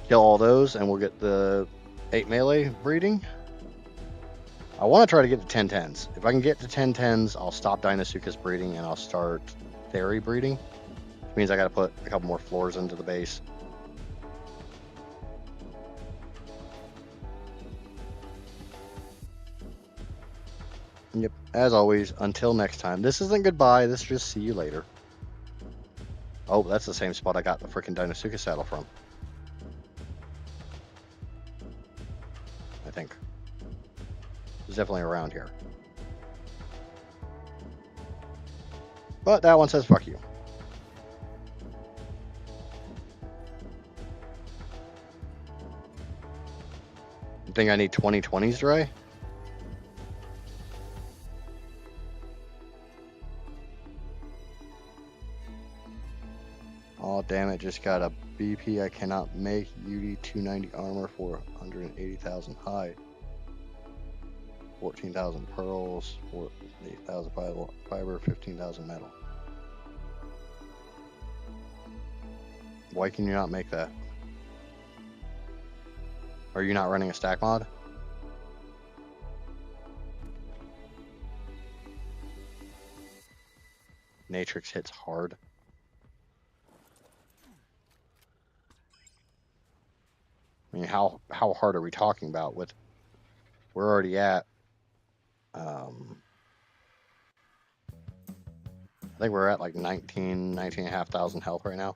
kill all those, and we'll get the 8 melee breeding. I want to try to get to 1010s. If I can get to 1010s, I'll stop Dinosuchus breeding, and I'll start Theory breeding. Which means I got to put a couple more floors into the base. Yep, as always, until next time. This isn't goodbye, this is just see you later. Oh, that's the same spot I got the freaking Dinosuchus saddle from. I think. It's definitely around here. But that one says fuck you. You think I need 2020s, Dre? Oh, damn it, just got a BP I cannot make. UD 290 armor for 180,000 hide. 14,000 pearls, 8,000 fiber, 15,000 metal. Why can you not make that? Are you not running a stack mod? Natrix hits hard. I mean, how hard are we talking about? With we're already at I think we're at like 19,500 health right now.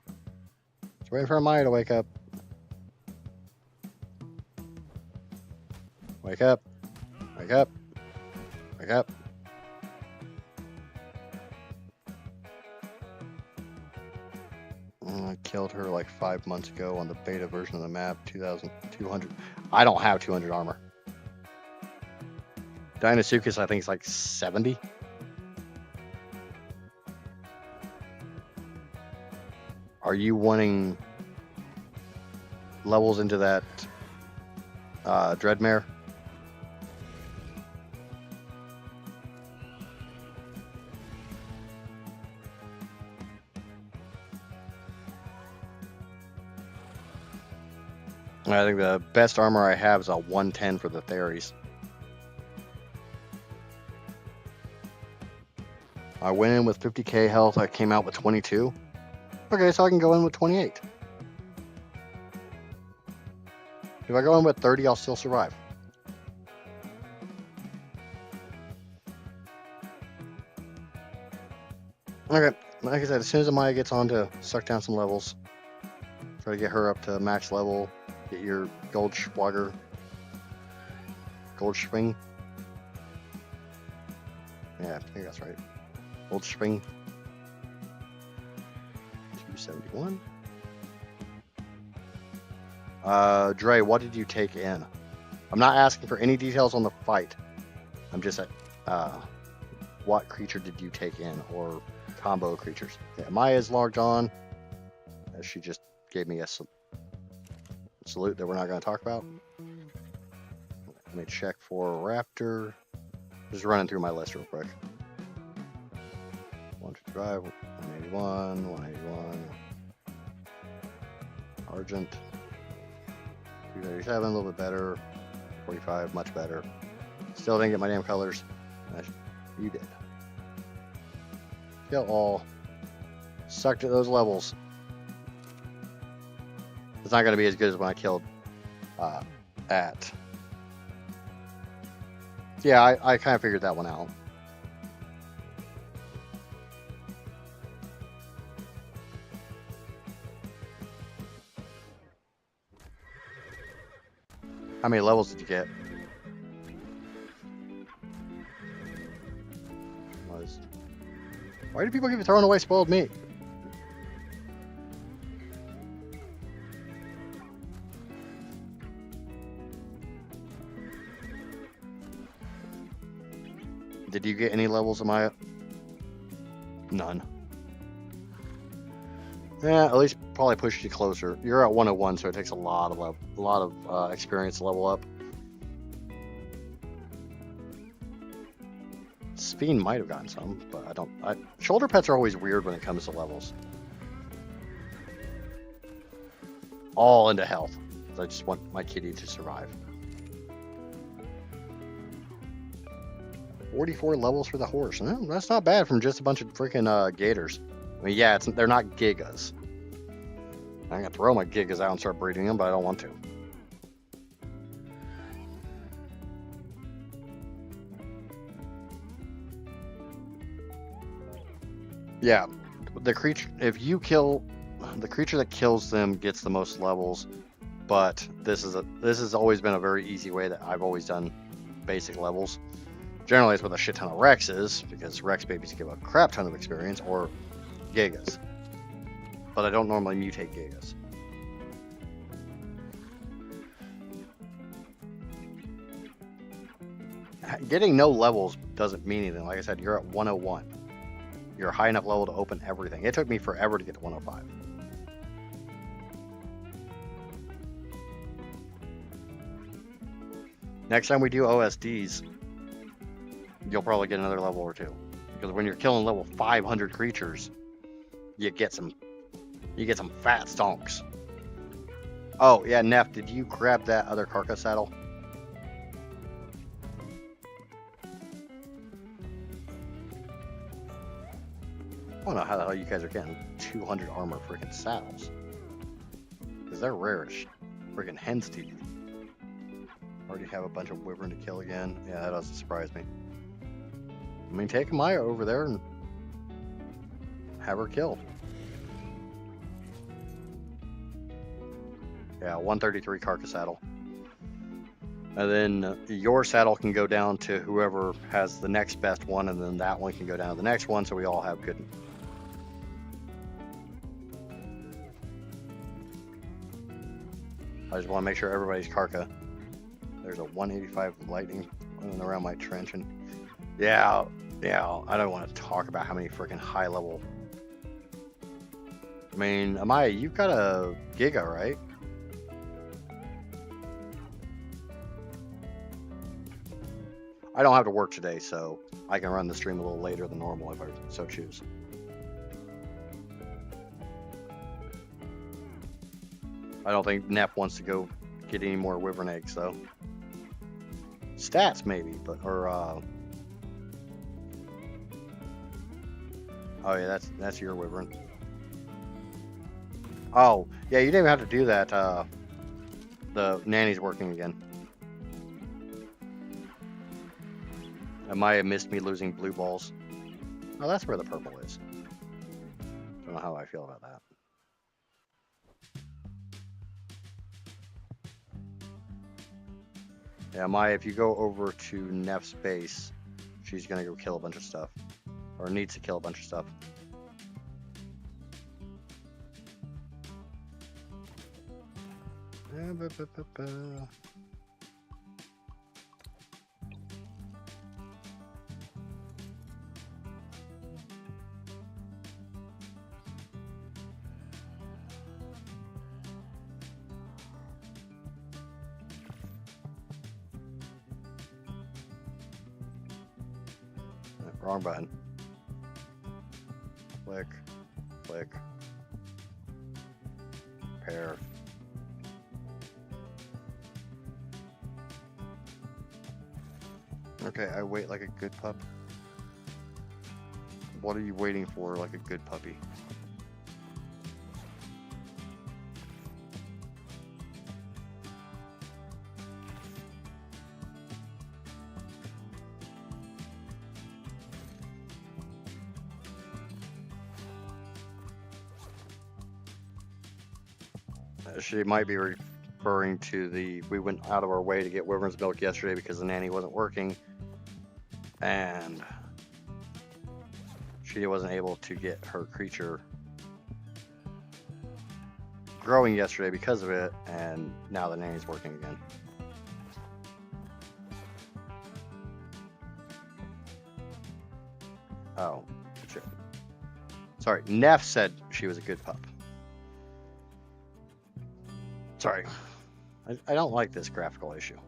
Just waiting for Amaya to wake up. Wake up. Wake up. Wake up. I killed her like 5 months ago on the beta version of the map. 2,200. I don't have 200 armor. Dinosuchus, I think, is like 70. Are you wanting levels into that Dreadmare? I think the best armor I have is a 110 for the Theories. I went in with 50k health. I came out with 22. Okay, so I can go in with 28. If I go in with 30, I'll still survive. Okay, like I said, as soon as Amaya gets on to suck down some levels, try to get her up to max level, get your gold schwager, gold spring. Yeah, I think that's right. Gold spring. 271. Dre, what did you take in? I'm not asking for any details on the fight. I'm just at, what creature did you take in, or combo creatures? Okay, Maya's logged on. She just gave me a salute that we're not going to talk about. Let me check for Raptor. Just running through my list real quick. 155, 181, 181. Argent. 237, a little bit better. 45, much better. Still didn't get my damn colors. You did. Kill all. Sucked at those levels. It's not going to be as good as when I killed at... Yeah, I kind of figured that one out. How many levels did you get? Why do people keep throwing away spoiled meat? Did you get any levels of my... None. Yeah, at least probably pushed you closer. You're at 101, so it takes a lot of experience to level up. Speen might have gotten some, but I don't. Shoulder pets are always weird when it comes to levels. All into health. I just want my kitty to survive. 44 levels for the horse. No, that's not bad from just a bunch of freaking gators. I mean, yeah, they're not gigas. I'm gonna throw my gigas out and start breeding them, but I don't want to. Yeah, the creature. If you kill the creature that kills them, gets the most levels. But this has always been a very easy way that I've always done basic levels. Generally, it's with a shit ton of Rexes, because Rex babies give a crap ton of experience, or Gigas. But I don't normally mutate Gigas. Getting no levels doesn't mean anything. Like I said, you're at 101. You're a high enough level to open everything. It took me forever to get to 105. Next time we do OSDs, you'll probably get another level or two. Because when you're killing level 500 creatures, you get some fat stonks. Oh yeah, Neff, did you grab that other carcass saddle? I don't know how the hell you guys are getting 200 armor freaking saddles. Because they're rarish. Freaking hen's teeth. Already have a bunch of wyvern to kill again. Yeah, that doesn't surprise me. I mean, take Maya over there and have her killed. Yeah, 133 carcass saddle. And then your saddle can go down to whoever has the next best one, and then that one can go down to the next one, so we all have good. I just want to make sure everybody's carca. There's a 185 lightning running around my trench, and yeah, I don't want to talk about how many freaking high level. I mean, Amaya, you've got a Giga, right? I don't have to work today, so I can run the stream a little later than normal if I so choose. I don't think Neff wants to go get any more wyvern eggs, though. Stats, maybe, but, or, oh yeah, that's your wyvern. Oh, yeah, you didn't even have to do that, the nanny's working again. I might have missed me losing blue balls. Oh, that's where the purple is. Don't know how I feel about that. Yeah, Maya, if you go over to Neff's base, she's gonna go kill a bunch of stuff. Or needs to kill a bunch of stuff. Wrong button. Click, click, pair. Okay, I wait like a good pup. What are you waiting for like a good puppy? She might be referring to we went out of our way to get Wyvern's milk yesterday because the nanny wasn't working. And she wasn't able to get her creature growing yesterday because of it, and now the nanny's working again. Oh, shit. Sorry, Neff said she was a good pup. Sorry. I don't like this graphical issue.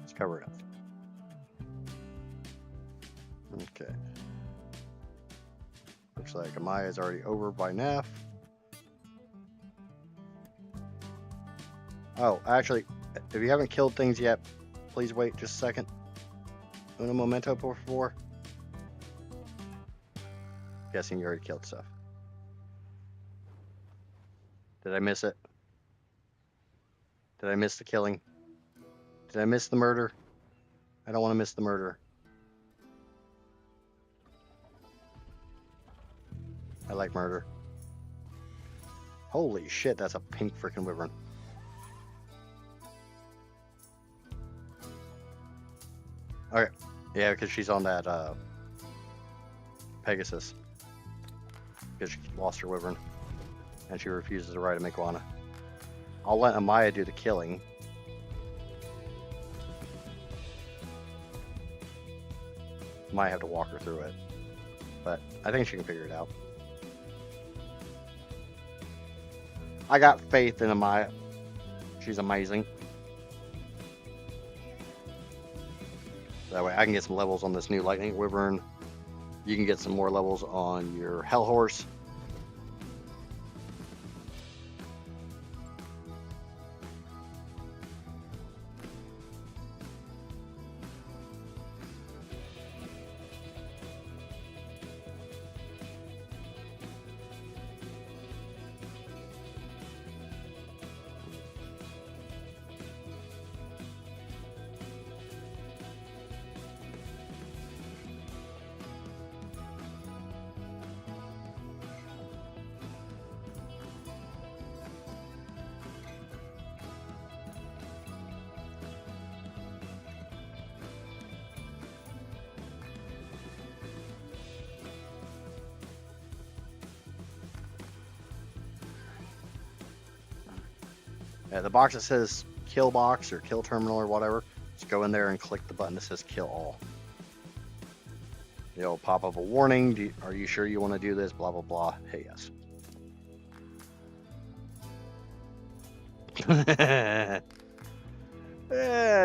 Let's cover it up. Okay. Looks like Amaya is already over by Neff. Oh, actually, if you haven't killed things yet, please wait just a second. Uno momento, por favor. Guessing you already killed stuff. Did I miss it? Did I miss the killing? Did I miss the murder? I don't want to miss the murder. I like murder. Holy shit, that's a pink freaking wyvern. Okay, yeah, because she's on that Pegasus. Because she lost her wyvern. And she refuses to ride a Meguana. I'll let Amaya do the killing. Might have to walk her through it. But I think she can figure it out. I got faith in Amaya. She's amazing. That way I can get some levels on this new Lightning Wyvern. You can get some more levels on your Hell Horse. Yeah, the box that says kill box or kill terminal or whatever, just go in there and click the button that says kill all. It'll pop up a warning. Are you sure you want to do this? Blah, blah, blah. Hey, yes.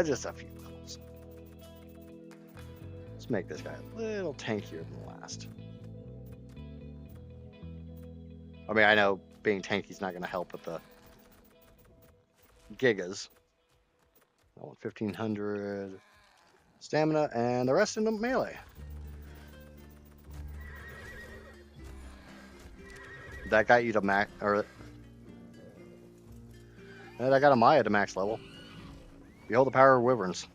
Just a few levels. Let's make this guy a little tankier than the last. I mean, I know being tanky is not going to help with the gigas. I want 1500 stamina and the rest in the melee. That got you to max, or that got Amaya to max level. Behold the power of wyverns.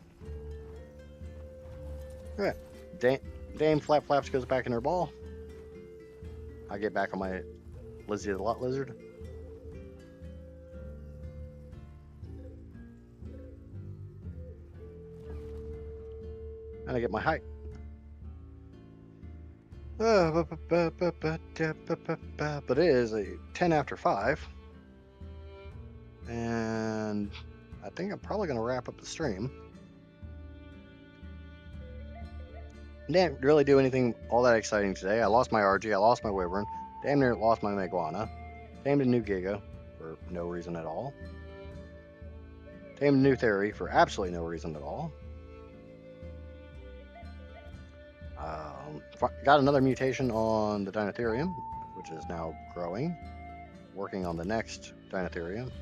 Alright, Dame Flap Flaps goes back in her ball. I get back on my Lizzie the Lot Lizard. And I get my height. But it is a 10 after 5. And I think I'm probably going to wrap up the stream. Didn't really do anything all that exciting today. I lost my RG, I lost my Wyvern, damn near lost my Meguana, tamed a new Giga for no reason at all, tamed a new Theory for absolutely no reason at all. Got another mutation on the Dinotherium, which is now growing. Working on the next Dinotherium.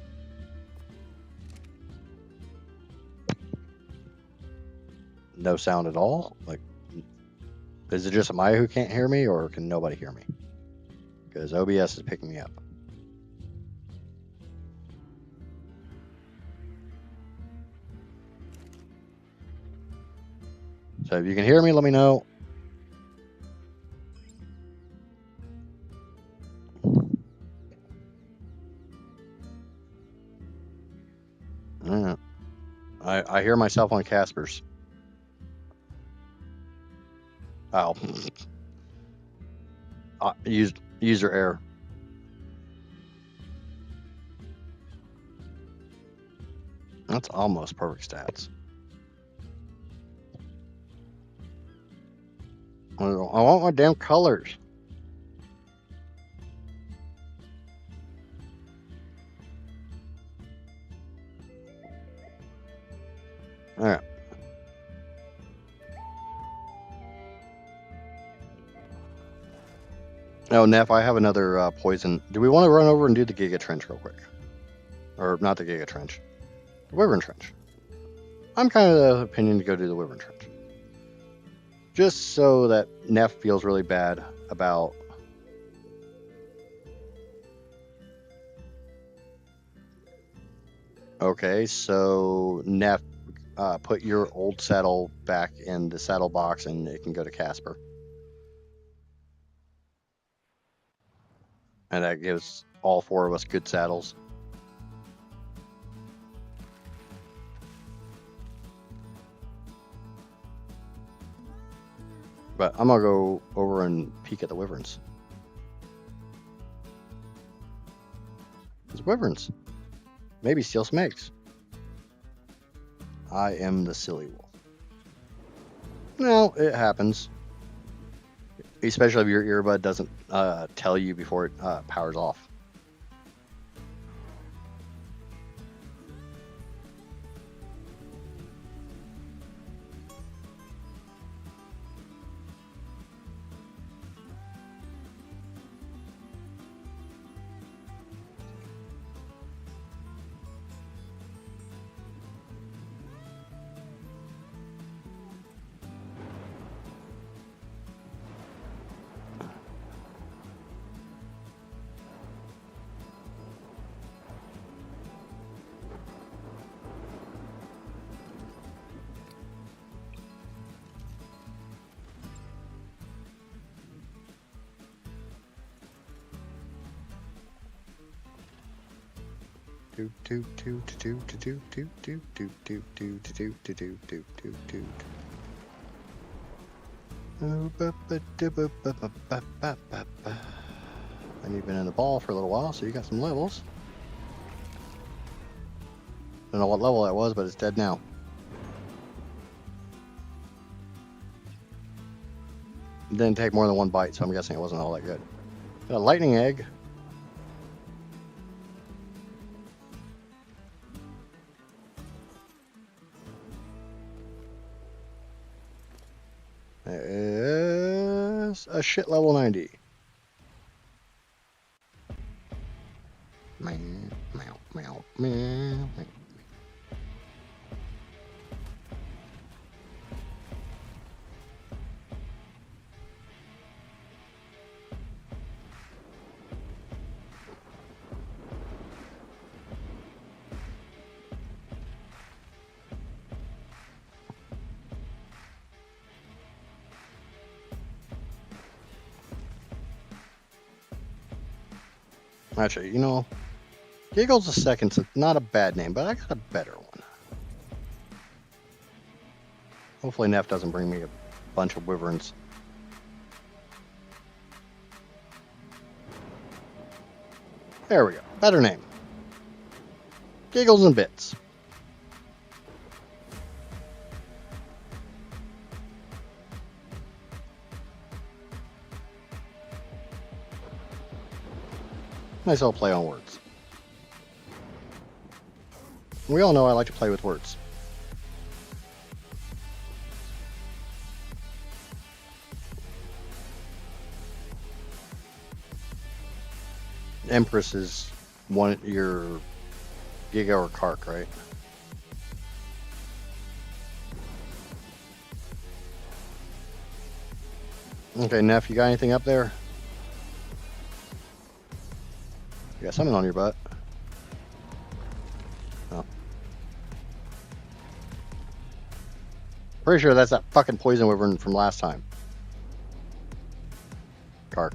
No sound at all. Like, is it just Amaya who can't hear me, or can nobody hear me? Because OBS is picking me up. So if you can hear me, let me know. I hear myself on Casper's. Oh. User error. That's almost perfect stats. I want my damn colors. Alright. Oh, Neff, I have another poison. Do we want to run over and do the Giga Trench real quick? Or not the Giga Trench. The Wyvern Trench. I'm kind of the opinion to go do the Wyvern Trench. Just so that Neff feels really bad about... Okay, so Neff, put your old saddle back in the saddle box and it can go to Casper. And that gives all 4 of us good saddles. But I'm going to go over and peek at the wyverns. There's wyverns. Maybe steal some eggs. I am the silly wolf. No, it happens. Especially if your earbud doesn't tell you before it powers off. And you've been in the ball for a little while, so you got some levels. Don't know what level that was, but it's dead now. It didn't take more than 1 bite, so I'm guessing it wasn't all that good. Got a lightning egg. Is a shit level 90. Meow, meow, meow, meow. Actually, you know, Giggles the Second's not a bad name, but I got a better one. Hopefully Neff doesn't bring me a bunch of wyverns. There we go. Better name. Giggles and Bits. Nice little play on words. We all know I like to play with words. Empress is your Giga or Kark, right? Okay, Neff, you got anything up there? You got something on your butt. Oh. Pretty sure that's that fucking poison wyvern from last time. Kark.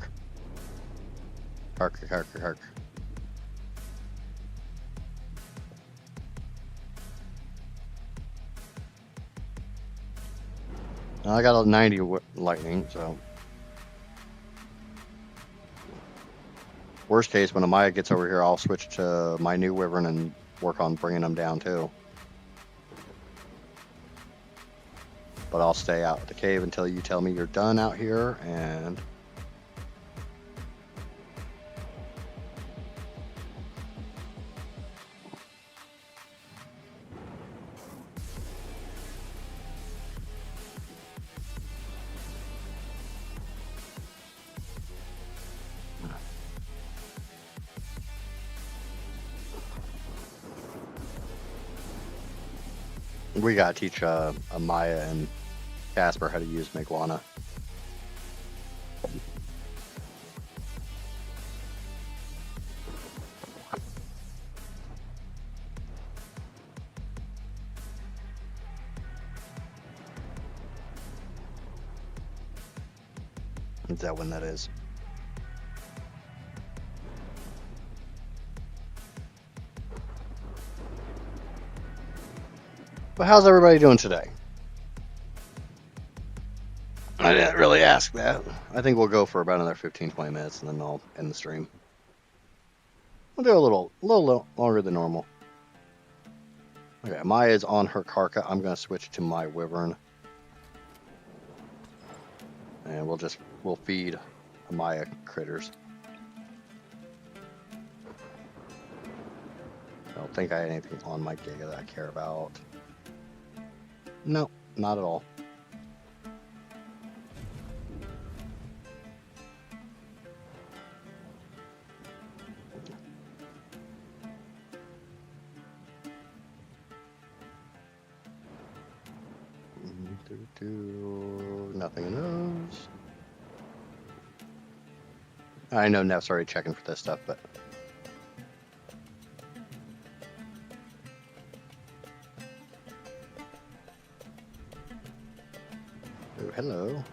Kark, Kark, Kark. I got a 90 lightning, so. Worst case, when Amaya gets over here, I'll switch to my new Wyvern and work on bringing them down too. But I'll stay out of the cave until you tell me you're done out here, and we gotta teach Amaya and Casper how to use Miguana. Is that when that is? But how's everybody doing today? I didn't really ask that. I think we'll go for about another 15-20 minutes, and then I'll end the stream. We'll do a little longer than normal. Okay, Maya's on her Karka. I'm gonna switch to my Wyvern, and we'll feed Maya critters. I don't think I had anything on my Giga that I care about. No, not at all. Nothing in those. I know Nev's already checking for this stuff, but oh, hello.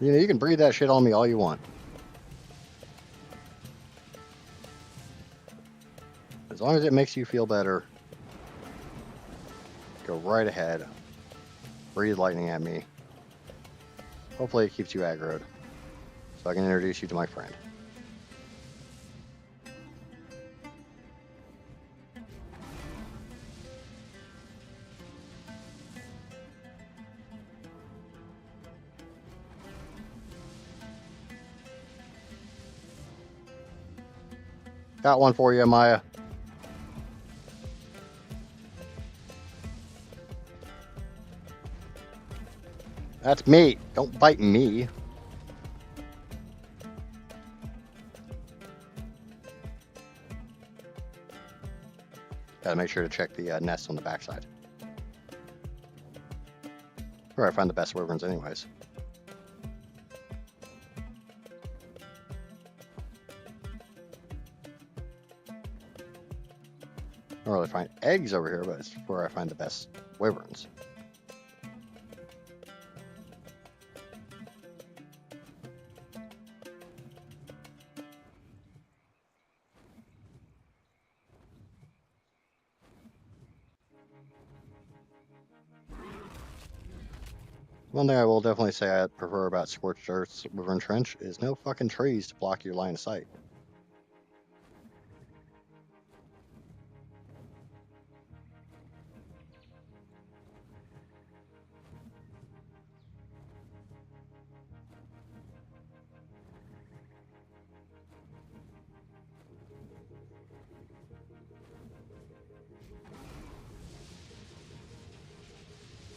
You know, you can breathe that shit on me all you want. As long as it makes you feel better, go right ahead. Breathe lightning at me. Hopefully it keeps you aggroed, so I can introduce you to my friend. Got one for you, Maya. That's meat. Don't bite me. Gotta make sure to check the nest on the backside. Where I find the best wyverns anyways. I don't really find eggs over here, but it's where I find the best wyverns. One thing I will definitely say I prefer about Scorched Earth's Wyvern Trench is no fucking trees to block your line of sight.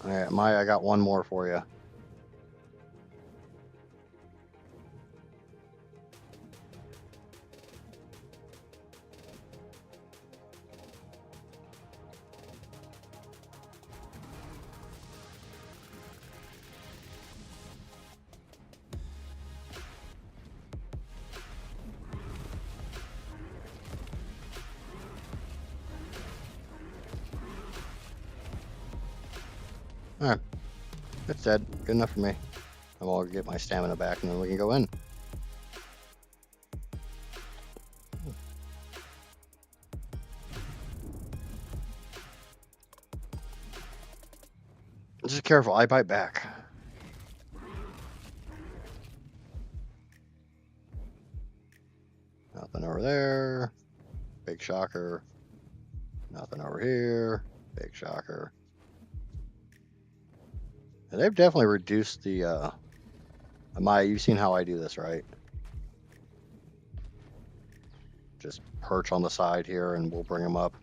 Alright, Maya, I got one more for you. Alright. It's dead. Good enough for me. And we'll get my stamina back and then we can go in. Just careful, I bite back. Nothing over there. Big shocker. Nothing over here. Big shocker. And they've definitely reduced the Amaya, you've seen how I do this, right? Just perch on the side here and we'll bring them up.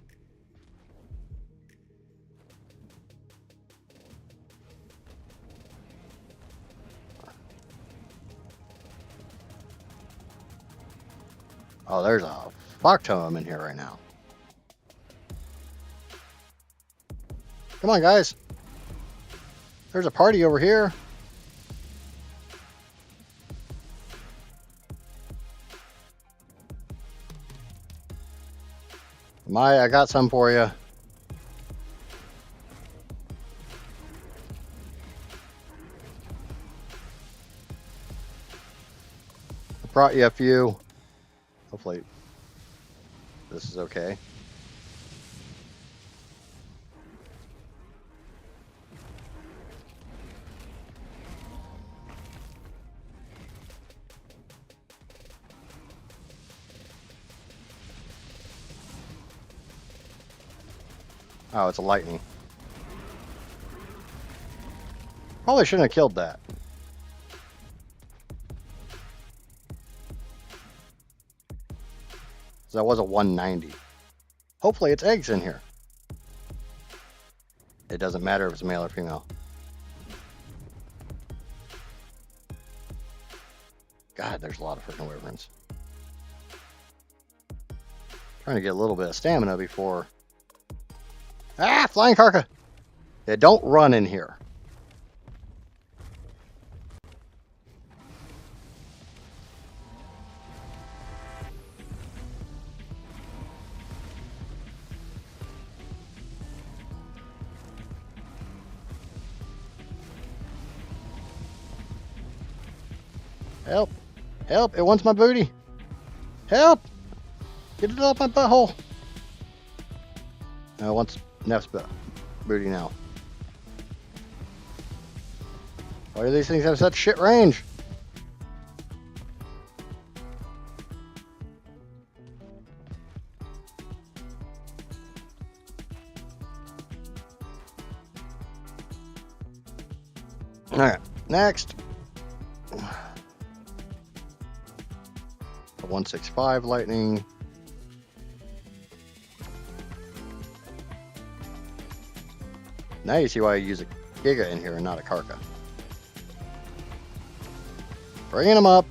Oh, there's a fuck ton of them in here right now. Come on, guys. There's a party over here. I got some for you. I brought you a few. Hopefully this is okay. Oh, it's a lightning. Probably shouldn't have killed that. So that was a 190. Hopefully it's eggs in here. It doesn't matter if it's male or female. God, there's a lot of freaking wyverns. Trying to get a little bit of stamina before... Ah, flying carca! Yeah, don't run in here. Help! Help! It wants my booty! Help! Get it off my butthole! No, it wants Neff's booty now. Why do these things have such shit range? Alright, next. A 165 lightning. Now you see why I use a Giga in here and not a Karka. Bringing them up.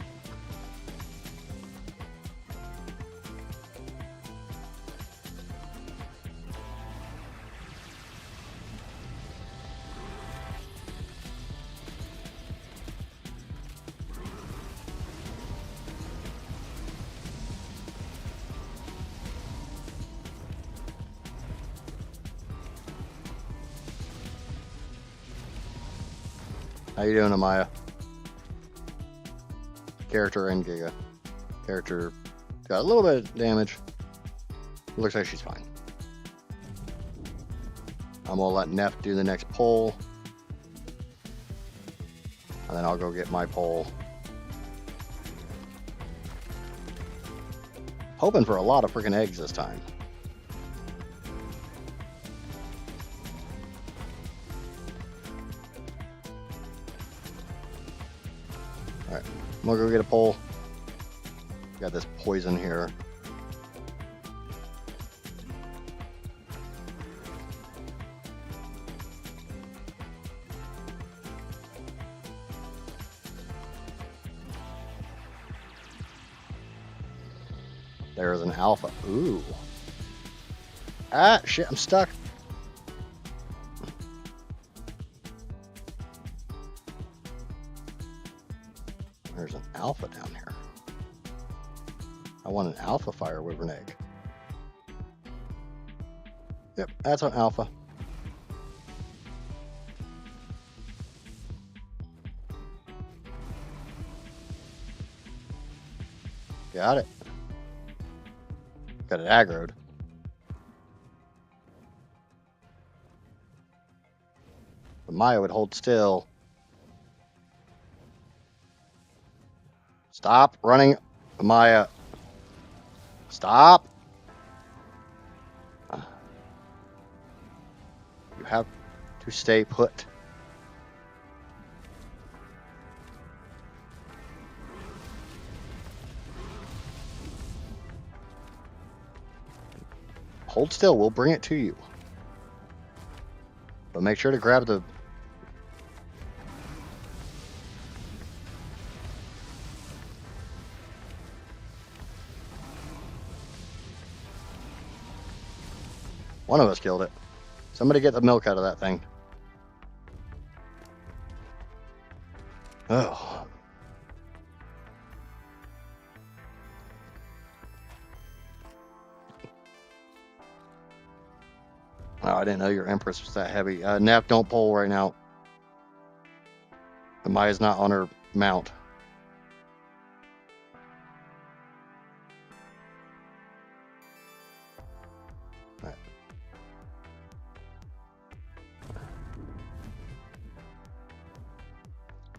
How you doing, Amaya? Character and Giga. Character got a little bit of damage. Looks like she's fine. I'm gonna let Neff do the next pull. And then I'll go get my pull. Hoping for a lot of freaking eggs this time. Alright, I'm gonna go get a pole. Got this poison here. There's an alpha. Ooh. Ah, shit, I'm stuck. There's an alpha down here. I want an alpha fire wyvern egg. Yep, that's an alpha. Got it. Got it aggroed. But Maya would hold still. Stop running, Maya. Stop. You have to stay put. Hold still, we'll bring it to you. But make sure to grab the... One of us killed it. Somebody get the milk out of that thing. Oh. Oh, I didn't know your Empress was that heavy. Nap, don't pull right now. Maya's not on her mount. Right.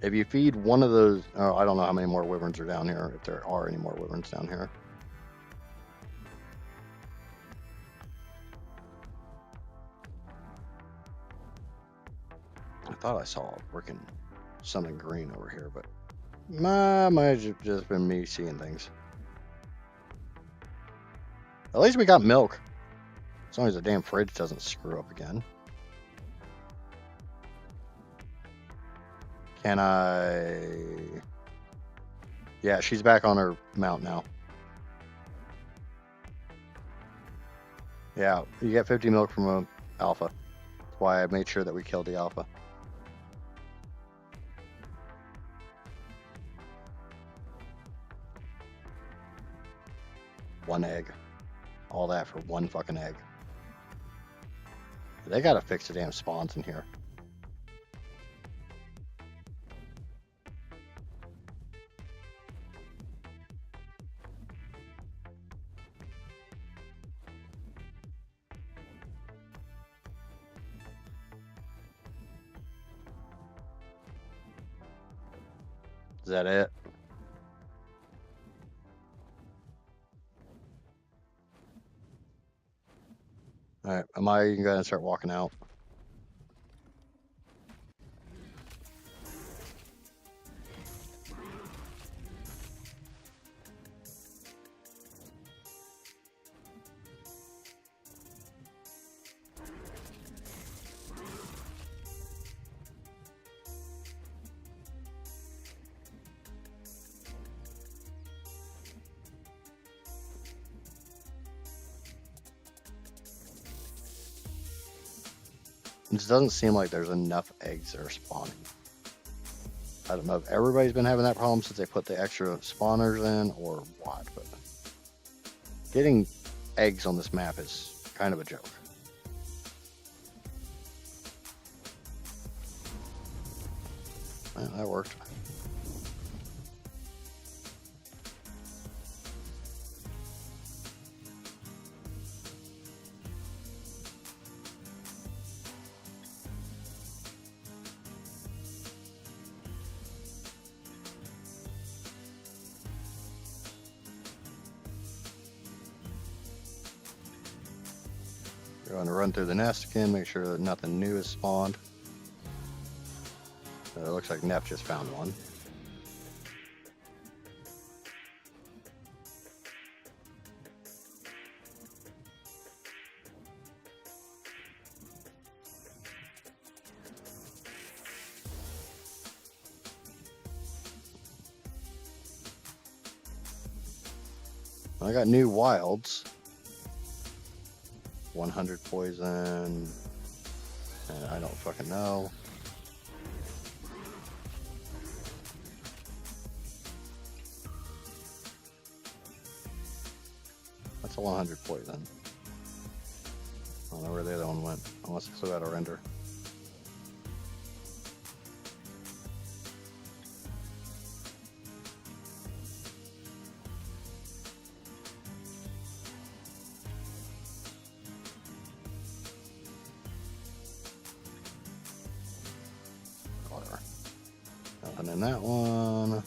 If you feed one of those... Oh, I don't know how many more wyverns are down here, if there are any more wyverns down here. I thought I saw freaking something green over here, but might have just been me seeing things. At least we got milk. As long as the damn fridge doesn't screw up again. Can I... Yeah, she's back on her mount now. Yeah, you get 50 milk from an alpha. That's why I made sure that we killed the alpha. One egg. All that for one fucking egg. They gotta fix the damn spawns in here. Is that it? Alright, Amaya, you can go ahead and start walking out. It just doesn't seem like there's enough eggs that are spawning. I don't know if everybody's been having that problem since they put the extra spawners in or what, but getting eggs on this map is kind of a joke. Yeah, that worked. We're going to run through the nest again, make sure that nothing new is spawned. It looks like Nep just found one. I got new wilds. 100 poison, and I don't fucking know. That's a 100 poison. I don't know where the other one went, unless it flew out of render. Nothing in that one.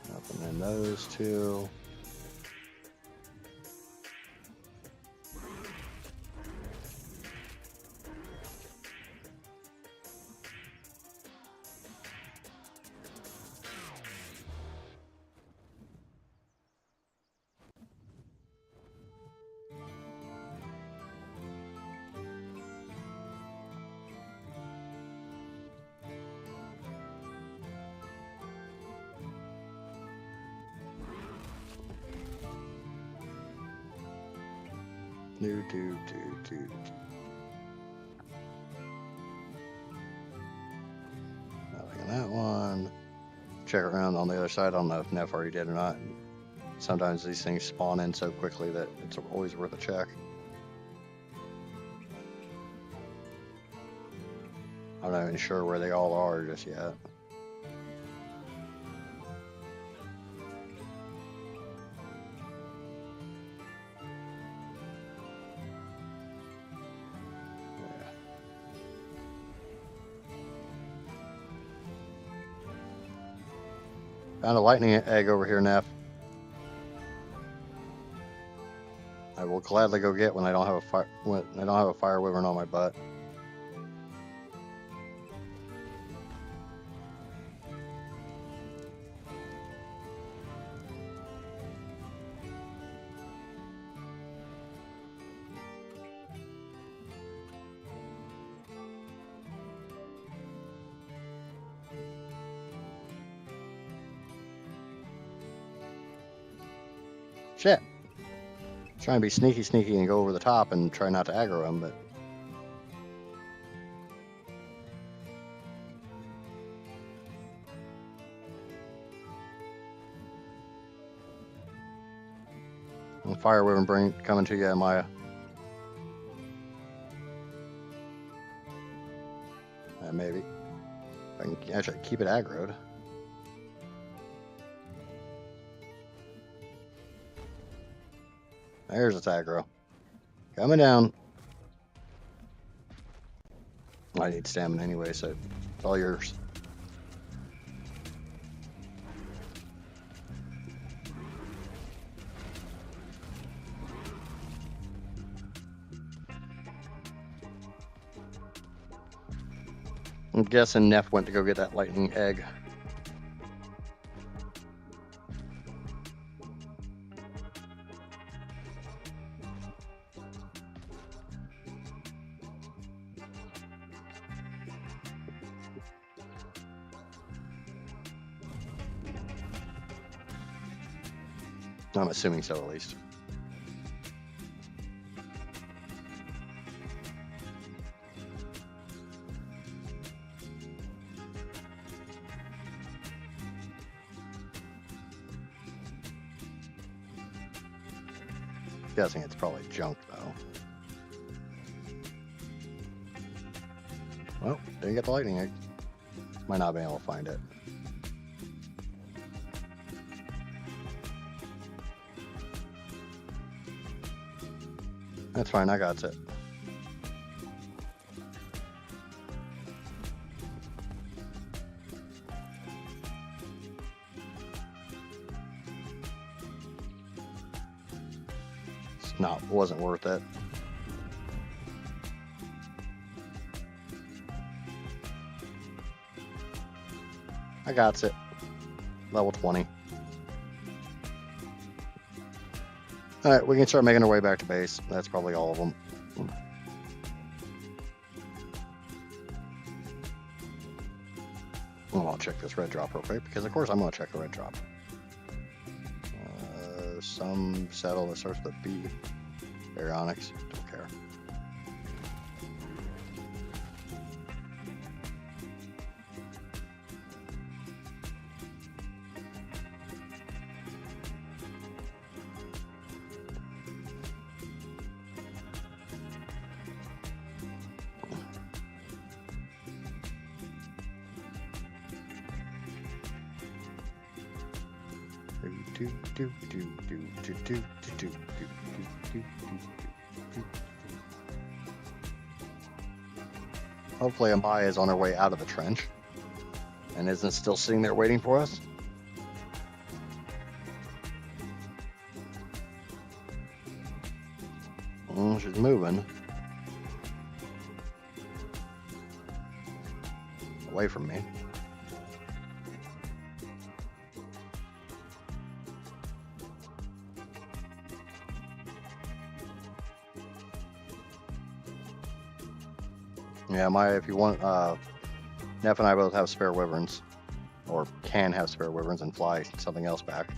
Nothing in those two. Do. Nothing in that one. Check around on the other side. I don't know if Neff already did or not. Sometimes these things spawn in so quickly that it's always worth a check. I'm not even sure where they all are just yet. Found a lightning egg over here, Neff. I will gladly go get when I don't have a fire wyvern on my butt. Shit. Trying to be sneaky and go over the top and try not to aggro him, but fire wyvern coming to you, Maya. Maybe. I can actually keep it aggroed. There's its aggro. Coming down. I need stamina anyway, so it's all yours. I'm guessing Neff went to go get that lightning egg. I'm assuming so, at least. Guessing it's probably junk, though. Well, didn't get the lightning egg. Might not be able to find it. That's fine, I got it. Wasn't worth it. I got it. Level 20. Alright, we can start making our way back to base. That's probably all of them. Well, I'll check this red drop real quick, because of course I'm going to check the red drop. Some settle that starts with a B. Baryonyx, don't care. Hopefully Amaya is on her way out of the trench. And isn't still sitting there waiting for us? She's moving. Away from me. Yeah, if you want, Neff and I both have spare wyverns, or can have spare wyverns and fly something else back.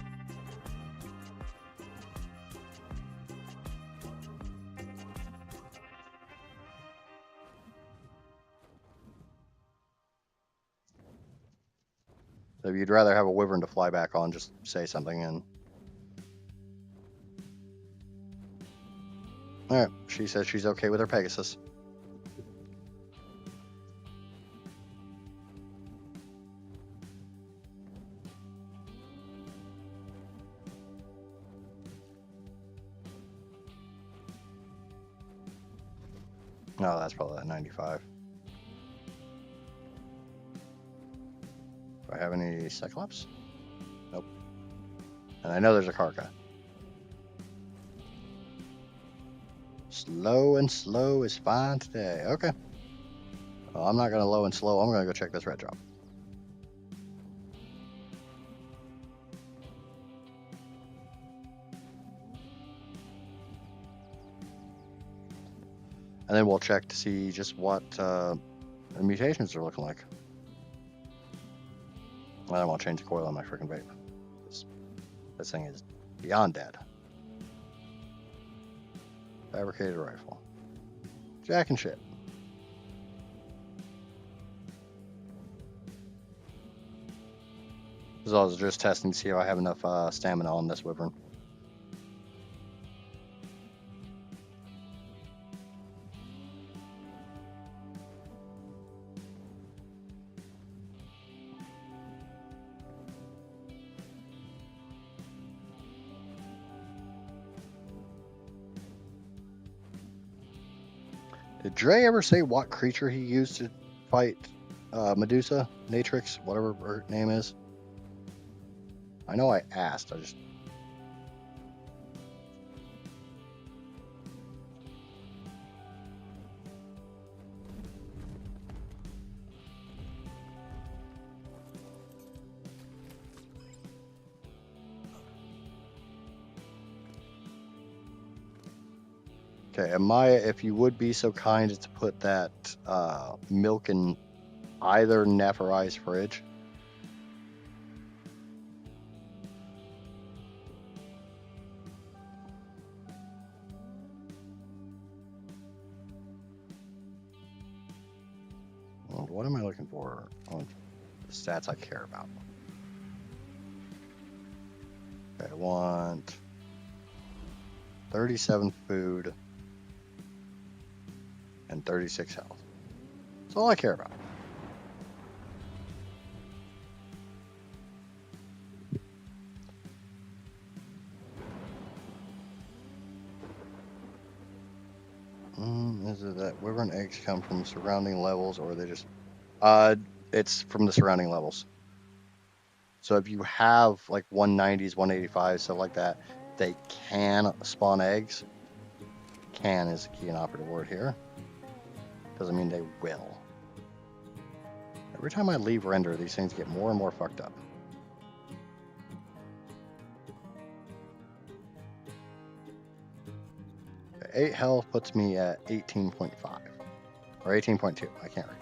So if you'd rather have a wyvern to fly back on, just say something and... Alright, she says she's okay with her Pegasus. No, that's probably that 95. Do I have any Cyclops? Nope. And I know there's a Karka. Slow and slow is fine today. Okay. Well, I'm not going to low and slow. I'm going to go check this red drop. And then we'll check to see just what the mutations are looking like. I don't want to change the coil on my freaking vape. This thing is beyond dead. Fabricated rifle. Jack and shit. So I was just testing to see if I have enough stamina on this wyvern. Did Dre ever say what creature he used to fight Medusa? Natrix? Whatever her name is? I know I asked. I just... Okay, Maya, if you would be so kind as to put that milk in either Neff or I's fridge. Well, what am I looking for on the stats I care about? Okay, I want 37 food and 36 health. That's all I care about. Is it that wyvern eggs come from surrounding levels, or are they just... it's from the surrounding levels. So if you have like 190s, 185s, stuff like that, they can spawn eggs. Can is the key and operative word here. Doesn't mean they will. Every time I leave render, these things get more and more fucked up. Okay, 8 health puts me at 18.5. Or 18.2, I can't read.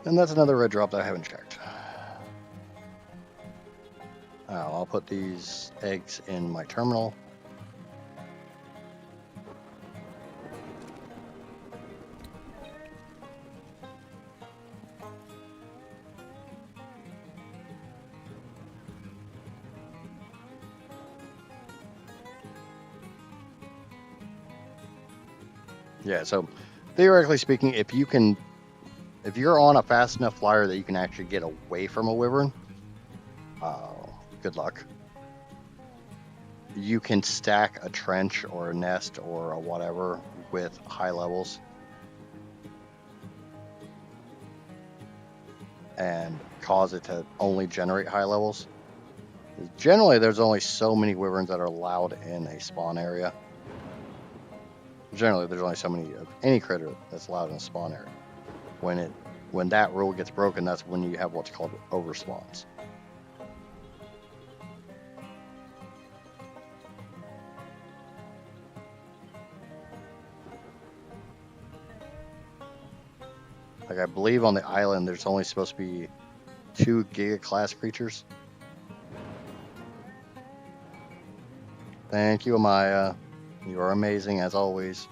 And that's another red drop that I haven't checked. I'll put these eggs in my terminal. Yeah, so theoretically speaking, if you're on a fast enough flyer that you can actually get away from a wyvern, good luck. You can stack a trench or a nest or a whatever with high levels. and cause it to only generate high levels. Generally, there's only so many wyverns that are allowed in a spawn area. Generally, there's only so many of any critter that's allowed in a spawn area. When that rule gets broken, that's when you have what's called overspawns. Like I believe on the island, there's only supposed to be 2 Giga class creatures. Thank you, Amaya. You are amazing as always.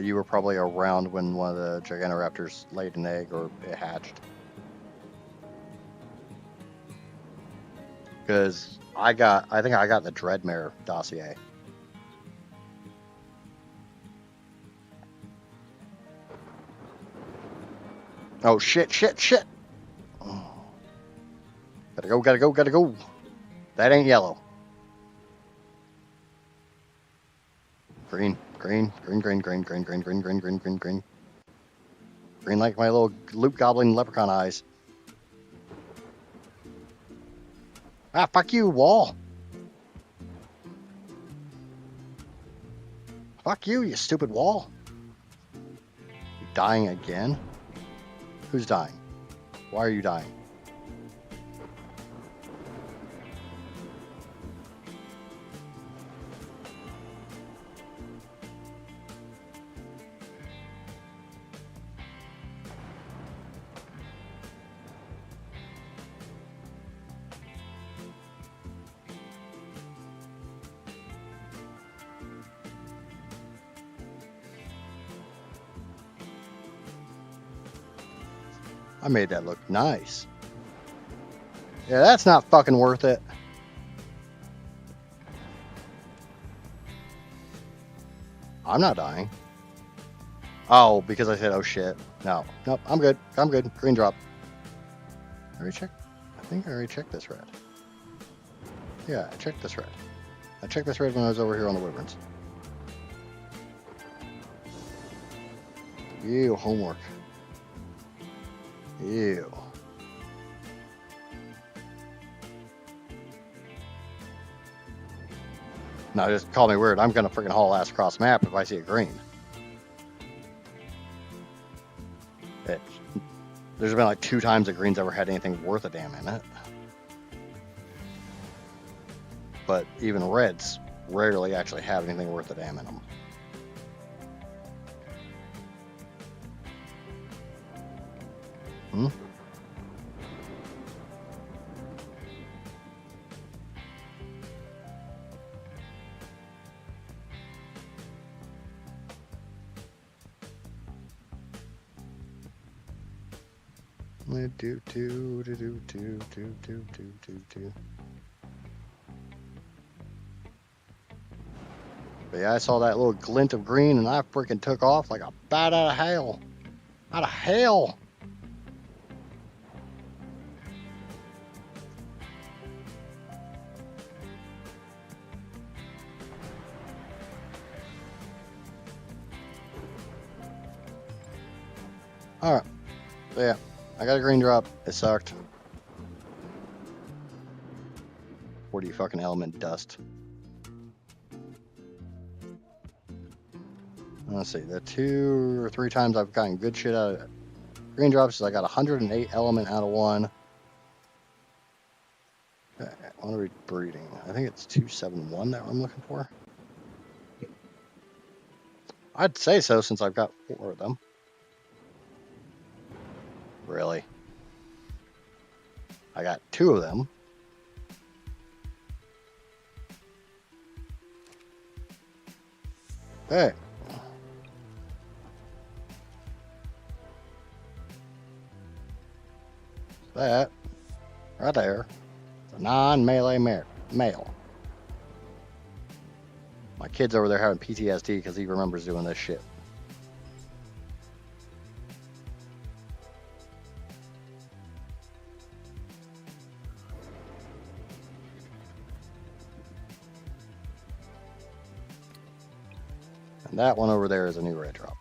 You were probably around when one of the Gigantoraptors laid an egg or it hatched. Because I think I got the Dreadmare dossier. Oh shit! Oh. Gotta go. That ain't yellow. Green like my little loop goblin leprechaun eyes. Ah, fuck you, wall. Fuck you, you stupid wall. You dying again? Who's dying? Why are you dying? I made that look nice. Yeah, that's not fucking worth it. I'm not dying. Oh, because I said, oh shit. No, nope, I'm good. Green drop. I think I already checked this red. Yeah, I checked this red. I checked this red when I was over here on the wyverns. Ew, homework. Ew. No, just call me weird. I'm gonna freaking haul ass across map if I see a green. There's been like 2 times that green's ever had anything worth a damn in it. But even reds rarely actually have anything worth a damn in them. Hmm? But yeah, I saw that little glint of green and I freaking took off like a bat out of hell. Out of hell! Alright. So yeah, I got a green drop. It sucked. 40 fucking element dust. Let's see, the 2 or 3 times I've gotten good shit out of green drops is I got 108 element out of one. Okay, I want to read breeding. I think it's 271 that I'm looking for. I'd say so since I've got 4 of them. Really? I got 2 of them. Hey. That right there is a non-melee male. My kid's over there having PTSD because he remembers doing this shit. That one over there is a new red drop.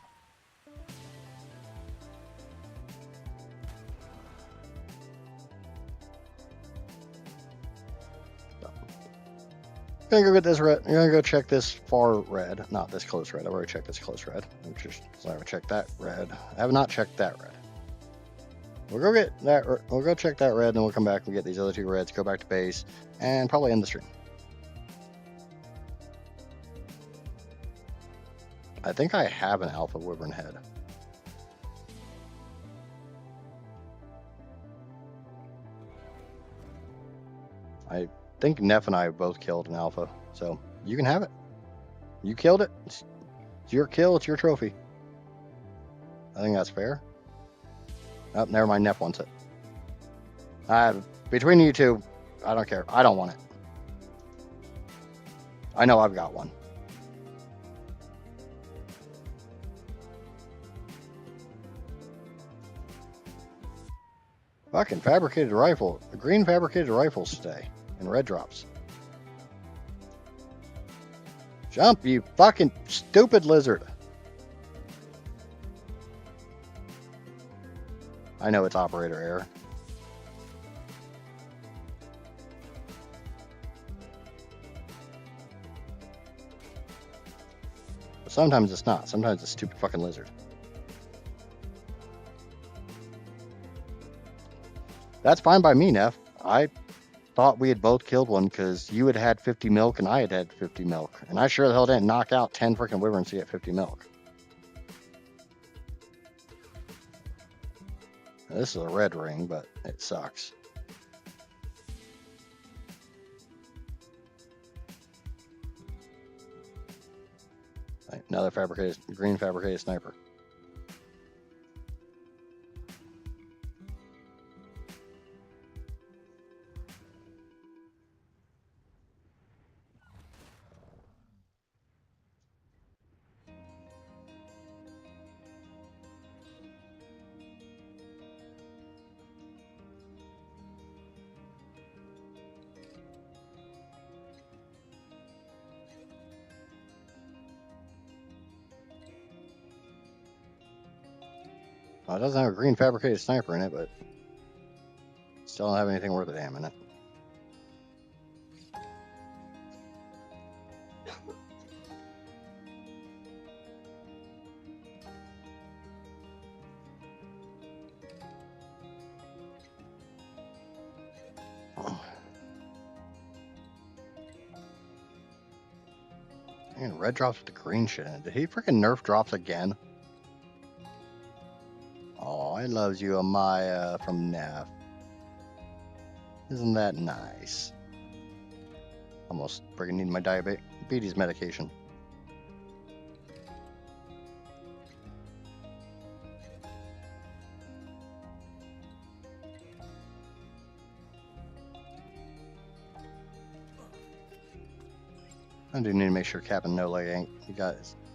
You're gonna go get this red. You're gonna go check this far red, not this close red. I've already checked this close red. I haven't checked that red. I have not checked that red. We'll go get that. We'll go check that red, and then we'll come back and get these other 2 reds. Go back to base, and probably end the stream. I think I have an alpha wyvern head. I think Neff and I both killed an alpha, so you can have it. You killed it. It's your kill. It's your trophy. I think that's fair. Oh, never mind. Neff wants it. Between you two, I don't care. I don't want it. I know I've got one. Fucking fabricated rifle. The green fabricated rifles stay. And red drops. Jump, you fucking stupid lizard. I know it's operator error. But sometimes it's not. Sometimes it's a stupid fucking lizard. That's fine by me, Neff. I thought we had both killed one because you had 50 milk and I had 50 milk. And I sure the hell didn't knock out 10 freaking wyverns to get 50 milk. Now, this is a red ring, but it sucks. Another green fabricated sniper. Well, it doesn't have a green fabricated sniper in it, but still don't have anything worth a damn in it. And red drops with the green shit in it. Did he freaking nerf drops again? Oh, I loves you, Amaya from Neff. Isn't that nice? Almost freaking need my diabetes medication. I do need to make sure Captain No Leg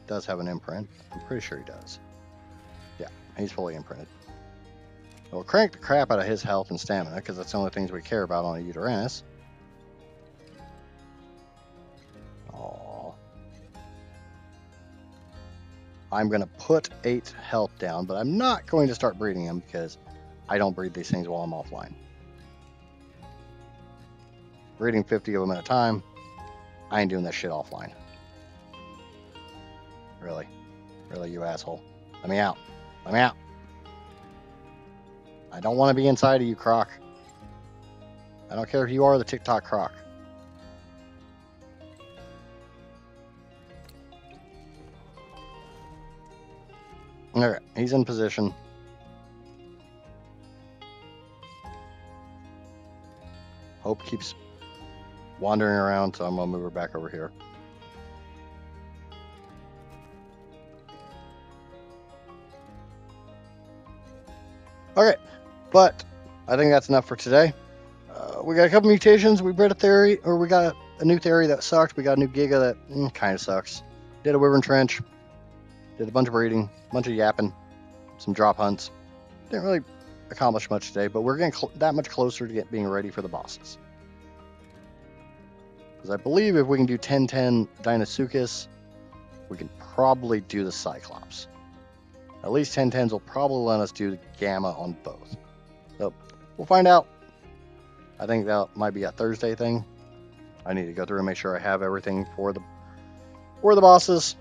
does have an imprint. I'm pretty sure he does. Yeah, he's fully imprinted. We'll crank the crap out of his health and stamina because that's the only things we care about on a Uranus. Aww. I'm going to put 8 health down, but I'm not going to start breeding him because I don't breed these things while I'm offline. Breeding 50 of them at a time. I ain't doing that shit offline. Really? Really, you asshole. Let me out. Let me out. I don't want to be inside of you, Croc. I don't care if you are the TikTok Croc. Alright, he's in position. Hope keeps wandering around, so I'm gonna move her back over here. Okay, but I think that's enough for today. We got a couple mutations. We bred a theory, or we got a new theory that sucked. We got a new Giga that kind of sucks. Did a Wyvern Trench. Did a bunch of breeding, a bunch of yapping, some drop hunts. Didn't really accomplish much today, but we're getting that much closer to being ready for the bosses. Because I believe if we can do 10-10 Dinosuchus, we can probably do the Cyclops. At least 1010s will probably let us do the Gamma on both. So we'll find out. I think that might be a Thursday thing. I need to go through and make sure I have everything for the bosses.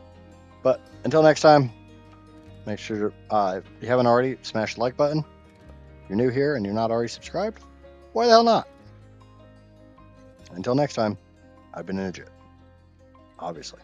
But until next time, make sure if you haven't already, smash the like button. If you're new here and you're not already subscribed, why the hell not? Until next time, I've been Ninja, obviously.